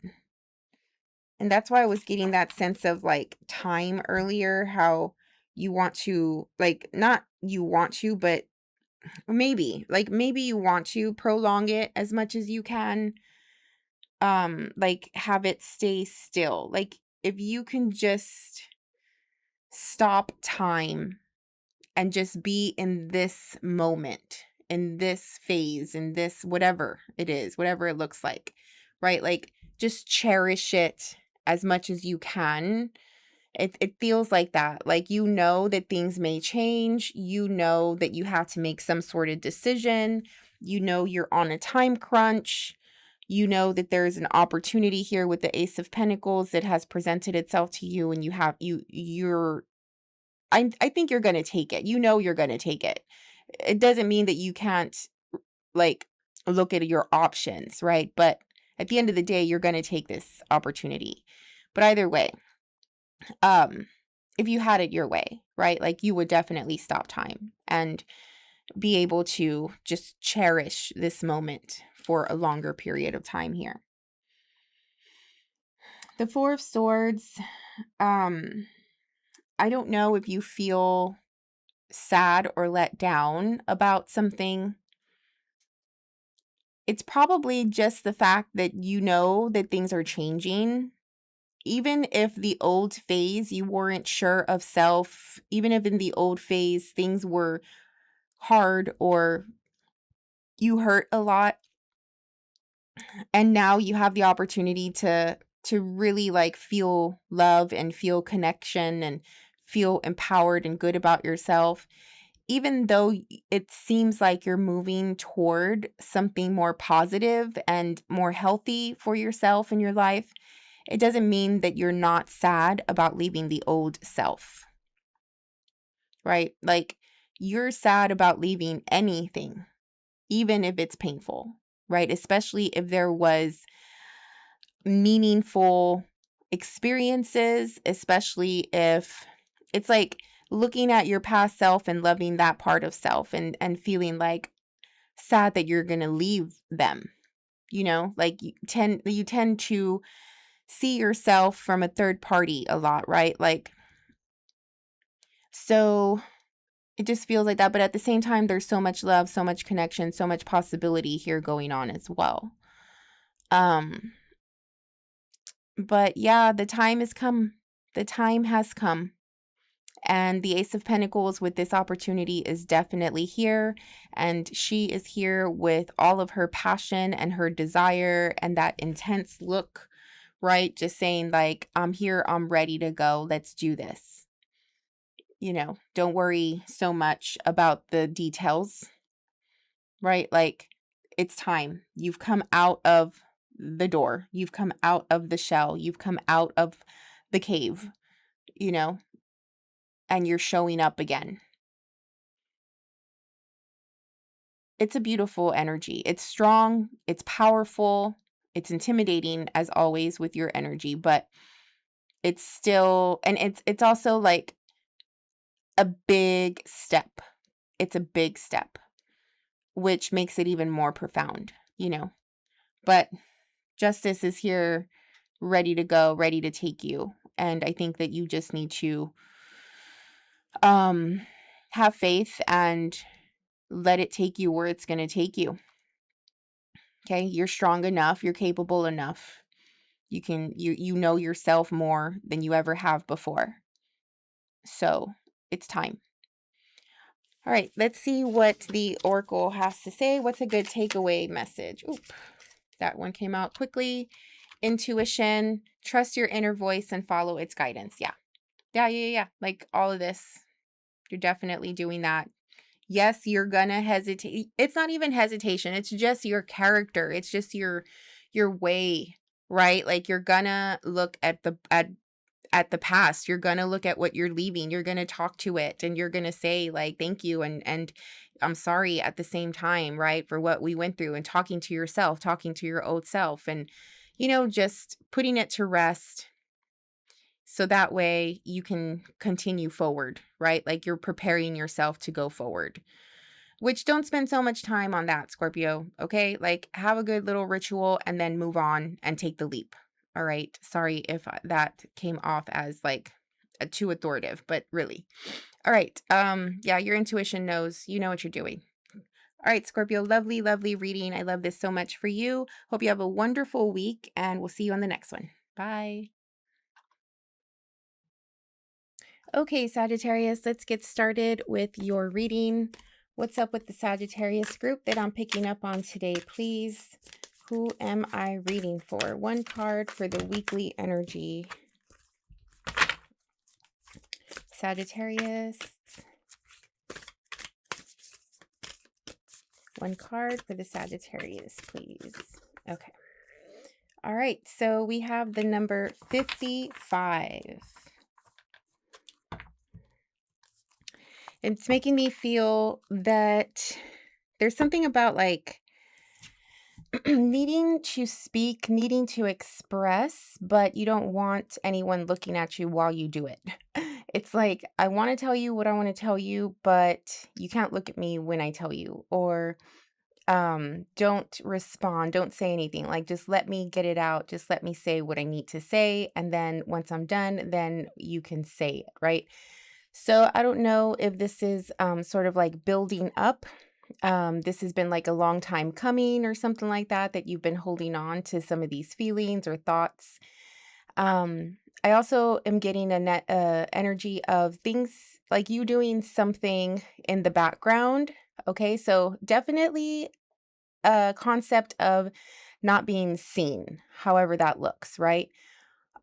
And that's why I was getting that sense of like time earlier, how you want to, like, not you want to, but maybe you want to prolong it as much as you can. Like have it stay still. Like if you can just stop time and just be in this moment, in this phase, in this whatever it is, whatever it looks like, right? Like just cherish it as much as you can. It feels like that. Like, you know that things may change. You know that you have to make some sort of decision. You know you're on a time crunch. You know that there's an opportunity here with the Ace of Pentacles that has presented itself to you, and I think you're going to take it. You know you're going to take it. It doesn't mean that you can't, like, look at your options, right? But at the end of the day, you're going to take this opportunity. But either way, if you had it your way, right? Like you would definitely stop time and be able to just cherish this moment for a longer period of time here. The Four of Swords, I don't know if you feel sad or let down about something. It's probably just the fact that you know that things are changing. Even if the old phase you weren't sure of self, even if in the old phase things were hard or you hurt a lot, and now you have the opportunity to really like feel love and feel connection and feel empowered and good about yourself. Even though it seems like you're moving toward something more positive and more healthy for yourself in your life, it doesn't mean that you're not sad about leaving the old self, right? Like you're sad about leaving anything, even if it's painful, right? Especially if there was meaningful experiences, especially if it's like looking at your past self and loving that part of self and feeling like sad that you're going to leave them. You know, like you tend to see yourself from a third party a lot, right? Like so it just feels like that, but at the same time there's so much love, so much connection, so much possibility here going on as well. But yeah, the time has come. The time has come. And the Ace of Pentacles with this opportunity is definitely here. And she is here with all of her passion and her desire and that intense look, right? Just saying like, I'm here, I'm ready to go. Let's do this. You know, don't worry so much about the details, right? Like, it's time. You've come out of the door. You've come out of the shell. You've come out of the cave, you know, and you're showing up again. It's a beautiful energy. It's strong, it's powerful, it's intimidating as always with your energy, but it's still, and it's also like a big step. It's a big step, which makes it even more profound, you know. But justice is here, ready to go, ready to take you. And I think that you just need to have faith and let it take you where it's going to take you. Okay? You're strong enough, you're capable enough. You know yourself more than you ever have before. So, it's time. All right, let's see what the Oracle has to say. What's a good takeaway message? Oop, that one came out quickly. Intuition, trust your inner voice and follow its guidance. Yeah. Like all of this, you're definitely doing that. Yes, you're gonna hesitate. It's not even hesitation. It's just your character. It's just your way, right? Like you're gonna look at the past. You're gonna look at what you're leaving. You're gonna talk to it and you're gonna say like thank you and I'm sorry at the same time, right? For what we went through, and talking to yourself, talking to your old self, and you know, just putting it to rest. So that way you can continue forward, right? Like you're preparing yourself to go forward. Which don't spend so much time on that, Scorpio, okay? Like have a good little ritual and then move on and take the leap. All right. Sorry if that came off as like too authoritative, but really. All right. Yeah, your intuition knows, you know what you're doing. All right, Scorpio, lovely, lovely reading. I love this so much for you. Hope you have a wonderful week and we'll see you on the next one. Bye. Okay, Sagittarius, let's get started with your reading. What's up with the Sagittarius group that I'm picking up on today, please? Who am I reading for? One card for the weekly energy. Sagittarius. One card for the Sagittarius, please. Okay. All right, so we have the number 55. It's making me feel that there's something about like needing to speak, needing to express, but you don't want anyone looking at you while you do it. It's like, I want to tell you what I want to tell you, but you can't look at me when I tell you. Or don't respond, don't say anything. Like, just let me get it out. Just let me say what I need to say. And then once I'm done, then you can say it, right? So I don't know if this is sort of like building up. This has been like a long time coming or something like that, that you've been holding on to some of these feelings or thoughts. I also am getting a net energy of things like you doing something in the background. Okay, so definitely a concept of not being seen, however that looks, right?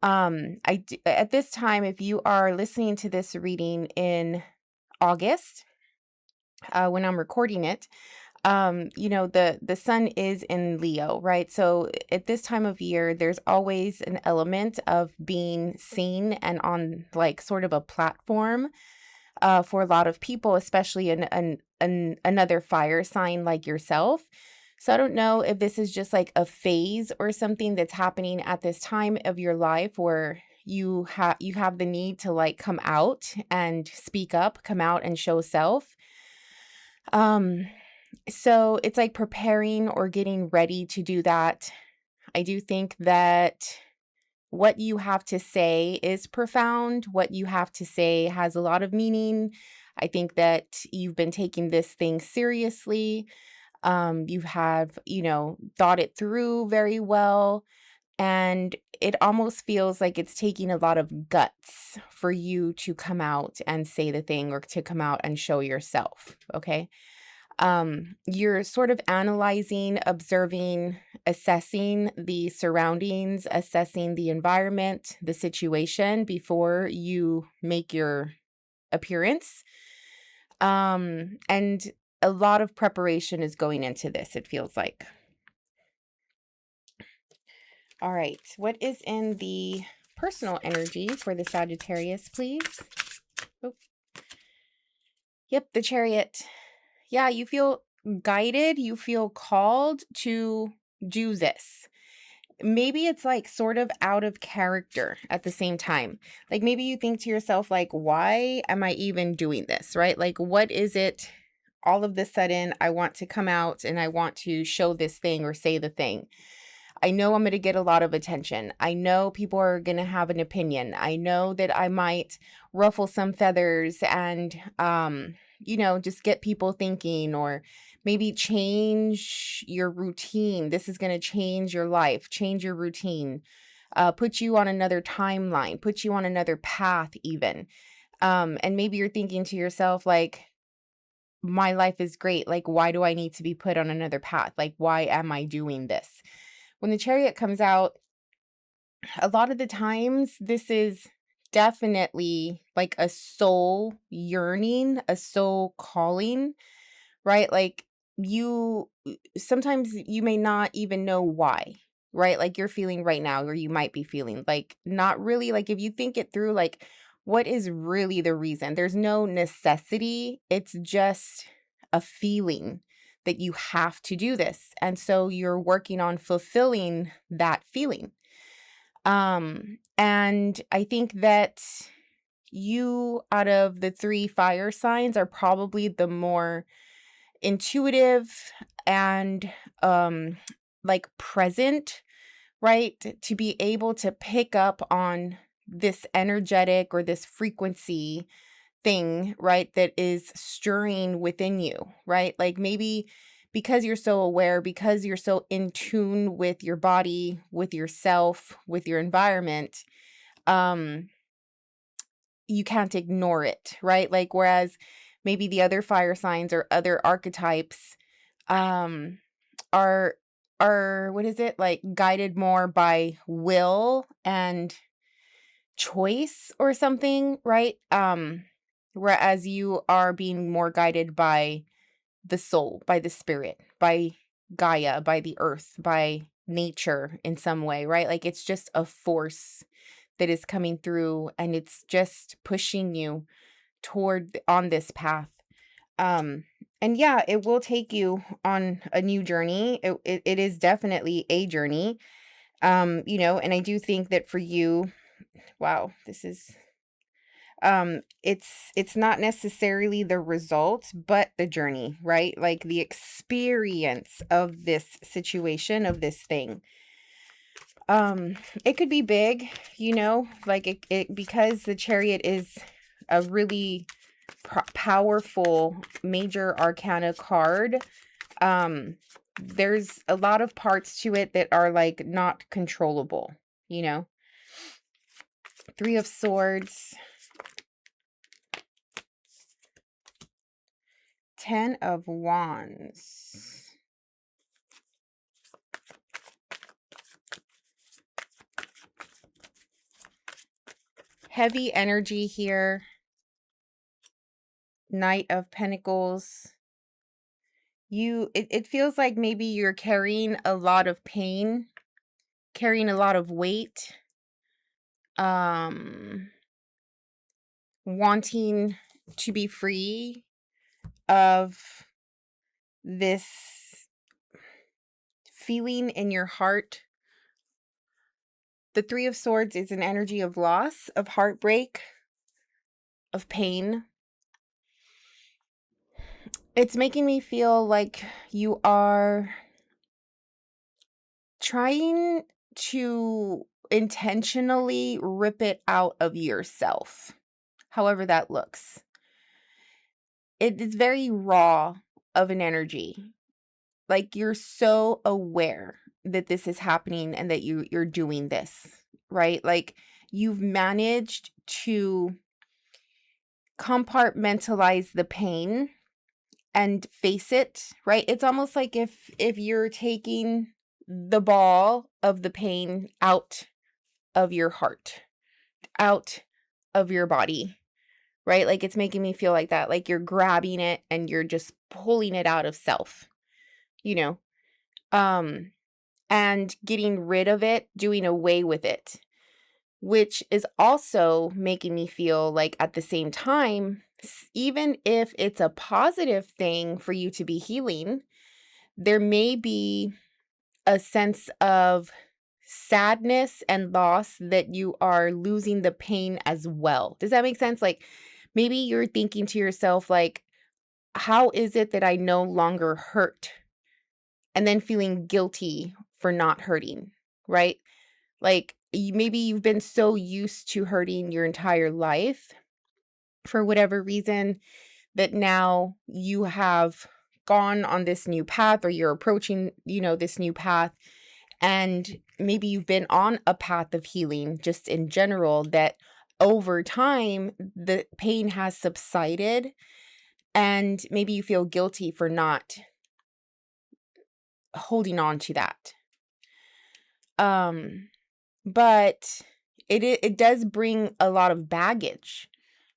At this time, if you are listening to this reading in August, when I'm recording it, the sun is in Leo, right? So at this time of year, there's always an element of being seen and on like sort of a platform for a lot of people, especially another fire sign like yourself. So I don't know if this is just like a phase or something that's happening at this time of your life where you have the need to like come out and speak up, come out and show self. Um so it's like preparing or getting ready to do that. I do think that what you have to say is profound. What you have to say has a lot of meaning. I think that you've been taking this thing seriously. You have, thought it through very well. And it almost feels like it's taking a lot of guts for you to come out and say the thing or to come out and show yourself. Okay. You're sort of analyzing, observing, assessing the surroundings, assessing the environment, the situation before you make your appearance. And a lot of preparation is going into this, it feels like. All right. What is in the personal energy for the Sagittarius, please? Oh. Yep, the Chariot. Yeah, you feel guided, you feel called to do this. Maybe it's like sort of out of character at the same time. Like maybe you think to yourself, like, why am I even doing this? Right? Like, what is it? All of the sudden, I want to come out and I want to show this thing or say the thing. I know I'm going to get a lot of attention. I know people are going to have an opinion. I know that I might ruffle some feathers and, just get people thinking, or maybe change your routine. This is going to change your life, change your routine, put you on another timeline, put you on another path even. And maybe you're thinking to yourself, like, my life is great. Like, why do I need to be put on another path? Like, why am I doing this? When the Chariot comes out, a lot of the times this is definitely like a soul yearning, a soul calling, right? Like sometimes you may not even know why, right? Like you're feeling right now, or you might be feeling like not really, like if you think it through, like what is really the reason? There's no necessity. It's just a feeling that you have to do this. And so you're working on fulfilling that feeling. And I think that you, out of the three fire signs, are probably the more intuitive and like present, right? To be able to pick up on this energetic or this frequency thing, right? That is stirring within you, right? Like maybe because you're so aware, because you're so in tune with your body, with yourself, with your environment, um, you can't ignore it, right? Like, whereas maybe the other fire signs or other archetypes, um, are, what is it? Like guided more by will and choice or something, right? Whereas you are being more guided by the soul, by the spirit, by Gaia, by the earth, by nature in some way, right? Like it's just a force that is coming through and it's just pushing you toward on this path. Um And yeah, it will take you on a new journey. It is definitely a journey. You know, and I do think that for you, wow, this is it's not necessarily the results, but the journey, right? Like the experience of this situation, of this thing. It could be big, you know, like it because the Chariot is a really powerful major arcana card. There's a lot of parts to it that are like not controllable, you know. 3 of Swords, 10 of Wands, heavy energy here, Knight of Pentacles. It feels like maybe you're carrying a lot of pain, carrying a lot of weight, wanting to be free of this feeling in your heart. The 3 of Swords is an energy of loss, of heartbreak, of pain. It's making me feel like you are trying to intentionally rip it out of yourself, however that looks. It is very raw of an energy. Like you're so aware that this is happening and that you're doing this, right? Like you've managed to compartmentalize the pain and face it, right? It's almost like if you're taking the ball of the pain out of your heart, out of your body, right? Like it's making me feel like that, like you're grabbing it and you're just pulling it out of self, you know, and getting rid of it, doing away with it, which is also making me feel like at the same time, even if it's a positive thing for you to be healing, there may be a sense of sadness and loss that you are losing the pain as well. Does that make sense? Like maybe you're thinking to yourself, like, how is it that I no longer hurt? And then feeling guilty for not hurting, right? Like maybe you've been so used to hurting your entire life for whatever reason that now you have gone on this new path, or you're approaching, you know, this new path. And maybe you've been on a path of healing just in general, that over time the pain has subsided and maybe you feel guilty for not holding on to that. But it does bring a lot of baggage.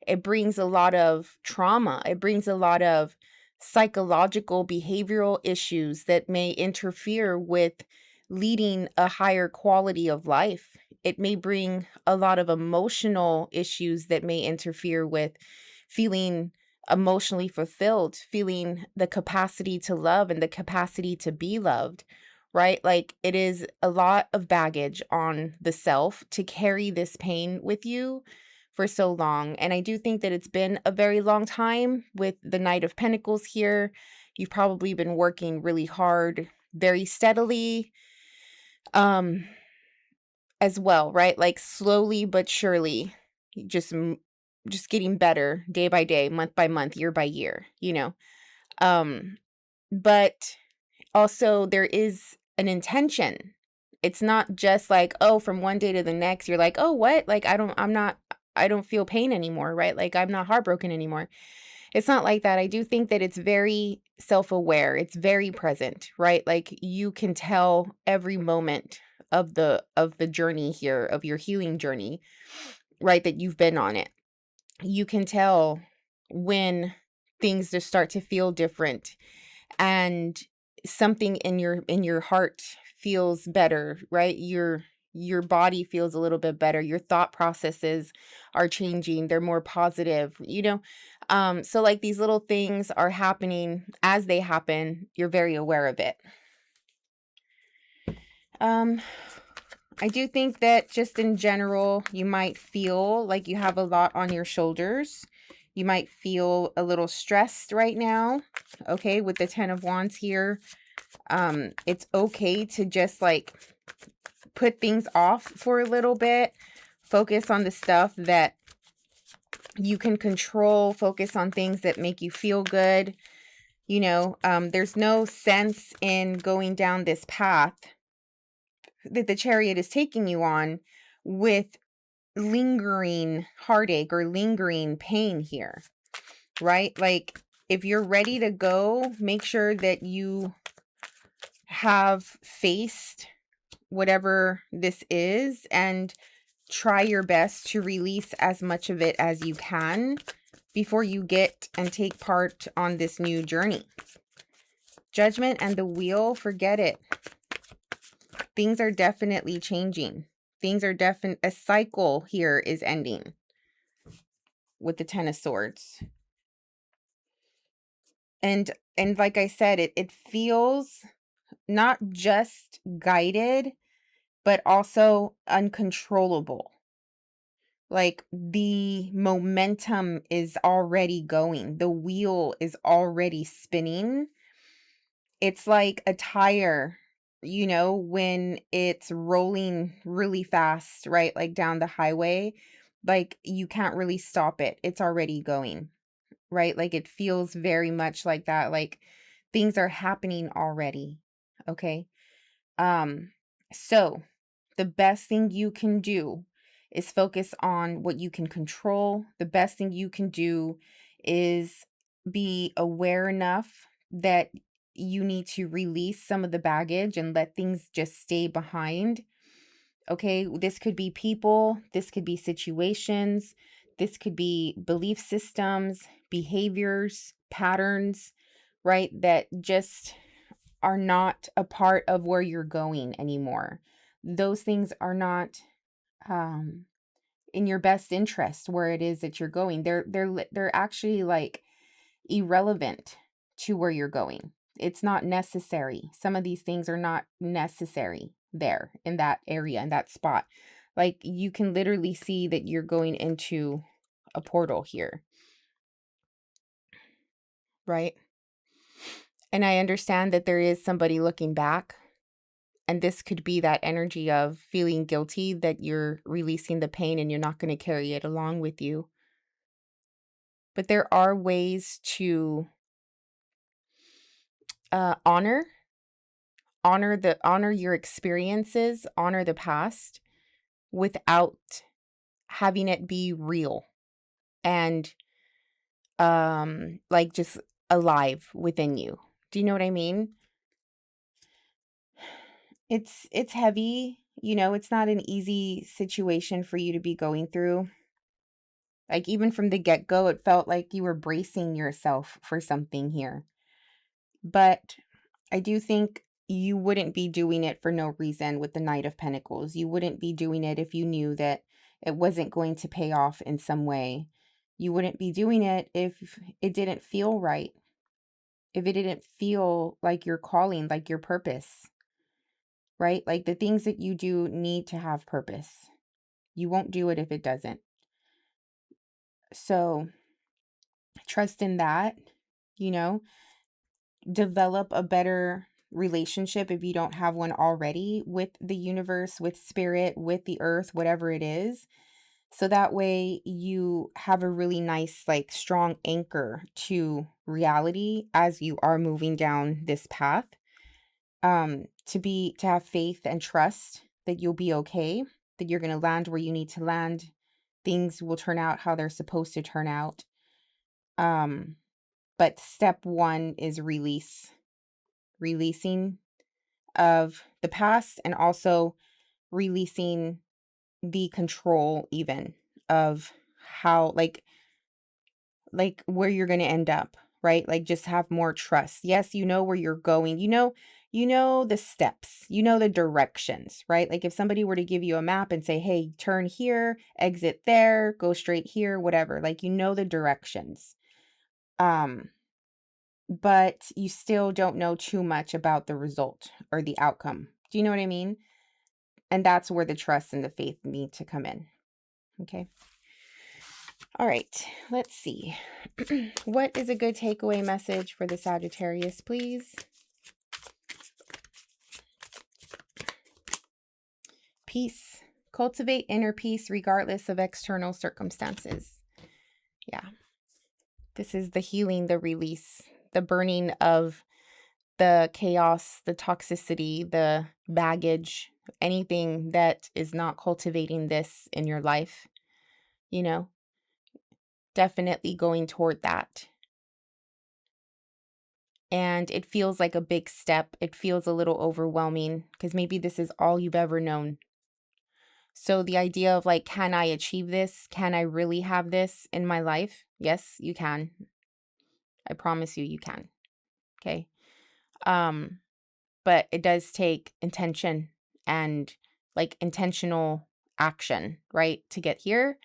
It brings a lot of trauma. It brings a lot of psychological, behavioral issues that may interfere with leading a higher quality of life. It may bring a lot of emotional issues that may interfere with feeling emotionally fulfilled, feeling the capacity to love and the capacity to be loved, right? Like it is a lot of baggage on the self to carry this pain with you for so long. And I do think that it's been a very long time with the Knight of Pentacles here. You've probably been working really hard, very steadily, as well, right? Like slowly but surely, just getting better day by day, month by month, year by year, you know. But also there is an intention. It's not just like, oh, from one day to the next, you're like, oh, what? Like, I don't feel pain anymore, right? Like, I'm not heartbroken anymore. It's not like that. I do think that it's very self-aware. It's very present, right? Like you can tell every moment of the journey here, of your healing journey, right? That you've been on it. You can tell when things just start to feel different and something in your heart feels better, right? your body feels a little bit better. Your thought processes are changing. They're more positive, so like these little things are happening. As they happen, you're very aware of it. I do think that just in general, you might feel like you have a lot on your shoulders. You might feel a little stressed right now. Okay, with the 10 of Wands here. It's okay to just like put things off for a little bit. Focus on the stuff that you can control. Focus on things that make you feel good. There's no sense in going down this path that the Chariot is taking you on with lingering heartache or lingering pain here, right? Like, if you're ready to go, make sure that you have faced whatever this is and try your best to release as much of it as you can before you get and take part on this new journey. Judgment and the Wheel, forget it. Things are definitely changing. A cycle here is ending with the 10 of Swords. And like I said, it feels not just guided, but also uncontrollable. Like the momentum is already going. The wheel is already spinning. It's like a tire, when it's rolling really fast, right? Like down the highway, like you can't really stop it. It's already going, right? Like it feels very much like that. Like things are happening already. Okay. So the best thing you can do is focus on what you can control. The best thing you can do is be aware enough that you need to release some of the baggage and let things just stay behind. Okay, this could be people, this could be situations, this could be belief systems, behaviors, patterns, right? That just are not a part of where you're going anymore. Those things are not in your best interest where it is that you're going. They're actually like irrelevant to where you're going. It's not necessary. Some of these things are not necessary there in that area, in that spot. Like you can literally see that you're going into a portal here. Right? And I understand that there is somebody looking back. And this could be that energy of feeling guilty that you're releasing the pain and you're not going to carry it along with you. But there are ways to honor your experiences, honor the past without having it be real and like just alive within you. Do you know what I mean? It's heavy, it's not an easy situation for you to be going through. Like even from the get-go, it felt like you were bracing yourself for something here. But I do think you wouldn't be doing it for no reason with the Knight of Pentacles. You wouldn't be doing it if you knew that it wasn't going to pay off in some way. You wouldn't be doing it if it didn't feel right. If it didn't feel like your calling, like your purpose, right? Like the things that you do need to have purpose. You won't do it if it doesn't. So trust in that, develop a better relationship if you don't have one already with the universe, with spirit, with the earth, whatever it is. So that way you have a really nice, like strong anchor to reality as you are moving down this path. To have faith and trust that you'll be okay, that you're going to land where you need to land. Things will turn out how they're supposed to turn out. But step one is releasing of the past and also releasing the control even of how like where you're going to end up, right? Like just have more trust. Yes, you know where you're going. you know the steps, you know the directions, right? Like if somebody were to give you a map and say, hey, turn here, exit there, go straight here, whatever, like you know the directions. But you still don't know too much about the result or the outcome. Do you know what I mean? And that's where the trust and the faith need to come in. Okay. All right, let's see. What is a good takeaway message for the Sagittarius, please? Peace. Cultivate inner peace regardless of external circumstances. Yeah. This is the healing, the release, the burning of the chaos, the toxicity, the baggage, anything that is not cultivating this in your life, you know, definitely going toward that. And it feels like a big step. It feels a little overwhelming because maybe this is all you've ever known. So the idea of like, can I achieve this? Can I really have this in my life? Yes, you can. I promise you, you can. Okay. But it does take intention and like intentional action, right? To get here.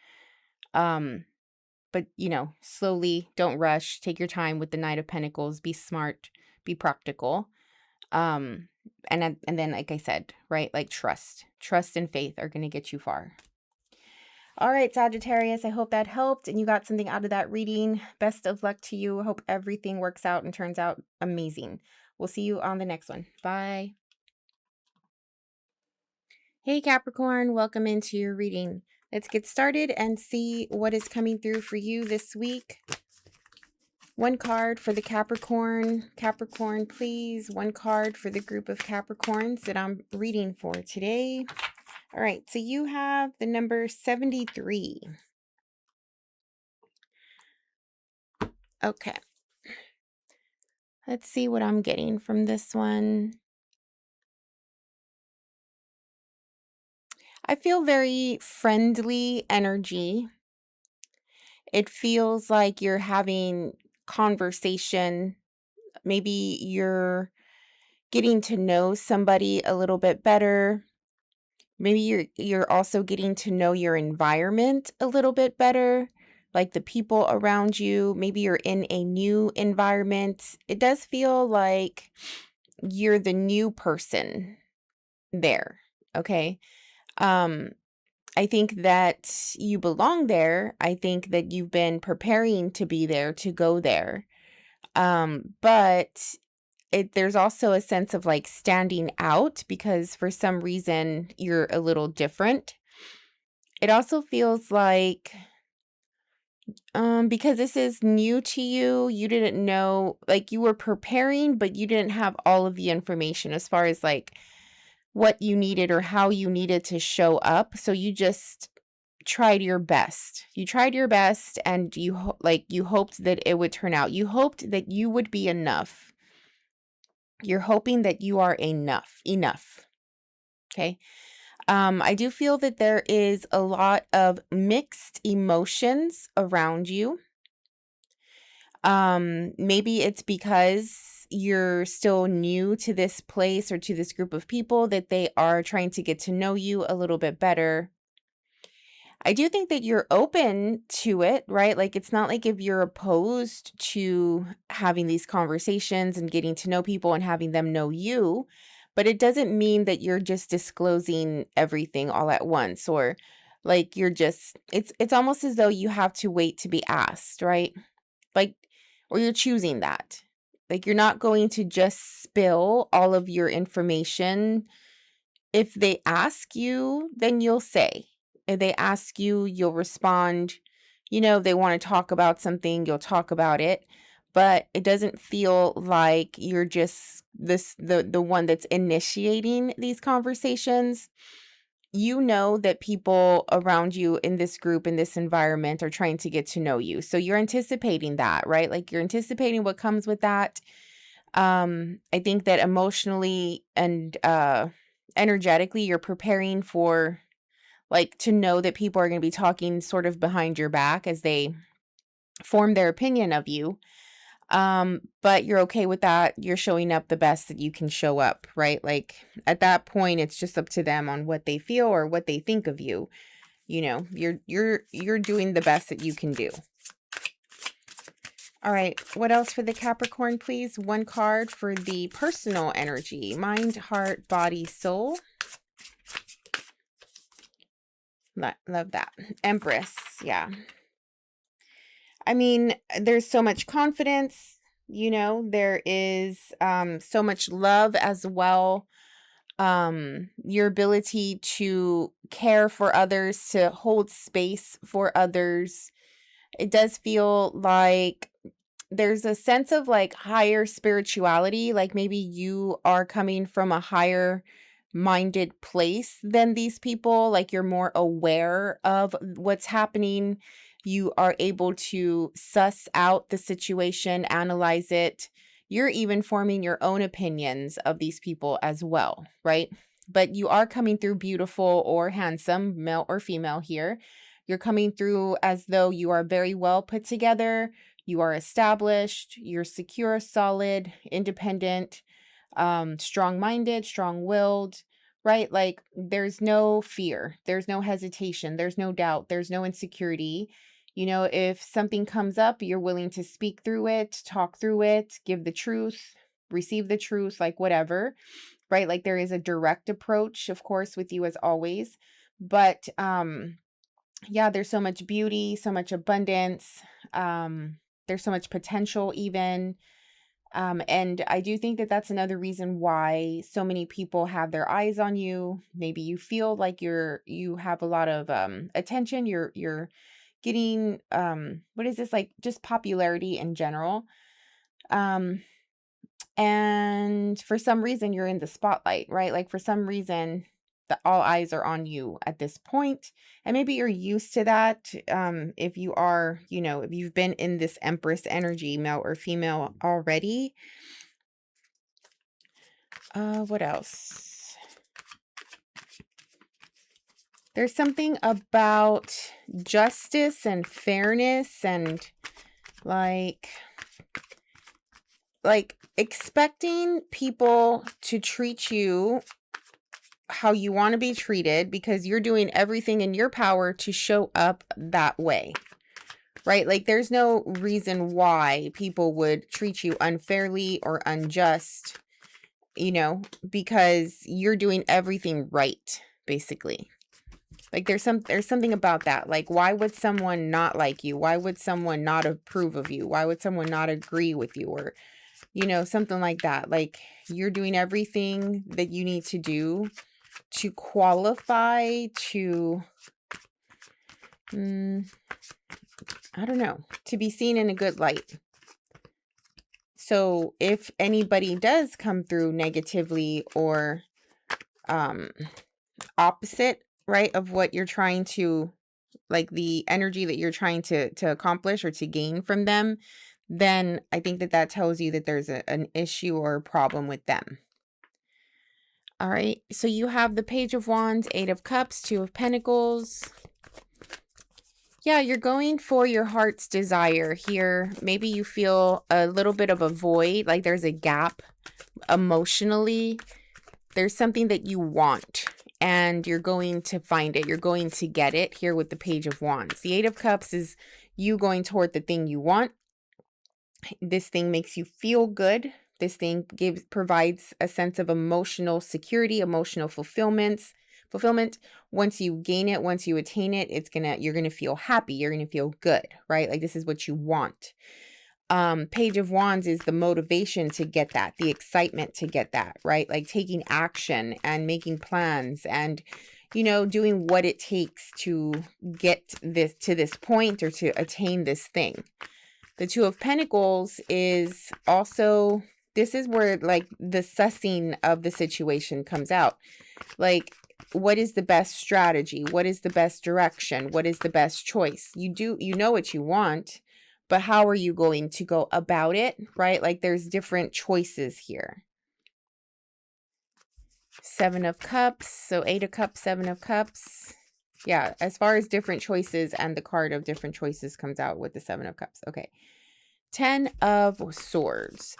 But you know, slowly, don't rush, take your time with the Knight of Pentacles, be smart, be practical. And then, like I said, right? Like trust and faith are going to get you far. All right, Sagittarius, I hope that helped and you got something out of that reading. Best of luck to you. Hope everything works out and turns out amazing. We'll see you on the next one. Bye. Hey Capricorn, welcome into your reading. Let's get started and see what is coming through for you this week. One card for the Capricorn. Capricorn, please. One card for the group of Capricorns that I'm reading for today. All right, so you have the number 73. Okay. Let's see what I'm getting from this one. I feel very friendly energy. It feels like you're having conversation. Maybe you're getting to know somebody a little bit better. Maybe you're also getting to know your environment a little bit better, like the people around you. Maybe you're in a new environment. It does feel like you're the new person there, okay? I think that you belong there. I think that you've been preparing to be there, to go there. But there's also a sense of like standing out because for some reason you're a little different. It also feels like because this is new to you, you didn't know, like you were preparing, but you didn't have all of the information as far as like what you needed or how you needed to show up. So you just tried your best. You tried your best and you hoped that it would turn out. You hoped that you would be enough. You're hoping that you are enough. Okay. I do feel that there is a lot of mixed emotions around you. Maybe it's because you're still new to this place or to this group of people that they are trying to get to know you a little bit better. I do think that you're open to it, right? Like it's not like if you're opposed to having these conversations and getting to know people and having them know you, but it doesn't mean that you're just disclosing everything all at once or like you're just it's almost as though you have to wait to be asked, right? Like or you're choosing that. Like you're not going to just spill all of your information. If they ask you, then you'll say. If they ask you, you'll respond. You know, if they want to talk about something, you'll talk about it. But it doesn't feel like you're just the one that's initiating these conversations. You know that people around you in this group, in this environment are trying to get to know you. So you're anticipating that, right? Like you're anticipating what comes with that. I think that emotionally and energetically, you're preparing for like to know that people are going to be talking sort of behind your back as they form their opinion of you. But you're okay with that. You're showing up the best that you can show up, right? Like at that point, it's just up to them on what they feel or what they think of you. You know, you're doing the best that you can do. All right, what else for the Capricorn, please? One card for the personal energy, mind, heart, body, soul. Love that. Empress, yeah. I mean, there's so much confidence, you know, there is so much love as well. Your ability to care for others, to hold space for others. It does feel like there's a sense of like higher spirituality, like maybe you are coming from a higher minded place than these people, like you're more aware of what's happening. You are able to suss out the situation, analyze it. You're even forming your own opinions of these people as well, right? But you are coming through beautiful or handsome, male or female here. You're coming through as though you are very well put together. You are established, you're secure, solid, independent, strong-minded, strong-willed, right? Like there's no fear, there's no hesitation, there's no doubt, there's no insecurity. You know, if something comes up, you're willing to speak through it, talk through it, give the truth, receive the truth, like whatever, right? Like there is a direct approach, of course, with you as always. But yeah, there's so much beauty, so much abundance. There's so much potential even. And I do think that that's another reason why so many people have their eyes on you. Maybe you feel like you have a lot of attention. You're getting what is this, like just popularity in general. And for some reason you're in the spotlight, right? Like for some reason all eyes are on you at this point, and maybe you're used to that. If you are, you know, if you've been in this Empress energy, male or female already. What else? There's something about justice and fairness and like expecting people to treat you how you want to be treated because you're doing everything in your power to show up that way, right? Like there's no reason why people would treat you unfairly or unjust, you know, because you're doing everything right, basically. Like there's something about that. Like why would someone not like you? Why would someone not approve of you? Why would someone not agree with you? Or, you know, something like that. Like you're doing everything that you need to do to qualify to, I don't know, to be seen in a good light. So if anybody does come through negatively or opposite, right, of what you're trying to, like the energy that you're trying to accomplish or to gain from them, then I think that that tells you that there's an issue or a problem with them. All right, so you have the Page of Wands, Eight of Cups, Two of Pentacles. Yeah, you're going for your heart's desire here. Maybe you feel a little bit of a void, like there's a gap emotionally. There's something that you want and you're going to find it. You're going to get it here with the Page of Wands. The Eight of Cups is you going toward the thing you want. This thing makes you feel good. This thing provides a sense of emotional security, emotional fulfillment. Once you gain it, once you attain it, you're gonna feel happy. You're gonna feel good, right? Like this is what you want. Page of Wands is the motivation to get that, the excitement to get that, right? Like taking action and making plans and, you know, doing what it takes to get this to this point or to attain this thing. The Two of Pentacles is also, this is where like the sussing of the situation comes out. Like, what is the best strategy? What is the best direction? What is the best choice? You know what you want, but how are you going to go about it, right? Like there's different choices here. Seven of Cups, so Eight of Cups, Seven of Cups. Yeah, as far as different choices, and the card of different choices comes out with the Seven of Cups. Okay. 10 of Swords.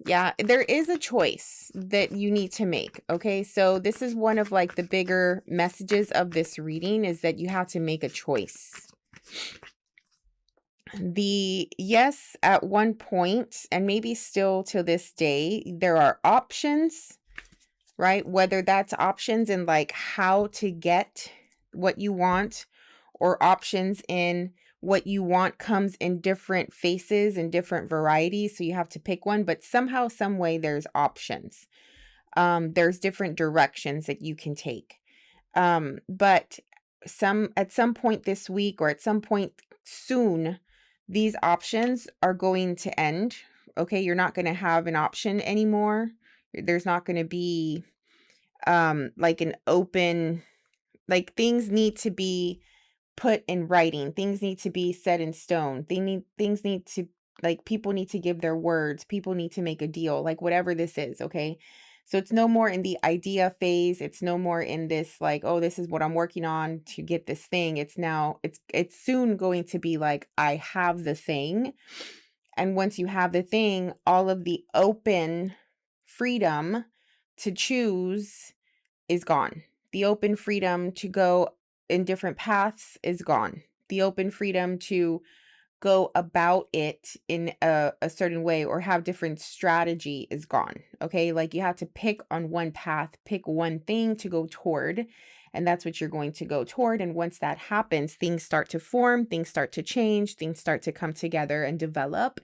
Yeah, there is a choice that you need to make. Okay, so this is one of like the bigger messages of this reading, is that you have to make a choice. Yes, at one point, and maybe still to this day, there are options, right? Whether that's options in like how to get what you want, or options in what you want comes in different faces and different varieties. So you have to pick one, but somehow, some way, there's options. There's different directions that you can take. But at some point this week, or at some point soon, these options are going to end. Okay, you're not going to have an option anymore. There's not going to be like an open, like things need to be put in writing. Things need to be set in stone. Things need to, like, people need to give their words. People need to make a deal, like whatever this is. Okay. So it's no more in the idea phase. It's no more in this like, oh, this is what I'm working on to get this thing. It's now, it's soon going to be like, I have the thing. And once you have the thing, all of the open freedom to choose is gone. The open freedom to go in different paths is gone. The open freedom to go about it in a certain way or have different strategy is gone. Okay, like you have to pick on one path, pick one thing to go toward, and that's what you're going to go toward. And once that happens, things start to form, things start to change, things start to come together and develop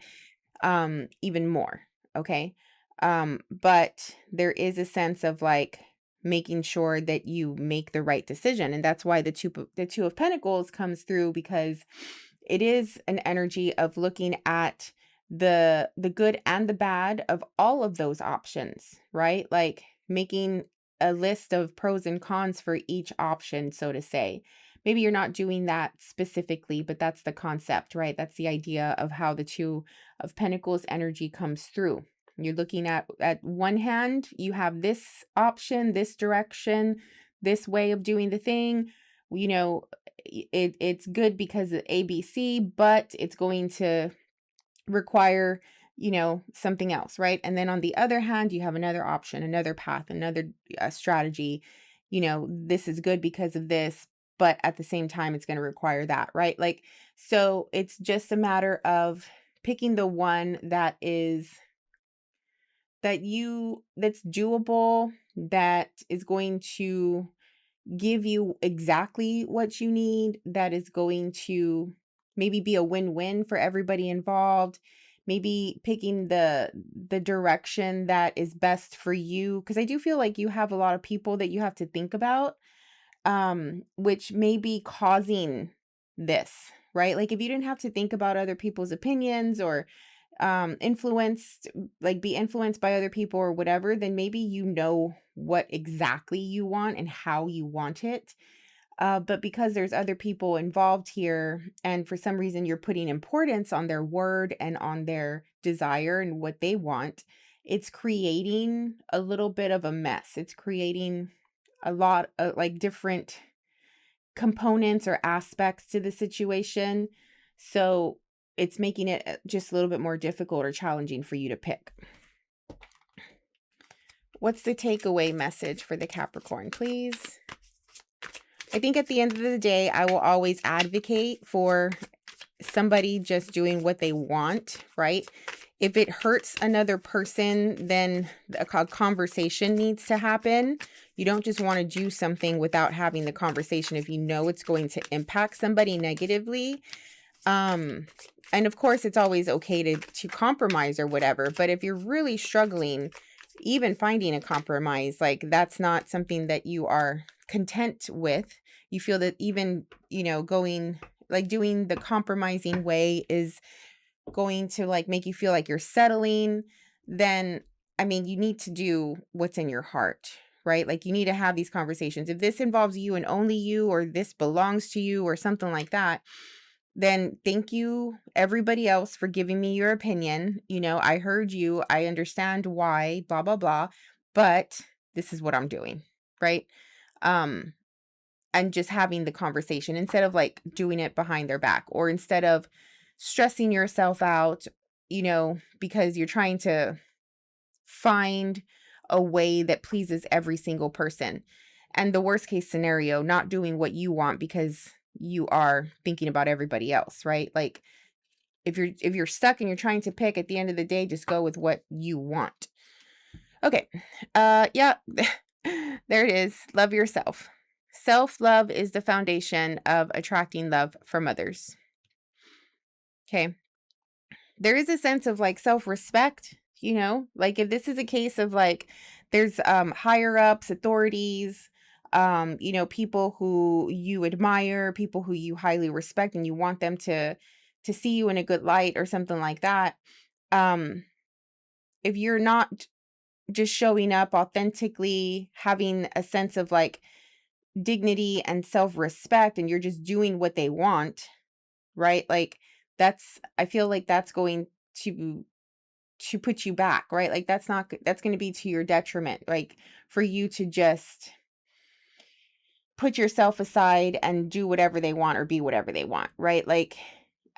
even more. Okay. But there is a sense of like making sure that you make the right decision. And that's why the two of Pentacles comes through, because it is an energy of looking at the good and the bad of all of those options, right? Like making a list of pros and cons for each option, so to say. Maybe you're not doing that specifically, but that's the concept, right? That's the idea of how the Two of Pentacles energy comes through. You're looking at one hand, you have this option, this direction, this way of doing the thing. You know, it's good because of ABC, but it's going to require, you know, something else, right? And then on the other hand, you have another option, another path, another strategy. You know, this is good because of this, but at the same time, it's going to require that, right? Like, so it's just a matter of picking the one that is that's doable, that is going to give you exactly what you need, that is going to maybe be a win-win for everybody involved. Maybe picking the direction that is best for you, because I do feel like you have a lot of people that you have to think about, which may be causing this, right? Like if you didn't have to think about other people's opinions, or influenced, like be influenced by other people or whatever, then maybe you know what exactly you want and how you want it. But because there's other people involved here, and for some reason you're putting importance on their word and on their desire and what they want, it's creating a little bit of a mess. It's creating a lot of like different components or aspects to the situation. So it's making it just a little bit more difficult or challenging for you to pick. What's the takeaway message for the Capricorn, please? I think at the end of the day, I will always advocate for somebody just doing what they want, right? If it hurts another person, then a conversation needs to happen. You don't just want to do something without having the conversation if you know it's going to impact somebody negatively. And of course, it's always okay to compromise or whatever. But if you're really struggling, even finding a compromise, like that's not something that you are content with. You feel that even, you know, going like doing the compromising way is going to like make you feel like you're settling, then I mean, you need to do what's in your heart, right? Like you need to have these conversations. If this involves you and only you, or this belongs to you or something like that, then thank you everybody else for giving me your opinion. You know, I heard you, I understand why, blah, blah, blah, but this is what I'm doing, right? And just having the conversation instead of like doing it behind their back, or instead of stressing yourself out, because you're trying to find a way that pleases every single person. And the worst case scenario, not doing what you want because you are thinking about everybody else, right? Like if you're stuck and you're trying to pick, at the end of the day, just go with what you want. Okay. Yeah. There it is. Love yourself. Self-love is the foundation of attracting love from others. Okay. There is a sense of like self-respect, like if this is a case of like there's higher ups, authorities, people who you admire, people who you highly respect, and you want them to see you in a good light or something like that. If you're not just showing up authentically, having a sense of like dignity and self-respect, and you're just doing what they want, right? Like I feel like that's going to put you back, right? Like that's going to be to your detriment, like for you to just put yourself aside and do whatever they want or be whatever they want, right? Like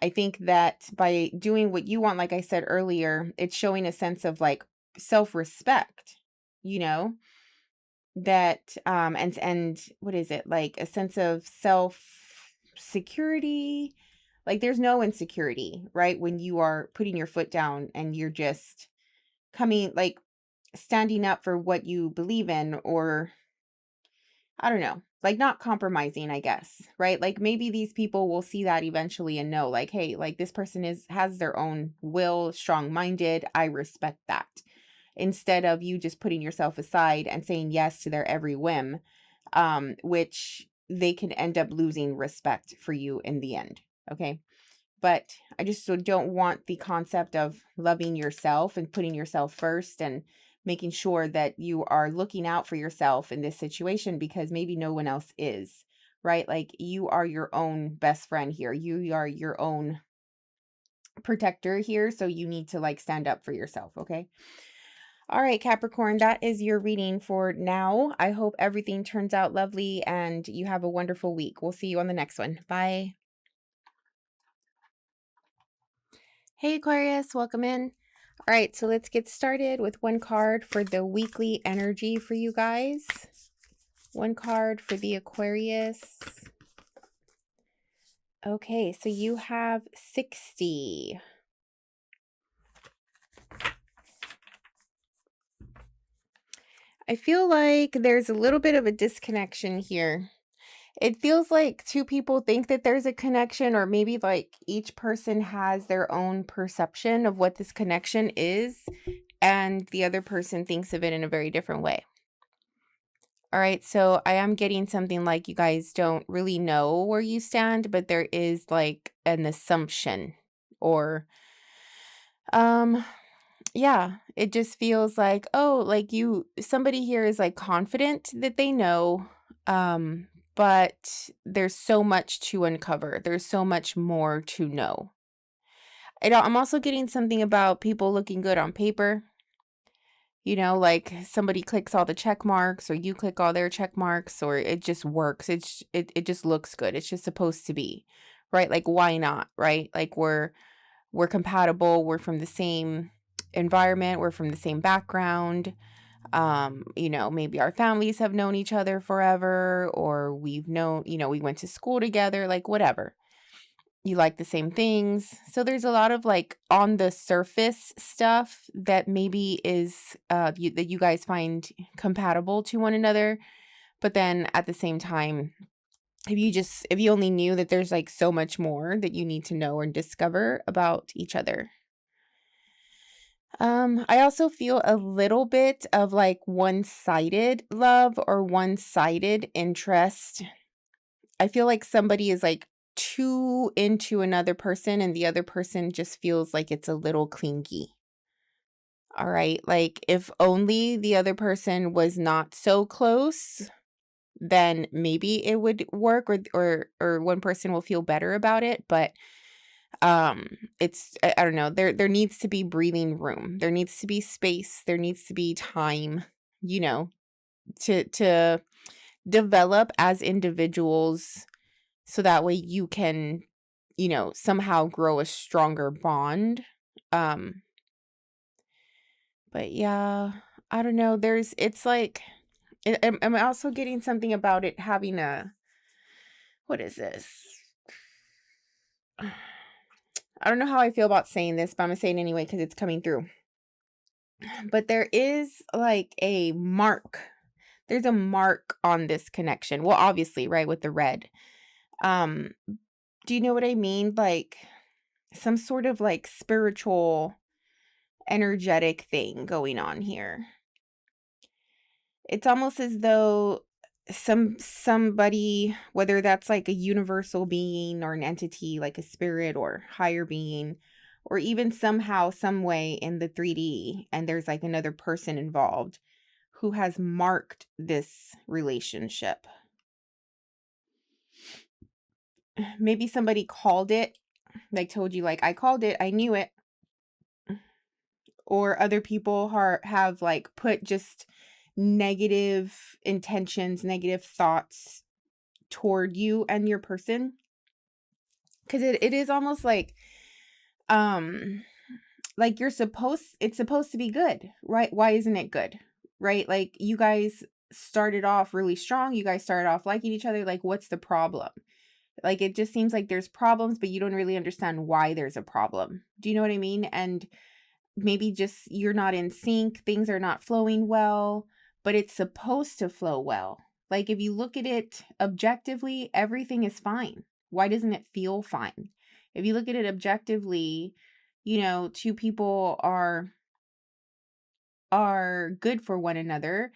I think that by doing what you want, like I said earlier, it's showing a sense of like self-respect, that and what is it, like a sense of self security. Like there's no insecurity, right, when you are putting your foot down and you're just coming, like standing up for what you believe in, or I don't know, like not compromising, I guess, right? Like maybe these people will see that eventually and know like, hey, like this person has their own will, strong-minded, I respect that. Instead of you just putting yourself aside and saying yes to their every whim, which they can end up losing respect for you in the end. Okay. But I just don't want the concept of loving yourself and putting yourself first and making sure that you are looking out for yourself in this situation, because maybe no one else is, right? Like you are your own best friend here. You are your own protector here. So you need to like stand up for yourself. Okay. All right, Capricorn, that is your reading for now. I hope everything turns out lovely and you have a wonderful week. We'll see you on the next one. Bye. Hey, Aquarius, welcome in. All right, so let's get started with one card for the weekly energy for you guys. One card for the Aquarius. Okay, so you have 60. I feel like there's a little bit of a disconnection here. It feels like two people think that there's a connection, or maybe like each person has their own perception of what this connection is, and the other person thinks of it in a very different way. All right, so I am getting something like you guys don't really know where you stand, but there is like an assumption, or yeah, it just feels like, oh, like somebody here is like confident that they know, but there's so much to uncover. There's so much more to know. I'm also getting something about people looking good on paper. Like somebody clicks all the check marks, or you click all their check marks, or it just works. It just looks good. It's just supposed to be, right? Like why not, right? Like we're compatible. We're from the same environment. We're from the same background. Maybe our families have known each other forever, or we've known, we went to school together, like whatever. You like the same things. So there's a lot of like on the surface stuff that maybe is that you guys find compatible to one another. But then at the same time, if you only knew that there's like so much more that you need to know or discover about each other. I also feel a little bit of like one-sided love or one-sided interest. I feel like somebody is like too into another person and the other person just feels like it's a little clingy. All right. Like if only the other person was not so close, then maybe it would work, or one person will feel better about it. But it's I don't know, there needs to be breathing room, there needs to be space, there needs to be time, to develop as individuals, so that way you can you know, somehow grow a stronger bond. But yeah, I don't know. It's like, I'm also getting something about it having what is this? I don't know how I feel about saying this, but I'm gonna say it anyway because it's coming through. But there is like a mark. There's a mark on this connection. Well, obviously, right, with the red. Do you know what I mean? Like some sort of like spiritual, energetic thing going on here. It's almost as though somebody, whether that's like a universal being or an entity like a spirit or higher being, or even somehow, some way in the 3D, and there's like another person involved who has marked this relationship. Maybe somebody called it, like told you, like, I called it, I knew it. Or other people have like put just negative intentions, negative thoughts toward you and your person. Because it is almost like it's supposed to be good, right? Why isn't it good? Right? Like you guys started off really strong. You guys started off liking each other. Like, what's the problem? Like, it just seems like there's problems, but you don't really understand why there's a problem. Do you know what I mean? And maybe just you're not in sync. Things are not flowing well, but it's supposed to flow well. Like, if you look at it objectively, everything is fine. Why doesn't it feel fine? If you look at it objectively, you know, two people are good for one another.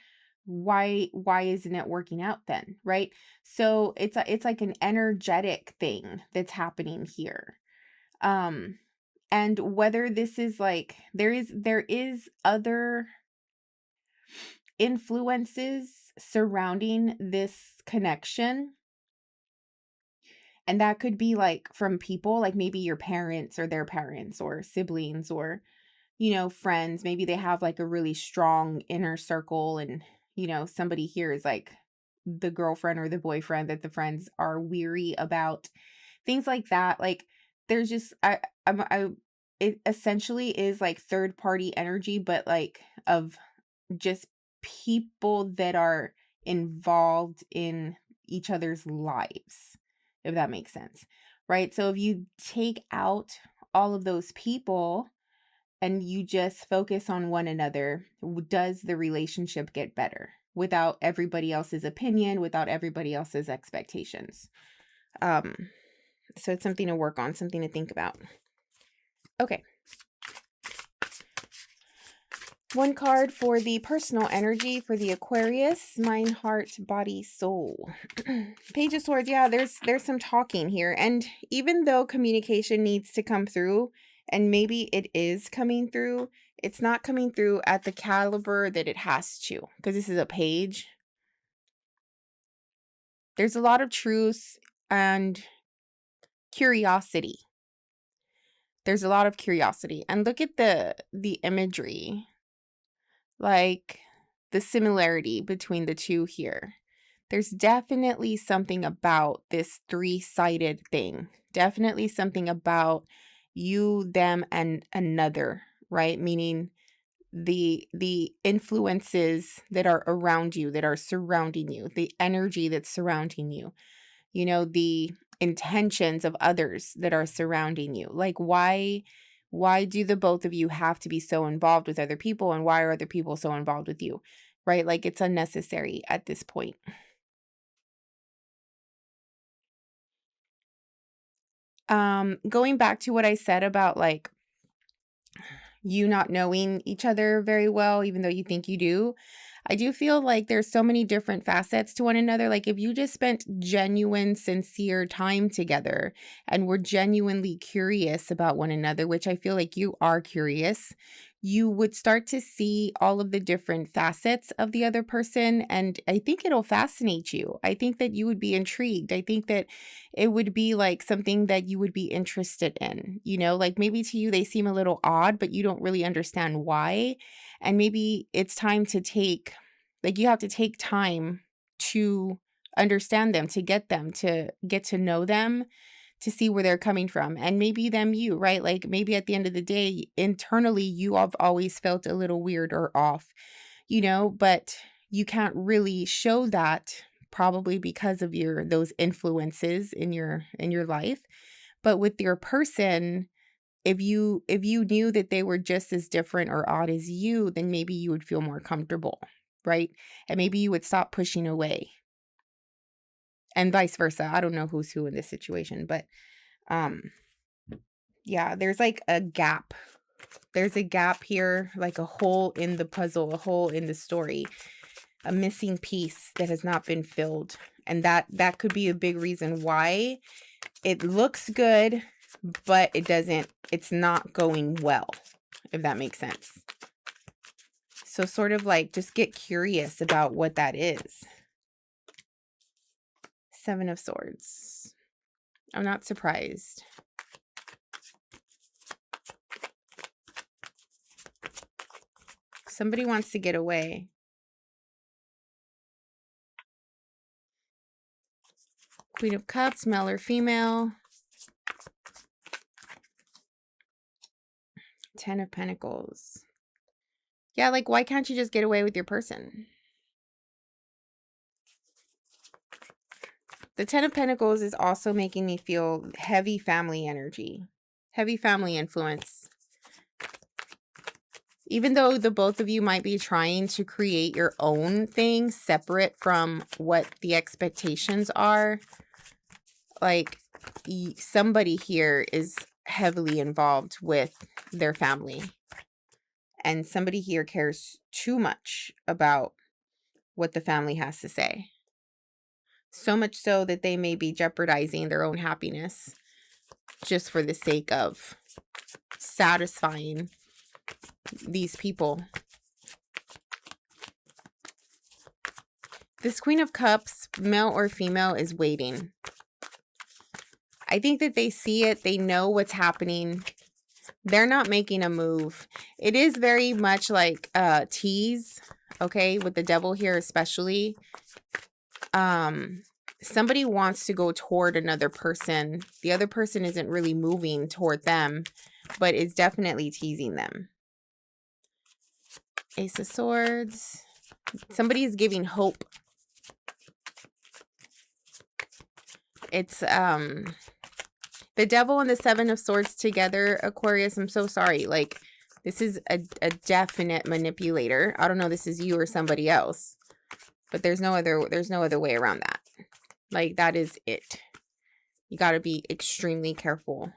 Why isn't it working out then, right? So it's like an energetic thing that's happening here. And whether this is like there is other influences surrounding this connection. And that could be like from people, like maybe your parents or their parents or siblings or, you know, friends. Maybe they have like a really strong inner circle and, you know, somebody here is like the girlfriend or the boyfriend that the friends are weary about. Things like that. Like there's just, it essentially is like third party energy, but like of just people that are involved in each other's lives, if that makes sense, right? So if you take out all of those people and you just focus on one another, does the relationship get better without everybody else's opinion, without everybody else's expectations? So it's something to work on, something to think about. Okay. One card for the personal energy for the Aquarius, mind, heart, body, soul. Page of Swords. Yeah, there's some talking here. And even though communication needs to come through, and maybe it is coming through, it's not coming through at the caliber that it has to, because this is a page. There's a lot of truth and curiosity. There's a lot of curiosity. And look at the imagery. Like the similarity between the two here. There's definitely something about this three-sided thing. Definitely something about you, them, and another, right? Meaning the influences that are around you, that are surrounding you, the energy that's surrounding you, you know, the intentions of others that are surrounding you. Like why do the both of you have to be so involved with other people, and why are other people so involved with you, right? Like it's unnecessary at this point. Going back to what I said about like you not knowing each other very well, even though you think you do, I do feel like there's so many different facets to one another. Like if you just spent genuine, sincere time together and were genuinely curious about one another, which I feel like you are curious, you would start to see all of the different facets of the other person. And I think it'll fascinate you. I think that you would be intrigued. I think that it would be like something that you would be interested in, you know, like maybe to you they seem a little odd, but you don't really understand why. And maybe it's time to you have to take time to understand them, to get to know them, to see where they're coming from. And maybe you, right? Like maybe at the end of the day, internally, you have always felt a little weird or off, but you can't really show that, probably because of those influences in your life. But with your person, if you knew that they were just as different or odd as you, then maybe you would feel more comfortable, right? And maybe you would stop pushing away, and vice versa. I don't know who's who in this situation, but yeah, there's like a gap. There's a gap here, like a hole in the puzzle, a hole in the story, a missing piece that has not been filled. And that could be a big reason why it looks good, but it's not going well, if that makes sense. So sort of like just get curious about what that is. 7 of Swords. I'm not surprised. Somebody wants to get away. Queen of Cups, male or female. 10 of Pentacles. Yeah, like why can't you just get away with your person? The 10 of Pentacles is also making me feel heavy family energy, heavy family influence. Even though the both of you might be trying to create your own thing separate from what the expectations are, like somebody here is heavily involved with their family. And somebody here cares too much about what the family has to say. So much so that they may be jeopardizing their own happiness just for the sake of satisfying these people. This Queen of Cups, male or female, is waiting. I think that they see it. They know what's happening. They're not making a move. It is very much like tease, okay, with the Devil here especially. Somebody wants to go toward another person. The other person isn't really moving toward them, but is definitely teasing them. Ace of Swords. Somebody is giving hope. It's the Devil and the 7 of Swords together, Aquarius. I'm so sorry. Like, this is a definite manipulator. I don't know, this is you or somebody else, but there's no other way around that. Like, that is it. You got to be extremely careful.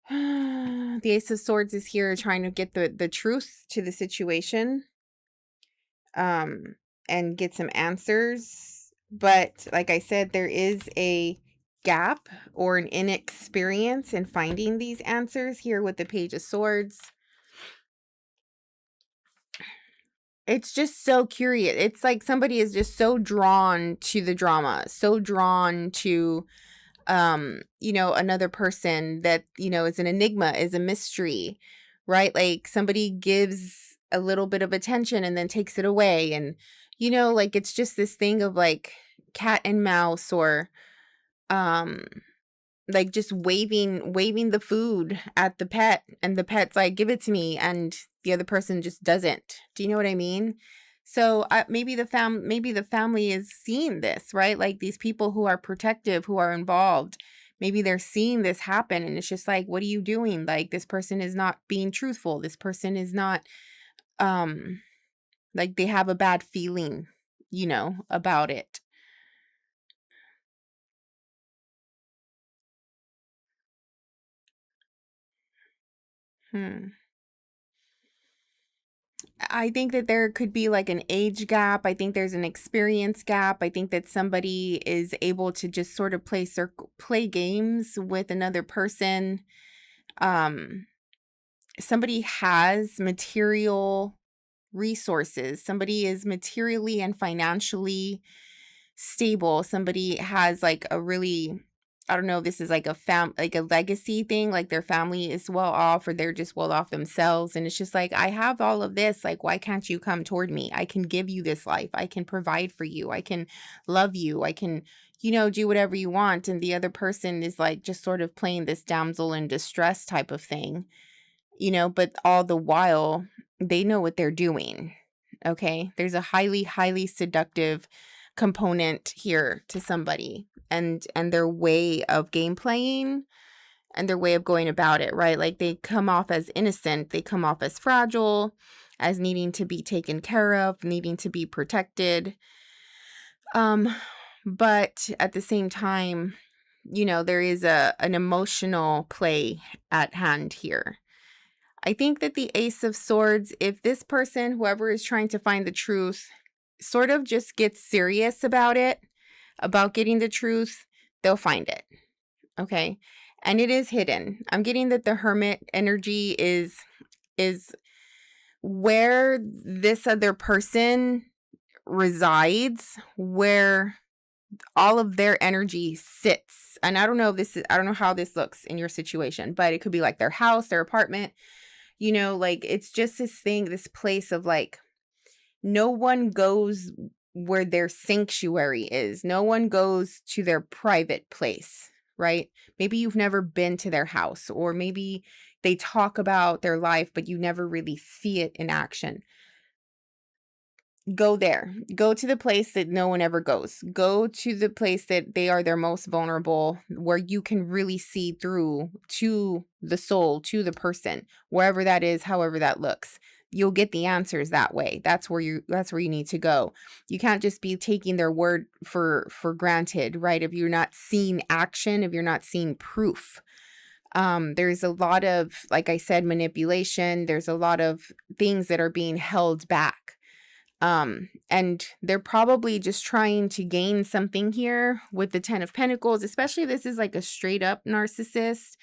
The Ace of Swords is here trying to get the truth to the situation, and get some answers. But like I said, there is a gap or an inexperience in finding these answers here with the Page of Swords. It's just so curious. It's like somebody is just so drawn to the drama, so drawn to another person that, is an enigma, is a mystery, right? Like somebody gives a little bit of attention and then takes it away. And, like it's just this thing of like cat and mouse, or like just waving the food at the pet, and the pet's like, give it to me, and the other person just doesn't. Do you know what I mean? So maybe the family is seeing this, right? Like these people who are protective, who are involved, maybe they're seeing this happen, and it's just like, what are you doing? Like, this person is not being truthful. This person is not, like they have a bad feeling, about it. I think that there could be like an age gap. I think there's an experience gap. I think that somebody is able to just sort of play games with another person. Somebody has material resources. Somebody is materially and financially stable. Somebody has like a really I don't know if this is like a legacy thing, like their family is well off or they're just well off themselves. And it's just like, I have all of this. Like, why can't you come toward me? I can give you this life. I can provide for you. I can love you. I can, do whatever you want. And the other person is like just sort of playing this damsel in distress type of thing, but all the while they know what they're doing. Okay. There's a highly, highly seductive component here to somebody and their way of game playing and their way of going about it, right? Like they come off as innocent, they come off as fragile, as needing to be taken care of, needing to be protected. But at the same time, there is an emotional play at hand here. I think that the Ace of Swords, if this person, whoever is trying to find the truth, sort of just gets serious about it, about getting the truth, they'll find it. Okay. And it is hidden. I'm getting that the Hermit energy is where this other person resides, where all of their energy sits. And I don't know how this looks in your situation, but it could be like their house, their apartment, like it's just this thing, this place of like, no one goes where their sanctuary is. No one goes to their private place, right? Maybe you've never been to their house, or maybe they talk about their life, but you never really see it in action. Go there. Go to the place that no one ever goes. Go to the place that they are their most vulnerable, where you can really see through to the soul, to the person, wherever that is, however that looks. You'll get the answers that way. That's where you need to go. You can't just be taking their word for granted, right? If you're not seeing action, if you're not seeing proof. There's a lot of, like I said, manipulation. There's a lot of things that are being held back. And they're probably just trying to gain something here with the 10 of Pentacles, especially if this is like a straight up narcissist,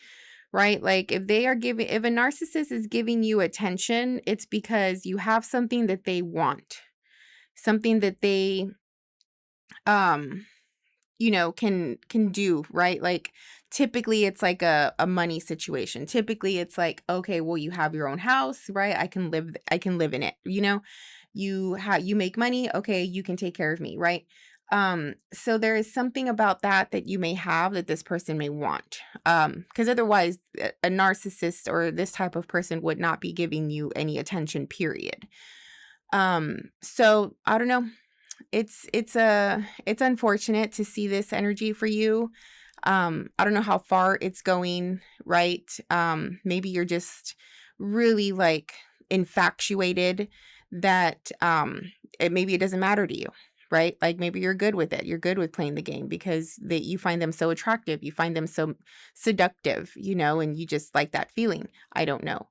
right? Like if a narcissist is giving you attention, it's because you have something that they want, something that they, can do, right? Like typically it's like a money situation. Typically it's like, okay, well, you have your own house, right? I can live in it, you make money. Okay. You can take care of me. Right. So there is something about that you may have that this person may want. Because otherwise a narcissist or this type of person would not be giving you any attention, period. So I don't know. It's unfortunate to see this energy for you. I don't know how far it's going, right? Maybe you're just really like infatuated that maybe it doesn't matter to you, right? Like maybe you're good with it. You're good with playing the game because you find them so attractive. You find them so seductive, and you just like that feeling. I don't know.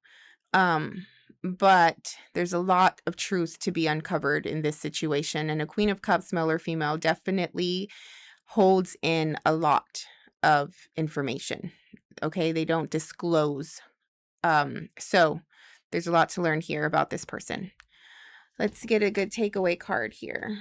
But there's a lot of truth to be uncovered in this situation. And a Queen of Cups, male or female, definitely holds in a lot of information. Okay. They don't disclose. So there's a lot to learn here about this person. Let's get a good takeaway card here.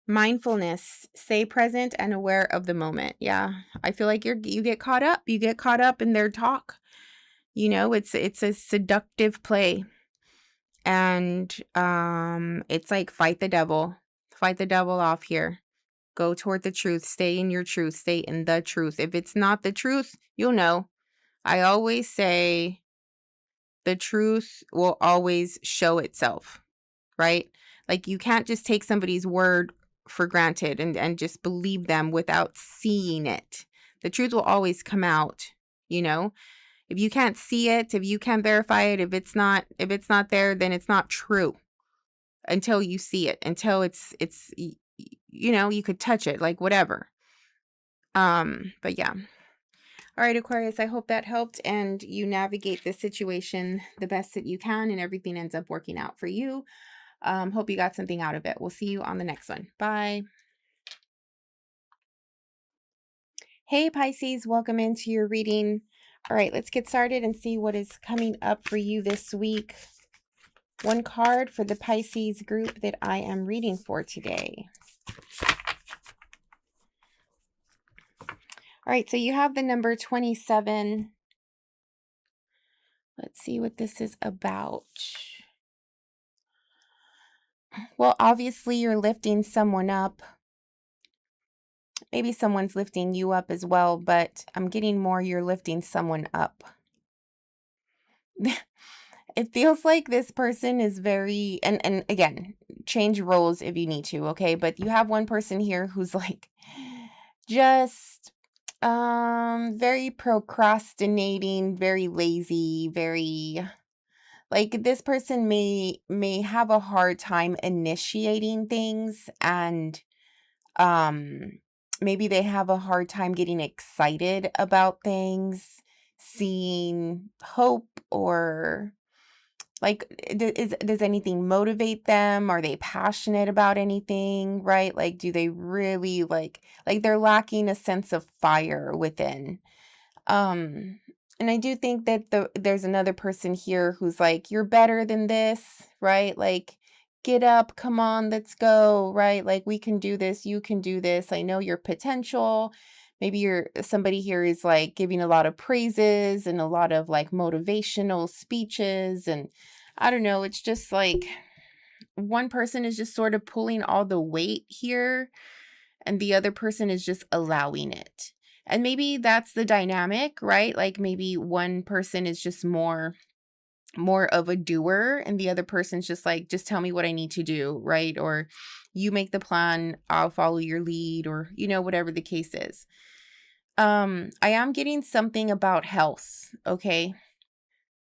Mindfulness, stay present and aware of the moment. Yeah. I feel like you get caught up. You get caught up in their talk. It's a seductive play. And it's like fight the devil off here. Go toward the truth. Stay in your truth. Stay in the truth. If it's not the truth, you'll know. I always say the truth will always show itself, right? Like you can't just take somebody's word for granted and just believe them without seeing it. The truth will always come out, If you can't see it, if you can't verify it, if it's not there, then it's not true until you see it, until it's you could touch it, like whatever. But yeah. All right, Aquarius, I hope that helped and you navigate this situation the best that you can and everything ends up working out for you. Hope you got something out of it. We'll see you on the next one. Bye. Hey, Pisces, welcome into your reading. All right, let's get started and see what is coming up for you this week. One card for the Pisces group that I am reading for today. All right, so you have the number 27. Let's see what this is about. Well, obviously you're lifting someone up. Maybe someone's lifting you up as well, but I'm getting more you're lifting someone up. It feels like this person is very, and again, change roles if you need to, okay? But you have one person here who's like just very procrastinating, very lazy, very like this person may have a hard time initiating things, and maybe they have a hard time getting excited about things, seeing hope, or like does anything motivate them? Are they passionate about anything, right? Like do they really like they're lacking a sense of fire within. um and I do think that there's another person here who's like, you're better than this, right? Like, get up, come on, let's go, right? Like, we can do this, you can do this. I know your potential. Maybe somebody here is like giving a lot of praises and a lot of like motivational speeches, and I don't know, it's just like one person is just sort of pulling all the weight here and the other person is just allowing it. And maybe that's the dynamic, right? Like maybe one person is just more of a doer and the other person's just like, just tell me what I need to do, right? Or you make the plan, I'll follow your lead, or whatever the case is. I am getting something about health, okay?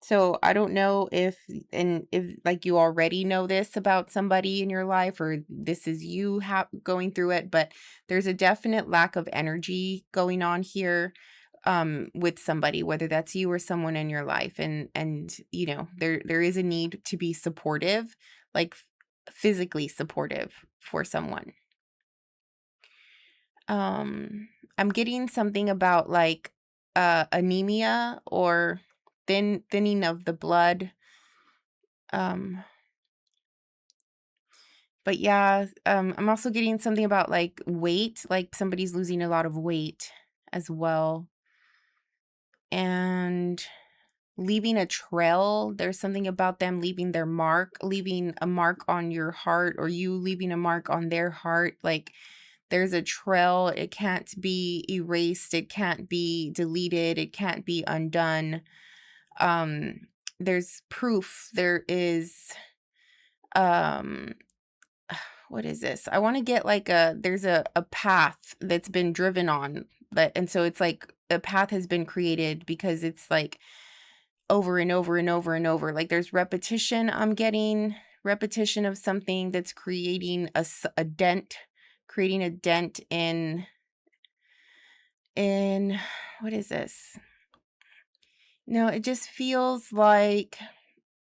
So I don't know if like you already know this about somebody in your life, or this is you going through it, but there's a definite lack of energy going on here with somebody, whether that's you or someone in your life, and there is a need to be supportive, like physically supportive for someone. I'm getting something about like anemia or thinning of the blood. But yeah, I'm also getting something about like weight, like somebody's losing a lot of weight as well. And leaving a trail, there's something about them leaving their mark, leaving a mark on your heart, or you leaving a mark on their heart. Like there's a trail, it can't be erased, it can't be deleted, it can't be undone. There's proof, there is what is this? I want to get like there's a path that's been driven on, and so it's like a path has been created because it's like over and over and over and over. Like there's repetition. I'm getting repetition of something that's creating a dent, creating a dent in what is this? No, it just feels like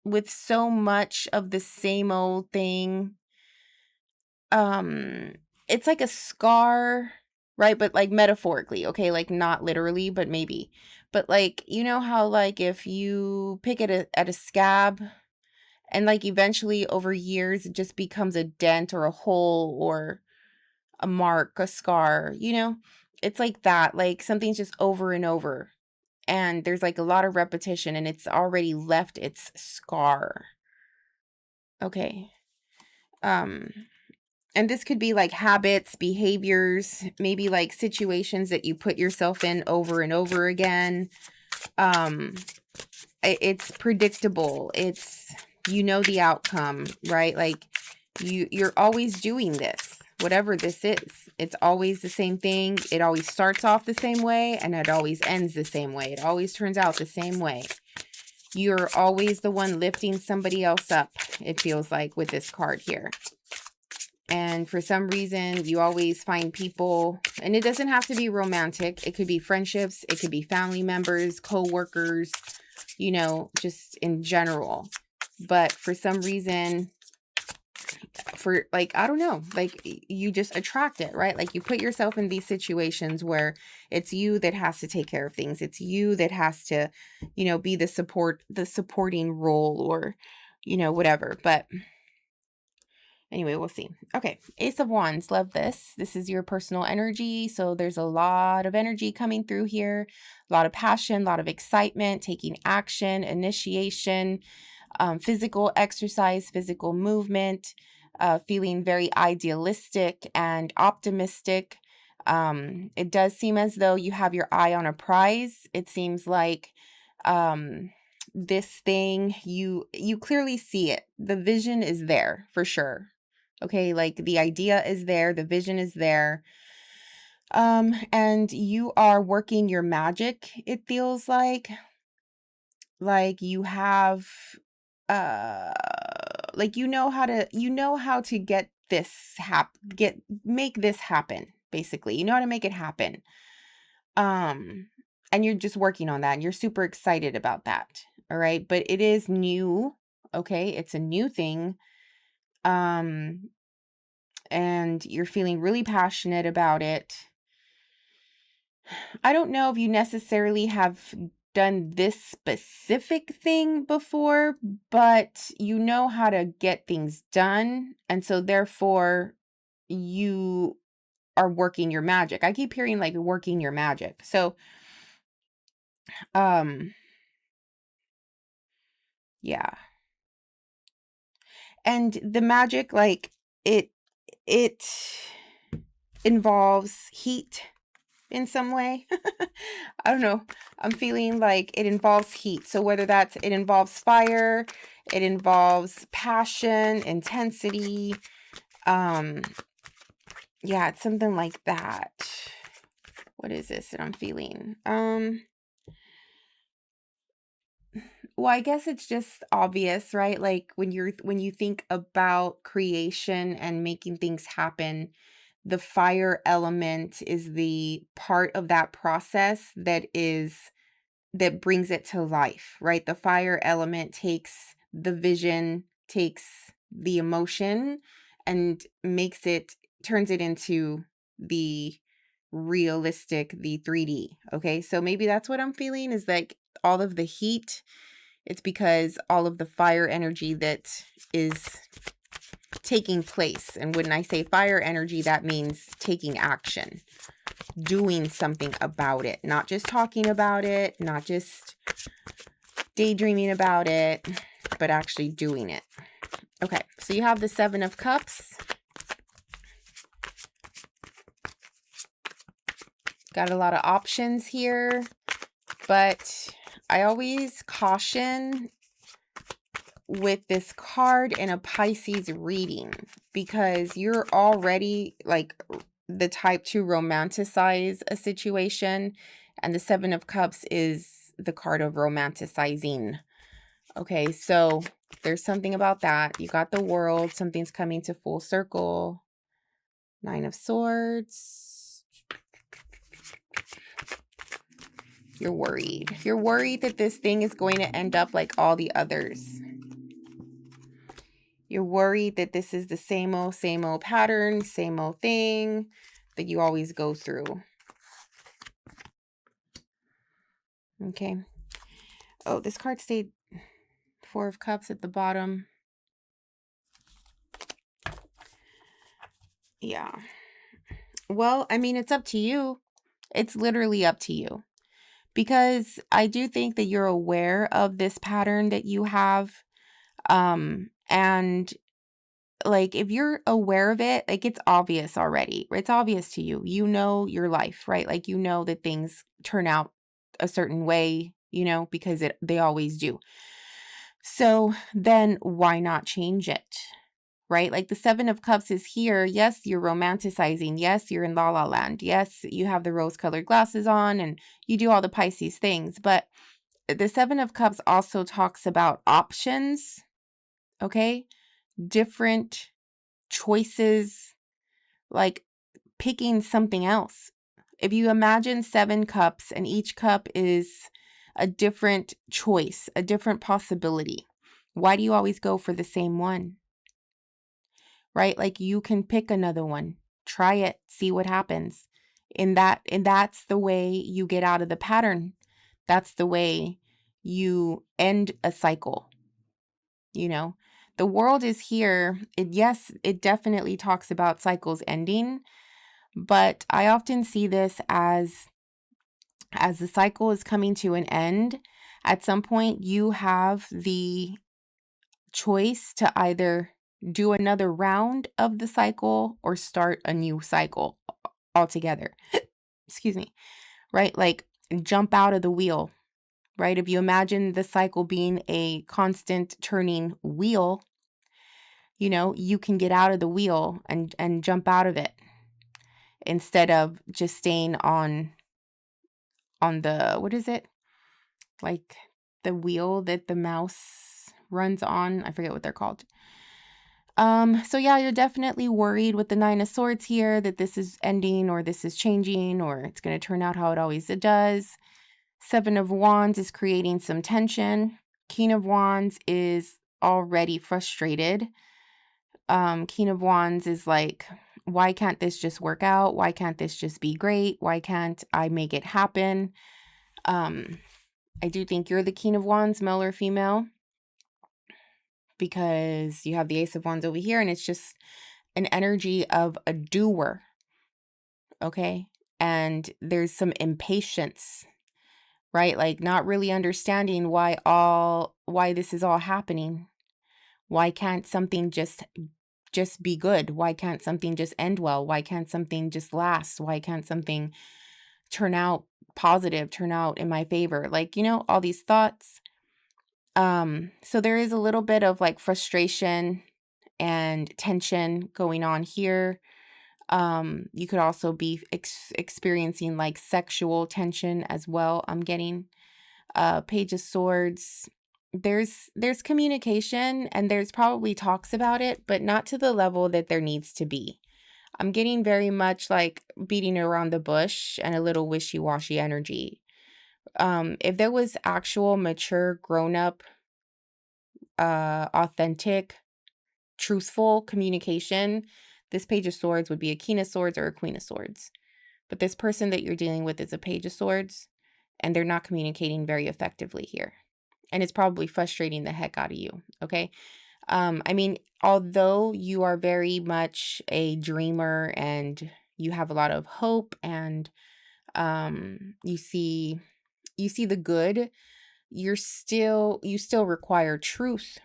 with so much of the same old thing, it's like a scar, right? But like metaphorically, okay? Like not literally, but maybe. But like, you know how like if you pick at a scab and like eventually over years it just becomes a dent or a hole or a mark, a scar, It's like that. Like something's just over and over. And there's like a lot of repetition and it's already left its scar. Okay. And this could be like habits, behaviors, maybe like situations that you put yourself in over and over again. It's predictable. It's, the outcome, right? Like you're always doing this, whatever this is. It's always the same thing. It always starts off the same way and it always ends the same way. It always turns out the same way. You're always the one lifting somebody else up, it feels like, with this card here. And for some reason, you always find people, and it doesn't have to be romantic. It could be friendships. It could be family members, co-workers, just in general. But for some reason, for like, I don't know, like you just attract it, right? Like you put yourself in these situations where it's you that has to take care of things. It's you that has to, be the supporting role, or you know, whatever. But anyway, we'll see. Okay, Ace of Wands, love this. This is your personal energy. So there's a lot of energy coming through here, a lot of passion, a lot of excitement, taking action, initiation, physical exercise, physical movement, feeling very idealistic and optimistic. It does seem as though you have your eye on a prize. It seems like this thing, you clearly see it. The vision is there for sure. Okay, like the idea is there, the vision is there. And you are working your magic, it feels like you have like you know how to get this make this happen, basically. You know how to make it happen. And you're just working on that and you're super excited about that. All right, but it is new. Okay, it's a new thing. And you're feeling really passionate about it. I don't know if you necessarily have done this specific thing before, but you know how to get things done. And so therefore you are working your magic. I keep hearing like working your magic. So, yeah. And the magic, like it involves heat in some way. I don't know. I'm feeling like it involves heat. So whether that's, it involves fire, it involves passion, intensity. Yeah, it's something like that. What is this that I'm feeling? Well, I guess it's just obvious, right? Like when you think about creation and making things happen, the fire element is the part of that process that brings it to life, right? The fire element takes the vision, takes the emotion, and turns it into the realistic, the 3D. Okay, so maybe that's what I'm feeling, is like all of the heat. It's because all of the fire energy that is taking place. And when I say fire energy, that means taking action, doing something about it, not just talking about it, not just daydreaming about it, but actually doing it. Okay, so you have the 7 of Cups. Got a lot of options here, but I always caution with this card in a Pisces reading, because you're already like the type to romanticize a situation, and the 7 of Cups is the card of romanticizing. Okay, so there's something about that. You got the World, something's coming to full circle. 9 of Swords. You're worried. You're worried that this thing is going to end up like all the others. You're worried that this is the same old pattern, same old thing that you always go through. Okay. Oh, this card stayed 4 of Cups at the bottom. Yeah. Well, I mean, it's up to you. It's literally up to you. Because I do think that you're aware of this pattern that you have. And like, if you're aware of it, like, it's obvious already. It's obvious to you. You know your life, right? Like, you know that things turn out a certain way, you know, because they always do. So then why not change it? Right? Like the 7 of Cups is here. Yes, you're romanticizing. Yes, you're in La La Land. Yes, you have the rose-colored glasses on and you do all the Pisces things. But the 7 of Cups also talks about options. Okay? Different choices, like picking something else. If you imagine 7 cups and each cup is a different choice, a different possibility, why do you always go for the same one? Right? Like, you can pick another one, try it, see what happens. And that's the way you get out of the pattern. That's the way you end a cycle. You know, the world is here. Yes, it definitely talks about cycles ending, but I often see this as the cycle is coming to an end. At some point, you have the choice to either do another round of the cycle or start a new cycle altogether. Excuse me. Right? Like jump out of the wheel, right? If you imagine the cycle being a constant turning wheel, you know, you can get out of the wheel and jump out of it instead of just staying on the, what is it? Like the wheel that the mouse runs on. I forget what they're called. So yeah, you're definitely worried with the Nine of Swords here that this is ending or this is changing or it's going to turn out how it always does. Seven of Wands is creating some tension. King of Wands is already frustrated. King of Wands is like, why can't this just work out? Why can't this just be great? Why can't I make it happen? I do think you're the King of Wands, male or female, because you have the Ace of Wands over here, and it's just an energy of a doer, okay? And there's some impatience, right? Like not really understanding why this is all happening. Why can't something just be good? Why can't something just end well? Why can't something just last? Why can't something turn out positive, turn out in my favor? Like, you know, all these thoughts. So there is a little bit of like frustration and tension going on here. You could also be experiencing like sexual tension as well. I'm getting Page of Swords. There's communication and there's probably talks about it, but not to the level that there needs to be. I'm getting very much like beating around the bush and a little wishy-washy energy. If there was actual mature, grown-up, authentic, truthful communication, this Page of Swords would be a King of Swords or a Queen of Swords. But this person that you're dealing with is a Page of Swords, and they're not communicating very effectively here. And it's probably frustrating the heck out of you, okay? I mean, although you are very much a dreamer and you have a lot of hope and you see the good, you still require truth.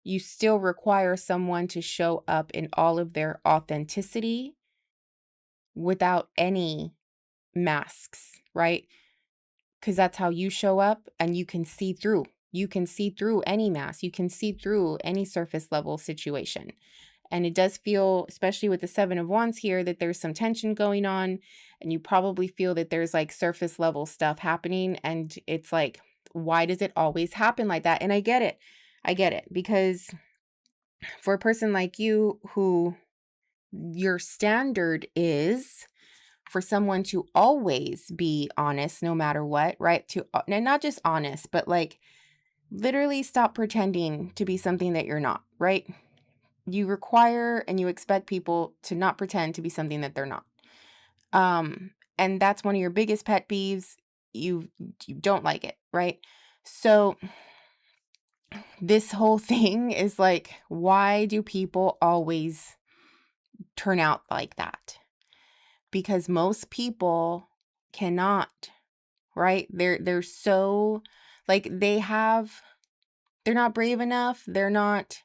You still require someone to show up in all of their authenticity without any masks, right? Because that's how you show up, and you can see through. You can see through any mask. You can see through any surface level situation. And it does feel, especially with the Seven of Wands here, that there's some tension going on, and you probably feel that there's like surface level stuff happening. And it's like, why does it always happen like that? And I get it. I get it. Because for a person like you, who your standard is for someone to always be honest no matter what, right? And not just honest, but like literally stop pretending to be something that you're not, right? You require and you expect people to not pretend to be something that they're not. And that's one of your biggest pet peeves. You don't like it, right? So this whole thing is like, why do people always turn out like that? Because most people cannot, right? They're so like they're not brave enough. They're not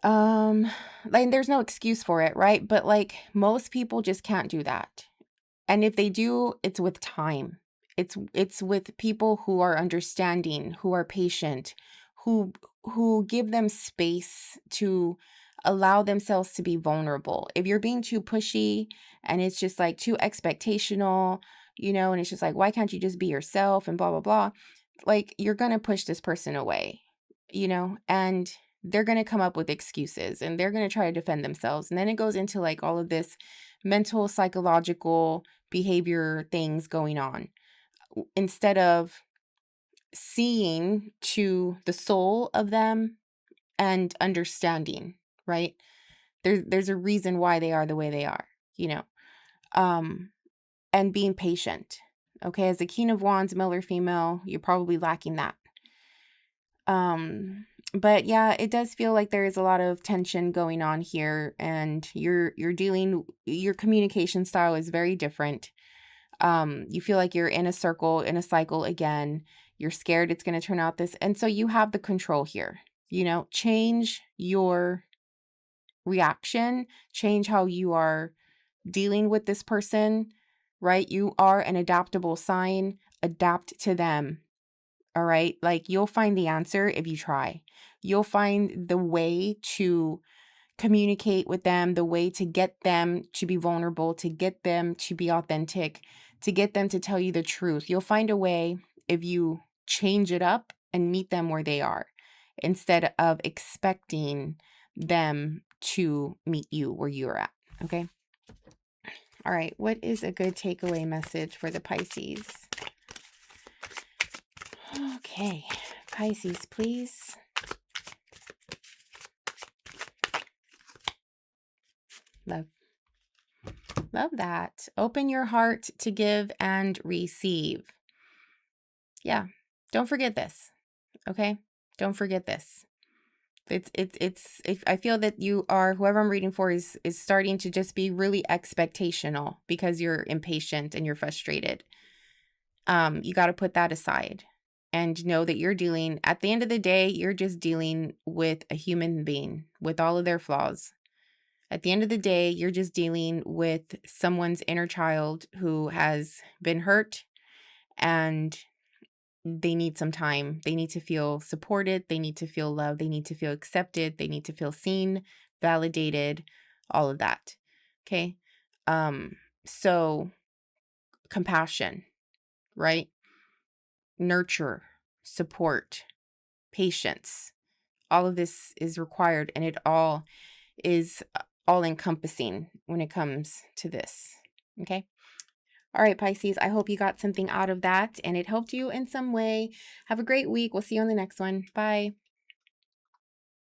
like there's no excuse for it, right? But like most people just can't do that. And if they do, it's with time. It's with people who are understanding, who are patient, who give them space to allow themselves to be vulnerable. If you're being too pushy and it's just like too expectational, you know, and it's just like, why can't you just be yourself and blah, blah, blah. Like you're going to push this person away, you know, and they're going to come up with excuses and they're going to try to defend themselves. And then it goes into like all of this mental, psychological behavior things going on instead of seeing to the soul of them and understanding, right? There's a reason why they are the way they are, you know, and being patient. Okay, as a King of Wands, male or female, you're probably lacking that. But yeah, it does feel like there is a lot of tension going on here, and your communication style is very different. You feel like you're in a circle, in a cycle again. You're scared it's going to turn out this. And so you have the control here. Change your reaction, change how you are dealing with this person, right? You are an adaptable sign. Adapt to them. All right. Like, you'll find the answer if you try. You'll find the way to communicate with them, the way to get them to be vulnerable, to get them to be authentic, to get them to tell you the truth. You'll find a way if you change it up and meet them where they are, instead of expecting them to meet you where you're at. Okay. All right. What is a good takeaway message for the Pisces? Okay. Pisces, please. Love that. Open your heart to give and receive. Yeah. Don't forget this. Okay. Don't forget this. If I feel that whoever I'm reading for is starting to just be really expectational because you're impatient and you're frustrated. You got to put that aside and know that at the end of the day, you're just dealing with a human being with all of their flaws. At the end of the day, you're just dealing with someone's inner child who has been hurt, and they need some time. They need to feel supported. They need to feel loved. They need to feel accepted. They need to feel seen, validated, all of that. Okay. So compassion, right? Nurture, support, patience. All of this is required, and it all is all encompassing when it comes to this. Okay. All right, Pisces, I hope you got something out of that and it helped you in some way. Have a great week. We'll see you on the next one. Bye.